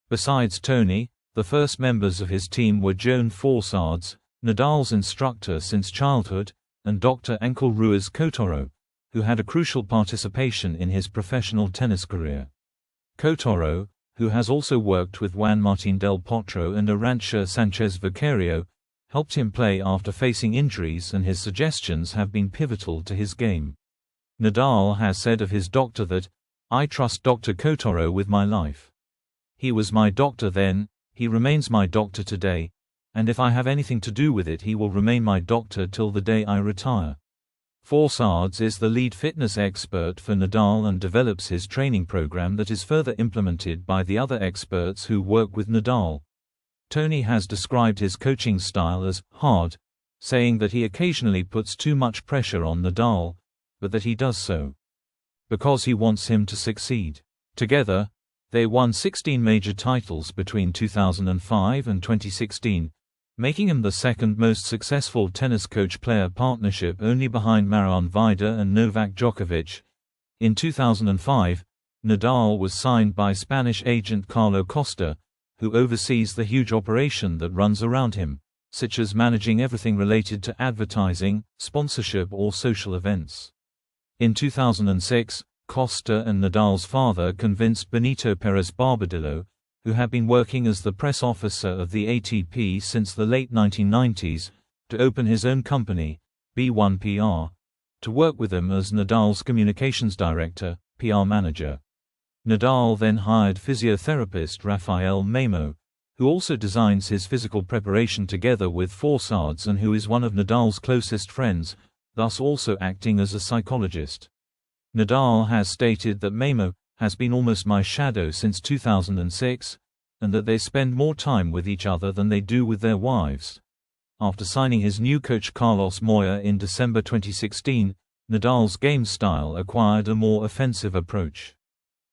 Besides Tony, the first members of his team were Joan Forsards, Nadal's instructor since childhood, and Dr. Enkel Ruiz Cotoro, who had a crucial participation in his professional tennis career. Cotoro, who has also worked with Juan Martín del Potro and Arantxa Sánchez Vicario, helped him play after facing injuries, and his suggestions have been pivotal to his game. Nadal has said of his doctor that, "I trust Dr. Cotoro with my life. He was my doctor then, he remains my doctor today, and if I have anything to do with it he will remain my doctor till the day I retire." Fossards is the lead fitness expert for Nadal and develops his training program that is further implemented by the other experts who work with Nadal. Tony has described his coaching style as hard, saying that he occasionally puts too much pressure on Nadal, but that he does so because he wants him to succeed. Together, they won 16 major titles between 2005 and 2016, making him the second most successful tennis coach-player partnership only behind Marian Vida and Novak Djokovic. In 2005, Nadal was signed by Spanish agent Carlo Costa, who oversees the huge operation that runs around him, such as managing everything related to advertising, sponsorship or social events. In 2006, Costa and Nadal's father convinced Benito Perez Barbadillo, who had been working as the press officer of the ATP since the late 1990s, to open his own company, B1PR, to work with him as Nadal's communications director, PR manager. Nadal then hired physiotherapist Rafael Nadal, who also designs his physical preparation together with Fossards and who is one of Nadal's closest friends, thus also acting as a psychologist. Nadal has stated that Memo has been almost my shadow since 2006, and that they spend more time with each other than they do with their wives. After signing his new coach Carlos Moya in December 2016, Nadal's game style acquired a more offensive approach.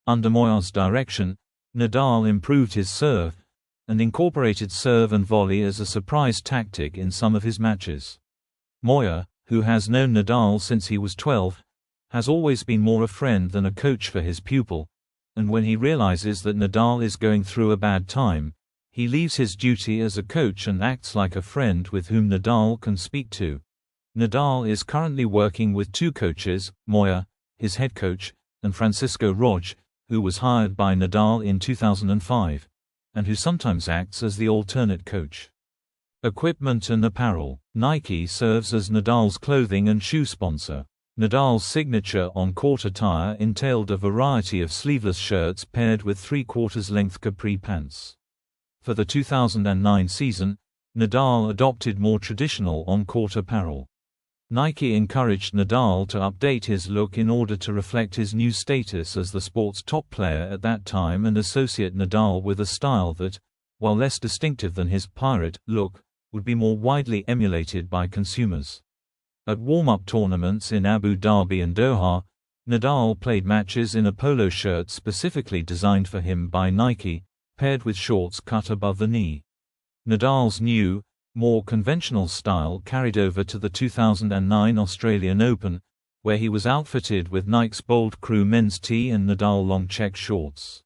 Under Moya's direction, Nadal improved his serve, and incorporated serve and volley as a surprise tactic in some of his matches. Moya, who has known Nadal since he was 12, has always been more a friend than a coach for his pupil, and when he realizes that Nadal is going through a bad time, he leaves his duty as a coach and acts like a friend with whom Nadal can speak to. Nadal is currently working with two coaches, Moya, his head coach, and Francisco Roig, who was hired by Nadal in 2005, and who sometimes acts as the alternate coach. Equipment and apparel. Nike serves as Nadal's clothing and shoe sponsor. Nadal's signature on-court attire entailed a variety of sleeveless shirts paired with three-quarters length capri pants. For the 2009 season, Nadal adopted more traditional on-court apparel. Nike encouraged Nadal to update his look in order to reflect his new status as the sport's top player at that time and associate Nadal with a style that, while less distinctive than his pirate look, would be more widely emulated by consumers. At warm-up tournaments in Abu Dhabi and Doha, Nadal played matches in a polo shirt specifically designed for him by Nike, paired with shorts cut above the knee. Nadal's new, more conventional style carried over to the 2009 Australian Open, where he was outfitted with Nike's Bold Crew men's tee and Nadal long check shorts.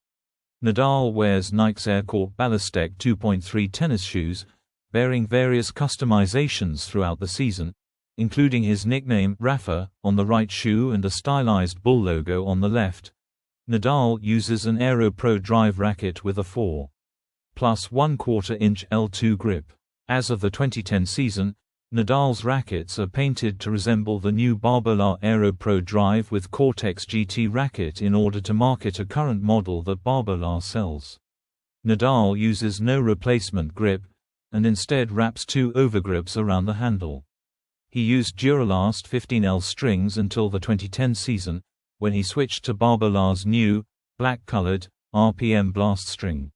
Nadal wears Nike's Air Court Ballistec 2.3 tennis shoes, bearing various customizations throughout the season, including his nickname Rafa on the right shoe and a stylized bull logo on the left. Nadal uses an Aero Pro drive racket with a 4+1/4 inch L2 grip. As of the 2010 season, Nadal's rackets are painted to resemble the new Barbola Aero Pro drive with Cortex GT racket in order to market a current model that Barbola sells. Nadal uses no replacement grip, and instead wraps two overgrips around the handle. He used Duralast 15L strings until the 2010 season, when he switched to Barbola's new, black-colored, RPM Blast string.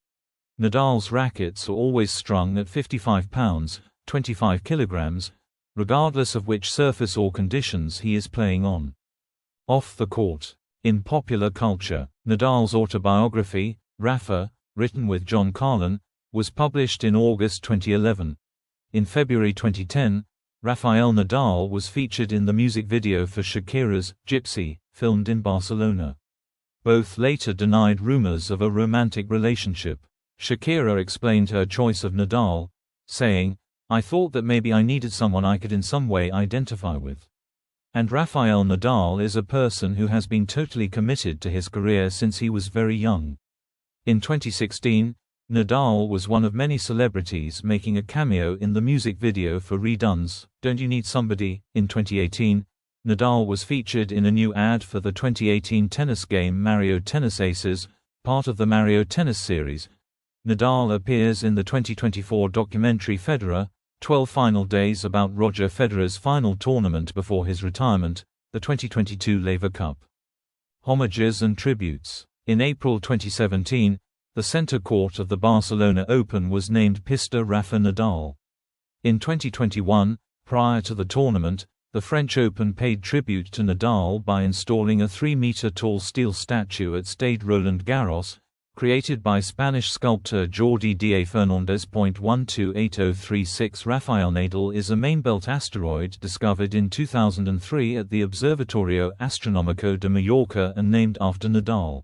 Nadal's rackets are always strung at 55 pounds, 25 kilograms, regardless of which surface or conditions he is playing on. Off the court. In popular culture, Nadal's autobiography, Rafa, written with John Carlin, was published in August 2011. In February 2010, Rafael Nadal was featured in the music video for Shakira's Gypsy, filmed in Barcelona. Both later denied rumors of a romantic relationship. Shakira explained her choice of Nadal, saying, "I thought that maybe I needed someone I could in some way identify with." And Rafael Nadal is a person who has been totally committed to his career since he was very young. In 2016, Nadal was one of many celebrities making a cameo in the music video for Redun's Don't You Need Somebody. In 2018, Nadal was featured in a new ad for the 2018 tennis game Mario Tennis Aces, part of the Mario Tennis series. Nadal appears in the 2024 documentary Federer, 12 Final Days about Roger Federer's final tournament before his retirement, the 2022 Laver Cup. Homages and tributes. In April 2017, the center court of the Barcelona Open was named Pista Rafa Nadal. In 2021, prior to the tournament, the French Open paid tribute to Nadal by installing a 3-meter-tall steel statue at Stade Roland Garros, created by Spanish sculptor Jordi D. Fernández. 128036 Rafael Nadal is a mainbelt asteroid discovered in 2003 at the Observatorio Astronómico de Mallorca and named after Nadal.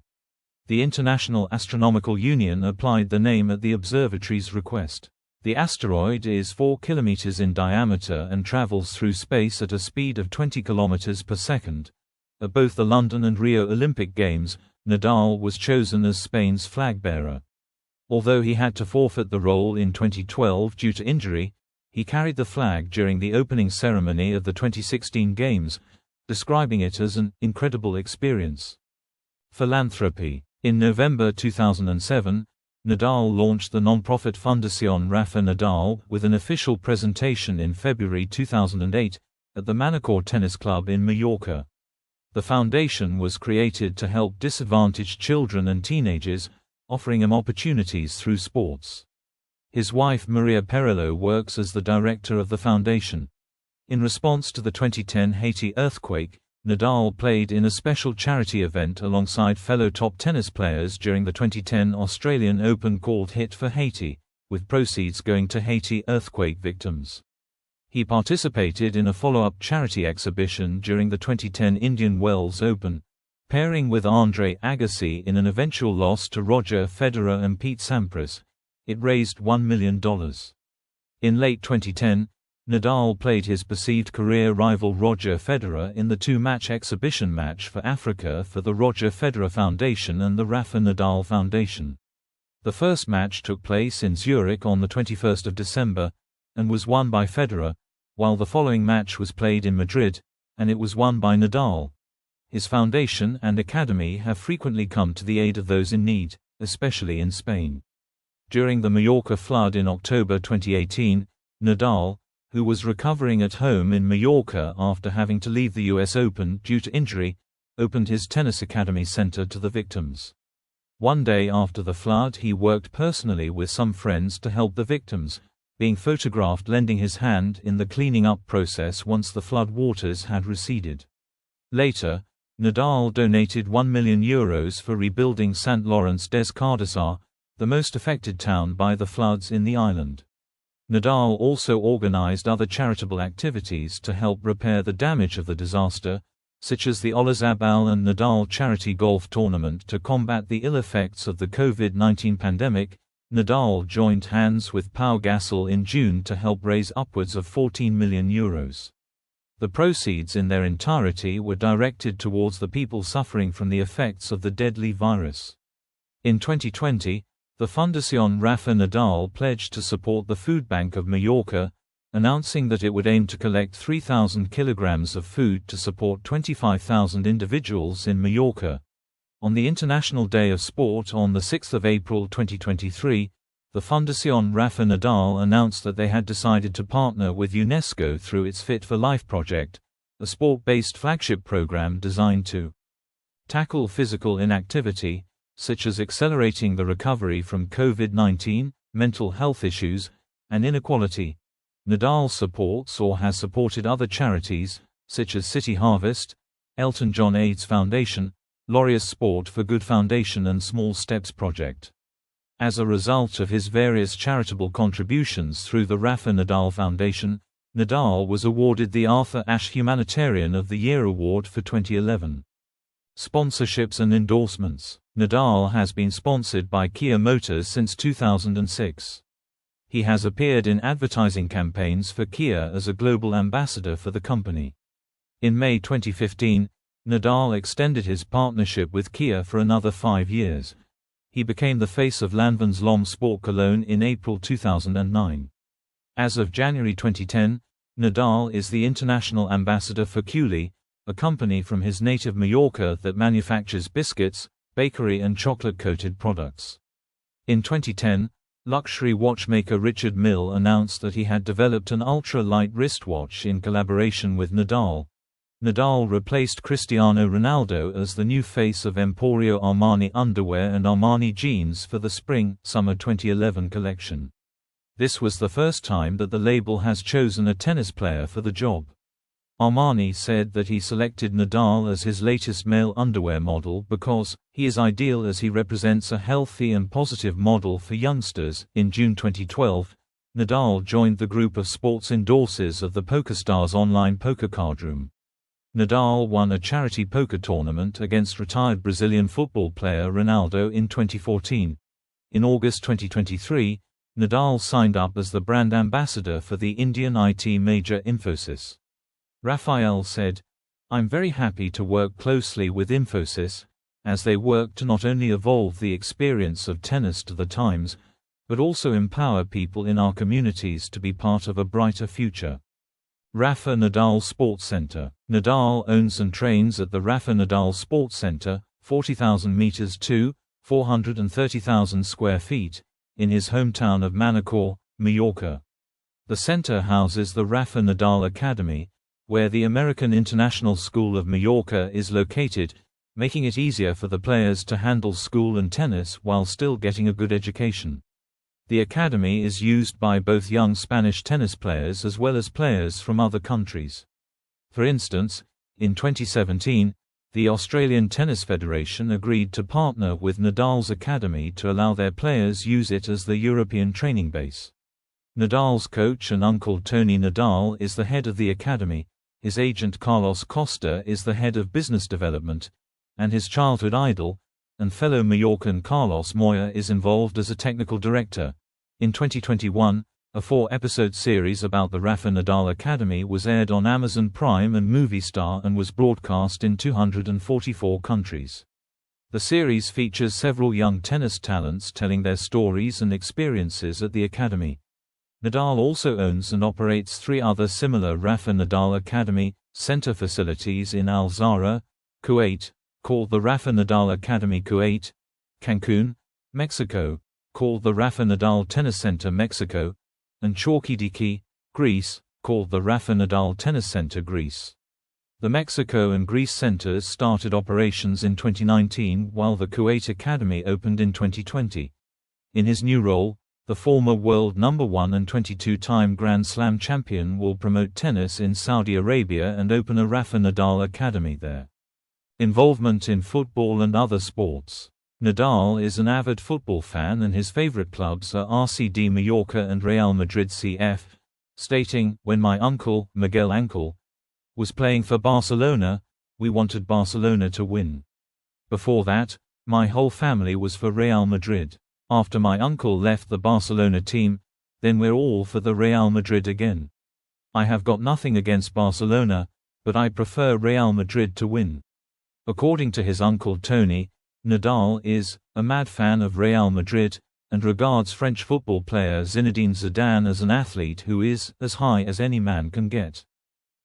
The International Astronomical Union applied the name at the observatory's request. The asteroid is 4 km in diameter and travels through space at a speed of 20 km per second. At both the London and Rio Olympic Games, Nadal was chosen as Spain's flag bearer. Although he had to forfeit the role in 2012 due to injury, he carried the flag during the opening ceremony of the 2016 Games, describing it as an incredible experience. Philanthropy. In November 2007, Nadal launched the non-profit Fundación Rafa Nadal with an official presentation in February 2008 at the Manacor Tennis Club in Mallorca. The foundation was created to help disadvantaged children and teenagers, offering them opportunities through sports. His wife Maria Perillo works as the director of the foundation. In response to the 2010 Haiti earthquake, Nadal played in a special charity event alongside fellow top tennis players during the 2010 Australian Open called Hit for Haiti, with proceeds going to Haiti earthquake victims. He participated in a follow-up charity exhibition during the 2010 Indian Wells Open, pairing with Andre Agassi in an eventual loss to Roger Federer and Pete Sampras. It raised $1 million. In late 2010, Nadal played his perceived career rival Roger Federer in the 2-match exhibition match for Africa for the Roger Federer Foundation and the Rafa Nadal Foundation. The first match took place in Zurich on the 21st of December, and was won by Federer, while the following match was played in Madrid, and it was won by Nadal. His foundation and academy have frequently come to the aid of those in need, especially in Spain. During the Mallorca flood in October 2018, Nadal, who was recovering at home in Mallorca after having to leave the US Open due to injury, opened his tennis academy center to the victims. One day after the flood, he worked personally with some friends to help the victims, being photographed lending his hand in the cleaning up process once the flood waters had receded. Later, Nadal donated €1 million for rebuilding St. Lawrence des Cardassars, the most affected town by the floods in the island. Nadal also organized other charitable activities to help repair the damage of the disaster, such as the Olazabal and Nadal charity golf tournament to combat the ill effects of the COVID-19 pandemic. Nadal joined hands with Pau Gasol in June to help raise upwards of €14 million. The proceeds in their entirety were directed towards the people suffering from the effects of the deadly virus. In 2020, the Fundación Rafa Nadal pledged to support the Food Bank of Mallorca, announcing that it would aim to collect 3,000 kilograms of food to support 25,000 individuals in Mallorca. On the International Day of Sport on 6 April 2023, the Fundación Rafa Nadal announced that they had decided to partner with UNESCO through its Fit for Life project, a sport-based flagship program designed to tackle physical inactivity, such as accelerating the recovery from COVID-19, mental health issues, and inequality. Nadal supports or has supported other charities, such as City Harvest, Elton John AIDS Foundation, Laureus Sport for Good Foundation and Small Steps Project. As a result of his various charitable contributions through the Rafa Nadal Foundation, Nadal was awarded the Arthur Ashe Humanitarian of the Year Award for 2011. Sponsorships and endorsements. Nadal has been sponsored by Kia Motors since 2006. He has appeared in advertising campaigns for Kia as a global ambassador for the company. In May 2015, Nadal extended his partnership with Kia for another 5 years. He became the face of Lanvin's L'Homme Sport Cologne in April 2009. As of January 2010, Nadal is the international ambassador for Culi, a company from his native Mallorca that manufactures biscuits, bakery and chocolate-coated products. In 2010, Luxury watchmaker Richard Mille announced that he had developed an ultra-light wristwatch in collaboration with Nadal. Nadal replaced Cristiano Ronaldo as the new face of Emporio Armani underwear and Armani jeans for the Spring/Summer 2011 collection. This was the first time that the label has chosen a tennis player for the job. Armani said that he selected Nadal as his latest male underwear model because he is ideal as he represents a healthy and positive model for youngsters. In June 2012, Nadal joined the group of sports endorsers of the PokerStars online poker card room. Nadal won a charity poker tournament against retired Brazilian football player Ronaldo in 2014. In August 2023, Nadal signed up as the brand ambassador for the Indian IT major Infosys. Rafael said, "I'm very happy to work closely with Infosys, as they work to not only evolve the experience of tennis to the times, but also empower people in our communities to be part of a brighter future." Rafa Nadal Sports Center. Nadal owns and trains at the Rafa Nadal Sports Center, 40,000 meters to 430,000 square feet, in his hometown of Manacor, Mallorca. The center houses the Rafa Nadal Academy, where the American International School of Mallorca is located, making it easier for the players to handle school and tennis while still getting a good education. The academy is used by both young Spanish tennis players as well as players from other countries. For instance, in 2017, the Australian Tennis Federation agreed to partner with Nadal's academy to allow their players use it as the European training base. Nadal's coach and uncle Tony Nadal is the head of the academy, his agent Carlos Costa is the head of business development, and his childhood idol and fellow Mallorcan Carlos Moya is involved as a technical director. In 2021, a 4-episode series about the Rafa Nadal Academy was aired on Amazon Prime and Movistar and was broadcast in 244 countries. The series features several young tennis talents telling their stories and experiences at the academy. Nadal also owns and operates 3 other similar Rafa Nadal Academy center facilities in Al Zahra, Kuwait, called the Rafa Nadal Academy Kuwait, Cancun, Mexico, called the Rafa Nadal Tennis Center Mexico, and Chalkidiki, Greece, called the Rafa Nadal Tennis Center Greece. The Mexico and Greece centers started operations in 2019 while the Kuwait Academy opened in 2020. In his new role, the former world number 1 and 22-time Grand Slam champion will promote tennis in Saudi Arabia and open a Rafa Nadal Academy there. Involvement in football and other sports. Nadal is an avid football fan and his favorite clubs are RCD Mallorca and Real Madrid CF, stating, "When my uncle, Miguel Ángel, was playing for Barcelona, we wanted Barcelona to win. Before that, my whole family was for Real Madrid. After my uncle left the Barcelona team, then we're all for the Real Madrid again. I have got nothing against Barcelona, but I prefer Real Madrid to win." According to his uncle Tony, Nadal is a mad fan of Real Madrid and regards French football player Zinedine Zidane as an athlete who is as high as any man can get.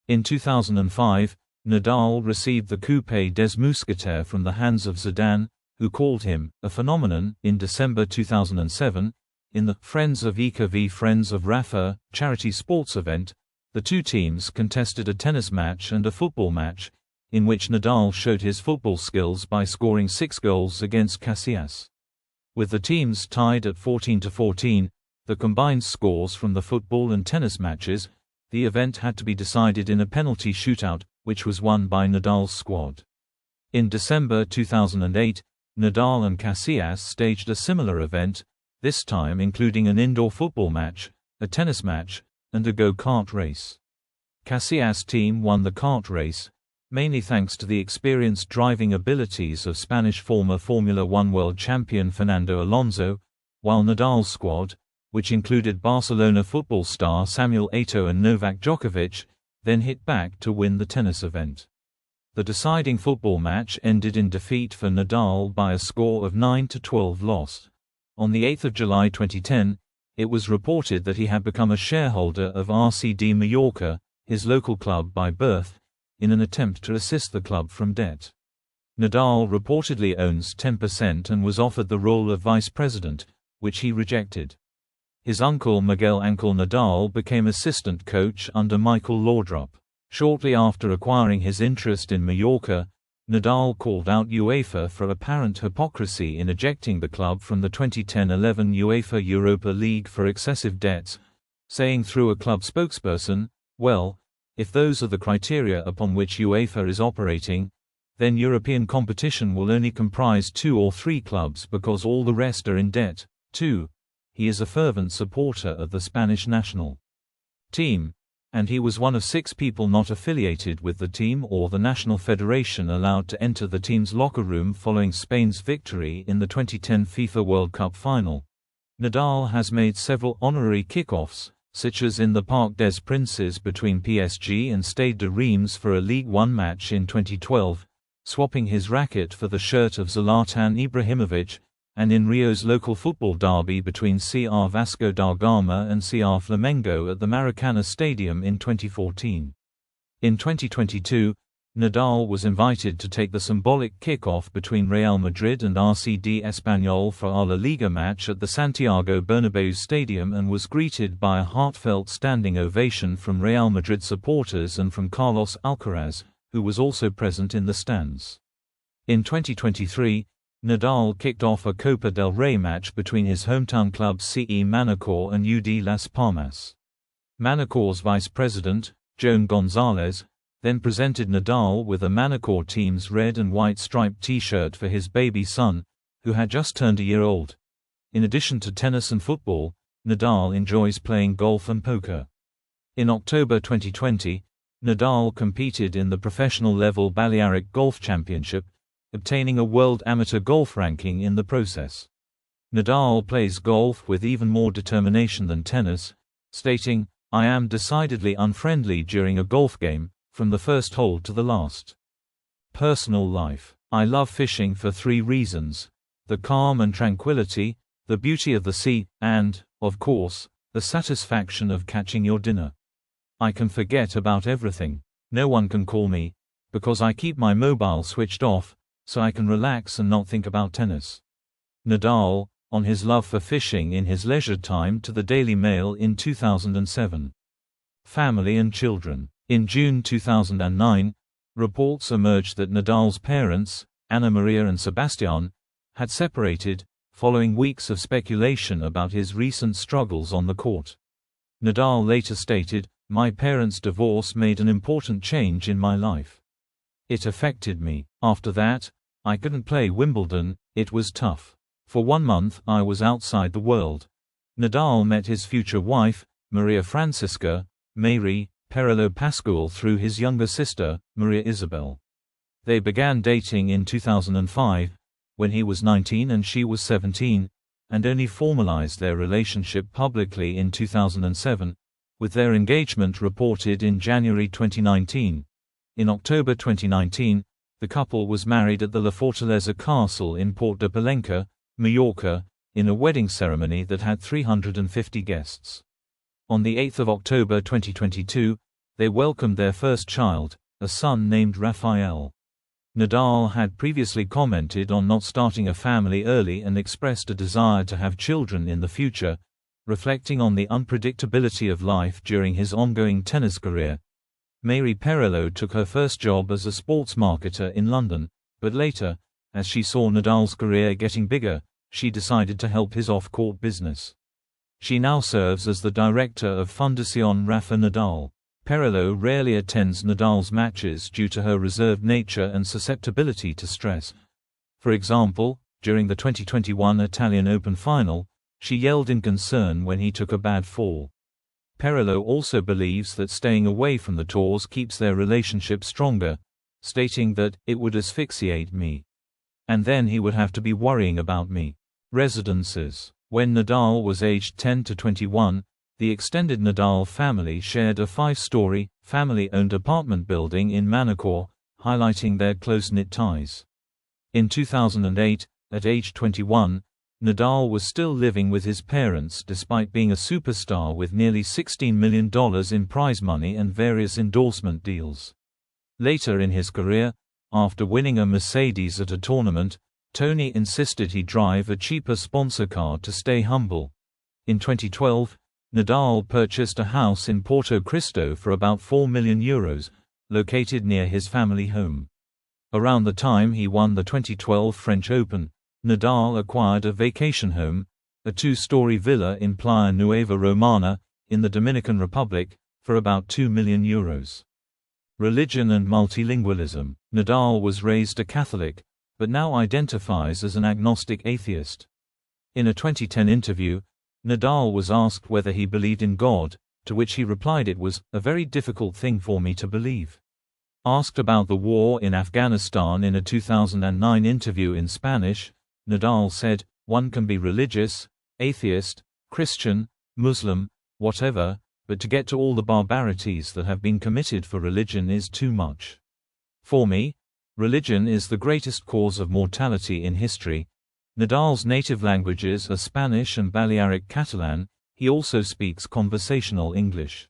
In 2005, Nadal received the Coupe des Mousquetaires from the hands of Zidane, who called him a phenomenon. In December 2007, in the Friends of Ica v Friends of Rafa charity sports event, the two teams contested a tennis match and a football match, in which Nadal showed his football skills by scoring 6 goals against Casillas. With the teams tied at 14-14, the combined scores from the football and tennis matches, the event had to be decided in a penalty shootout, which was won by Nadal's squad. In December 2008, Nadal and Casillas staged a similar event, this time including an indoor football match, a tennis match, and a go-kart race. Casillas' team won the kart race, mainly thanks to the experienced driving abilities of Spanish former Formula One world champion Fernando Alonso, while Nadal's squad, which included Barcelona football star Samuel Eto'o and Novak Djokovic, then hit back to win the tennis event. The deciding football match ended in defeat for Nadal by a score of 9-12 loss. On the 8th of July 2010, it was reported that he had become a shareholder of RCD Mallorca, his local club by birth, in an attempt to assist the club from debt. Nadal reportedly owns 10% and was offered the role of vice president, which he rejected. His uncle Miguel "Uncle" Nadal became assistant coach under Michael Laudrup. Shortly after acquiring his interest in Mallorca, Nadal called out UEFA for apparent hypocrisy in ejecting the club from the 2010-11 UEFA Europa League for excessive debts, saying through a club spokesperson, "Well, if those are the criteria upon which UEFA is operating, then European competition will only comprise 2 or 3 clubs because all the rest are in debt." 2. He is a fervent supporter of the Spanish national team, and he was one of 6 people not affiliated with the team or the national federation allowed to enter the team's locker room following Spain's victory in the 2010 FIFA World Cup final. Nadal has made several honorary kickoffs, such as in the Parc des Princes between PSG and Stade de Reims for a League One match in 2012, swapping his racket for the shirt of Zlatan Ibrahimovic, and in Rio's local football derby between CR Vasco da Gama and CR Flamengo at the Maracana Stadium in 2014. In 2022, Nadal was invited to take the symbolic kickoff between Real Madrid and RCD Espanyol for a La Liga match at the Santiago Bernabéu Stadium and was greeted by a heartfelt standing ovation from Real Madrid supporters and from Carlos Alcaraz, who was also present in the stands. In 2023, Nadal kicked off a Copa del Rey match between his hometown clubs CE Manacor and UD Las Palmas. Manacor's vice president, Joan Gonzalez, then presented Nadal with a Manacor team's red and white striped t-shirt for his baby son, who had just turned a year old. In addition to tennis and football, Nadal enjoys playing golf and poker. In October 2020, Nadal competed in the professional-level Balearic Golf Championship, obtaining a world amateur golf ranking in the process. Nadal plays golf with even more determination than tennis, stating, "I am decidedly unfriendly during a golf game, from the first hole to the last." Personal life. "I love fishing for 3 reasons: the calm and tranquility, the beauty of the sea, and, of course, the satisfaction of catching your dinner. I can forget about everything. No one can call me, because I keep my mobile switched off, so I can relax and not think about tennis." Nadal, on his love for fishing in his leisure time to the Daily Mail in 2007. Family and children. In June 2009, reports emerged that Nadal's parents, Ana Maria and Sebastián, had separated, following weeks of speculation about his recent struggles on the court. Nadal later stated, "My parents' divorce made an important change in my life. It affected me. After that, I couldn't play Wimbledon, it was tough. For 1 month I was outside the world." Nadal met his future wife, Maria Francisca, Mary Perillo Pascual, through his younger sister, Maria Isabel. They began dating in 2005, when he was 19 and she was 17, and only formalized their relationship publicly in 2007, with their engagement reported in January 2019. In October 2019, the couple was married at the La Fortaleza Castle in Port de Palenque, Mallorca, in a wedding ceremony that had 350 guests. On the 8th of October 2022, they welcomed their first child, a son named Rafael. Nadal had previously commented on not starting a family early and expressed a desire to have children in the future, reflecting on the unpredictability of life during his ongoing tennis career. Mary Perillo took her first job as a sports marketer in London, but later, as she saw Nadal's career getting bigger, she decided to help his off-court business. She now serves as the director of Fundación Rafa Nadal. Perillo rarely attends Nadal's matches due to her reserved nature and susceptibility to stress. For example, during the 2021 Italian Open final, she yelled in concern when he took a bad fall. Perillo also believes that staying away from the tours keeps their relationship stronger, stating that, "It would asphyxiate me. And then he would have to be worrying about me." Residences. When Nadal was aged 10 to 21, the extended Nadal family shared a 5-story, family-owned apartment building in Manacor, highlighting their close-knit ties. In 2008, at age 21, Nadal was still living with his parents despite being a superstar with nearly $16 million in prize money and various endorsement deals. Later in his career, after winning a Mercedes at a tournament, Tony insisted he drive a cheaper sponsor car to stay humble. In 2012, Nadal purchased a house in Porto Cristo for about €4 million, located near his family home. Around the time he won the 2012 French Open, Nadal acquired a vacation home, a two-story villa in Playa Nueva Romana, in the Dominican Republic, for about €2 million. Religion and multilingualism. Nadal was raised a Catholic, but now identifies as an agnostic atheist. In a 2010 interview, Nadal was asked whether he believed in God, to which he replied, "It was a very difficult thing for me to believe." Asked about the war in Afghanistan in a 2009 interview in Spanish, Nadal said, "One can be religious, atheist, Christian, Muslim, whatever, but to get to all the barbarities that have been committed for religion is too much. For me, religion is the greatest cause of mortality in history." Nadal's native languages are Spanish and Balearic Catalan. He also speaks conversational English.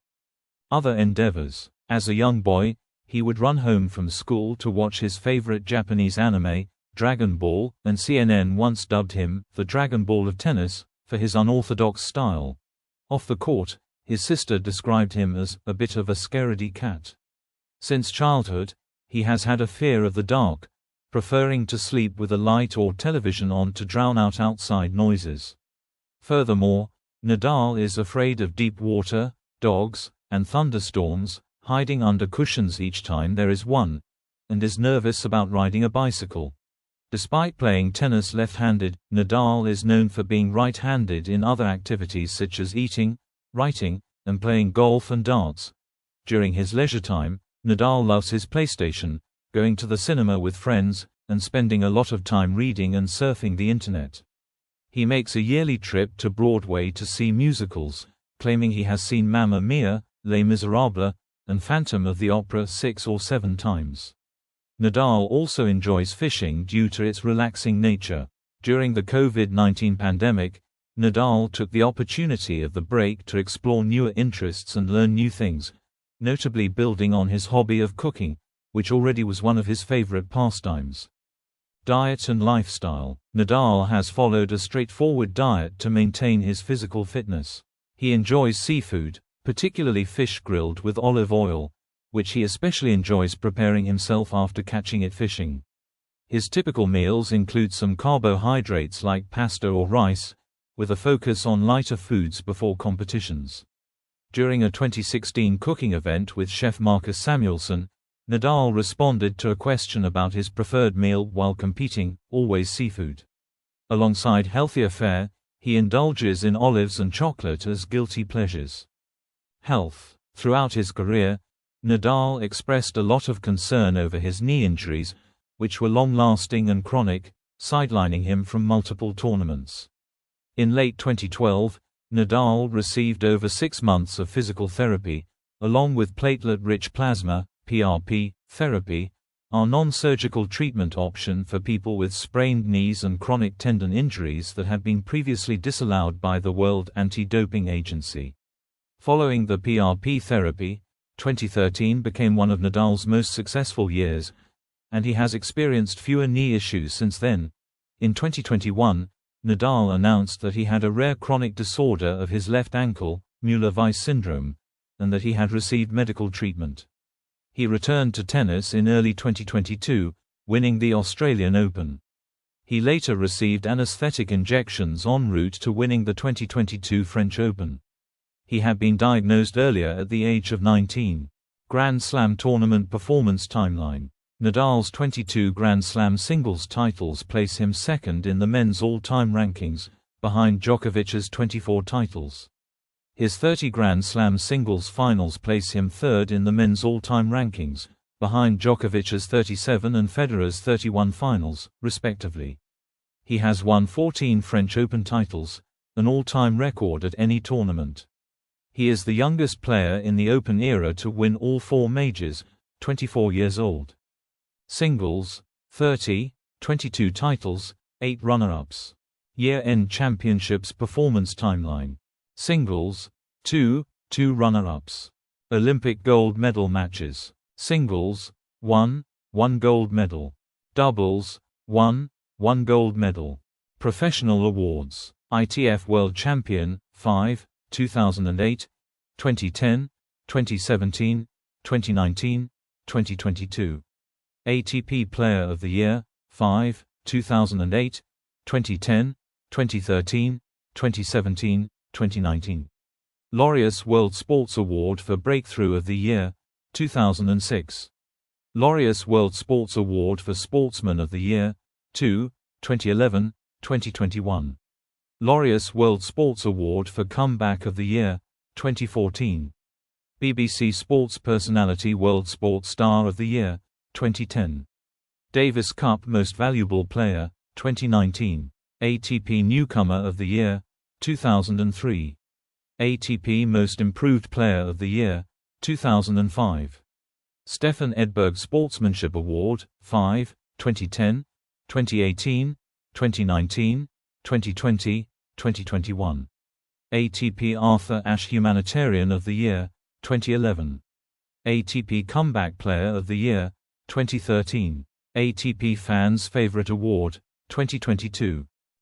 Other endeavors. As a young boy, he would run home from school to watch his favorite Japanese anime, Dragon Ball, and CNN once dubbed him the Dragon Ball of tennis for his unorthodox style. Off the court, his sister described him as a bit of a scaredy cat. Since childhood, he has had a fear of the dark, preferring to sleep with a light or television on to drown out outside noises. Furthermore, Nadal is afraid of deep water, dogs, and thunderstorms, hiding under cushions each time there is one, and is nervous about riding a bicycle. Despite playing tennis left-handed, Nadal is known for being right-handed in other activities such as eating, writing, and playing golf and darts. During his leisure time, Nadal loves his PlayStation, going to the cinema with friends, and spending a lot of time reading and surfing the internet. He makes a yearly trip to Broadway to see musicals, claiming he has seen Mamma Mia, Les Miserables, and Phantom of the Opera 6 or 7 times. Nadal also enjoys fishing due to its relaxing nature. During the COVID-19 pandemic, Nadal took the opportunity of the break to explore newer interests and learn new things, notably building on his hobby of cooking, which already was one of his favorite pastimes. Diet and lifestyle. Nadal has followed a straightforward diet to maintain his physical fitness. He enjoys seafood, particularly fish grilled with olive oil, which he especially enjoys preparing himself after catching it fishing. His typical meals include some carbohydrates like pasta or rice, with a focus on lighter foods before competitions. During a 2016 cooking event with chef Marcus Samuelsson, Nadal responded to a question about his preferred meal while competing, always seafood. Alongside healthier fare, he indulges in olives and chocolate as guilty pleasures. Health. Throughout his career, Nadal expressed a lot of concern over his knee injuries, which were long-lasting and chronic, sidelining him from multiple tournaments. In late 2012, Nadal received over 6 months of physical therapy, along with platelet-rich plasma (PRP) therapy, our non-surgical treatment option for people with sprained knees and chronic tendon injuries that had been previously disallowed by the World Anti-Doping Agency. Following the PRP therapy, 2013 became one of Nadal's most successful years, and he has experienced fewer knee issues since then. In 2021, Nadal announced that he had a rare chronic disorder of his left ankle, Müller-Weiss syndrome, and that he had received medical treatment. He returned to tennis in early 2022, winning the Australian Open. He later received anesthetic injections en route to winning the 2022 French Open. He had been diagnosed earlier at the age of 19. Grand Slam tournament performance timeline. Nadal's 22 Grand Slam singles titles place him second in the men's all-time rankings, behind Djokovic's 24 titles. His 30 Grand Slam singles finals place him third in the men's all-time rankings, behind Djokovic's 37 and Federer's 31 finals, respectively. He has won 14 French Open titles, an all-time record at any tournament. He is the youngest player in the Open era to win all 4 majors, 24 years old. Singles, 30, 22 titles, 8 runner-ups. Year-end championships performance timeline. Singles, 2 runner-ups. Olympic gold medal matches. Singles, 1 gold medal. Doubles, 1 gold medal. Professional awards. ITF World Champion, 5, 2008, 2010, 2017, 2019, 2022. ATP Player of the Year, 5, 2008, 2010, 2013, 2017, 2019. Laureus World Sports Award for Breakthrough of the Year, 2006. Laureus World Sports Award for Sportsman of the Year, 2, 2011, 2021. Laureus World Sports Award for Comeback of the Year, 2014. BBC Sports Personality World Sports Star of the Year, 2010. Davis Cup Most Valuable Player, 2019. ATP Newcomer of the Year, 2003. ATP Most Improved Player of the Year, 2005. Stefan Edberg Sportsmanship Award, 5, 2010, 2018, 2019, 2020, 2021. ATP Arthur Ashe Humanitarian of the Year, 2011. ATP Comeback Player of the Year, 2013. ATP Fans Favorite Award, 2022.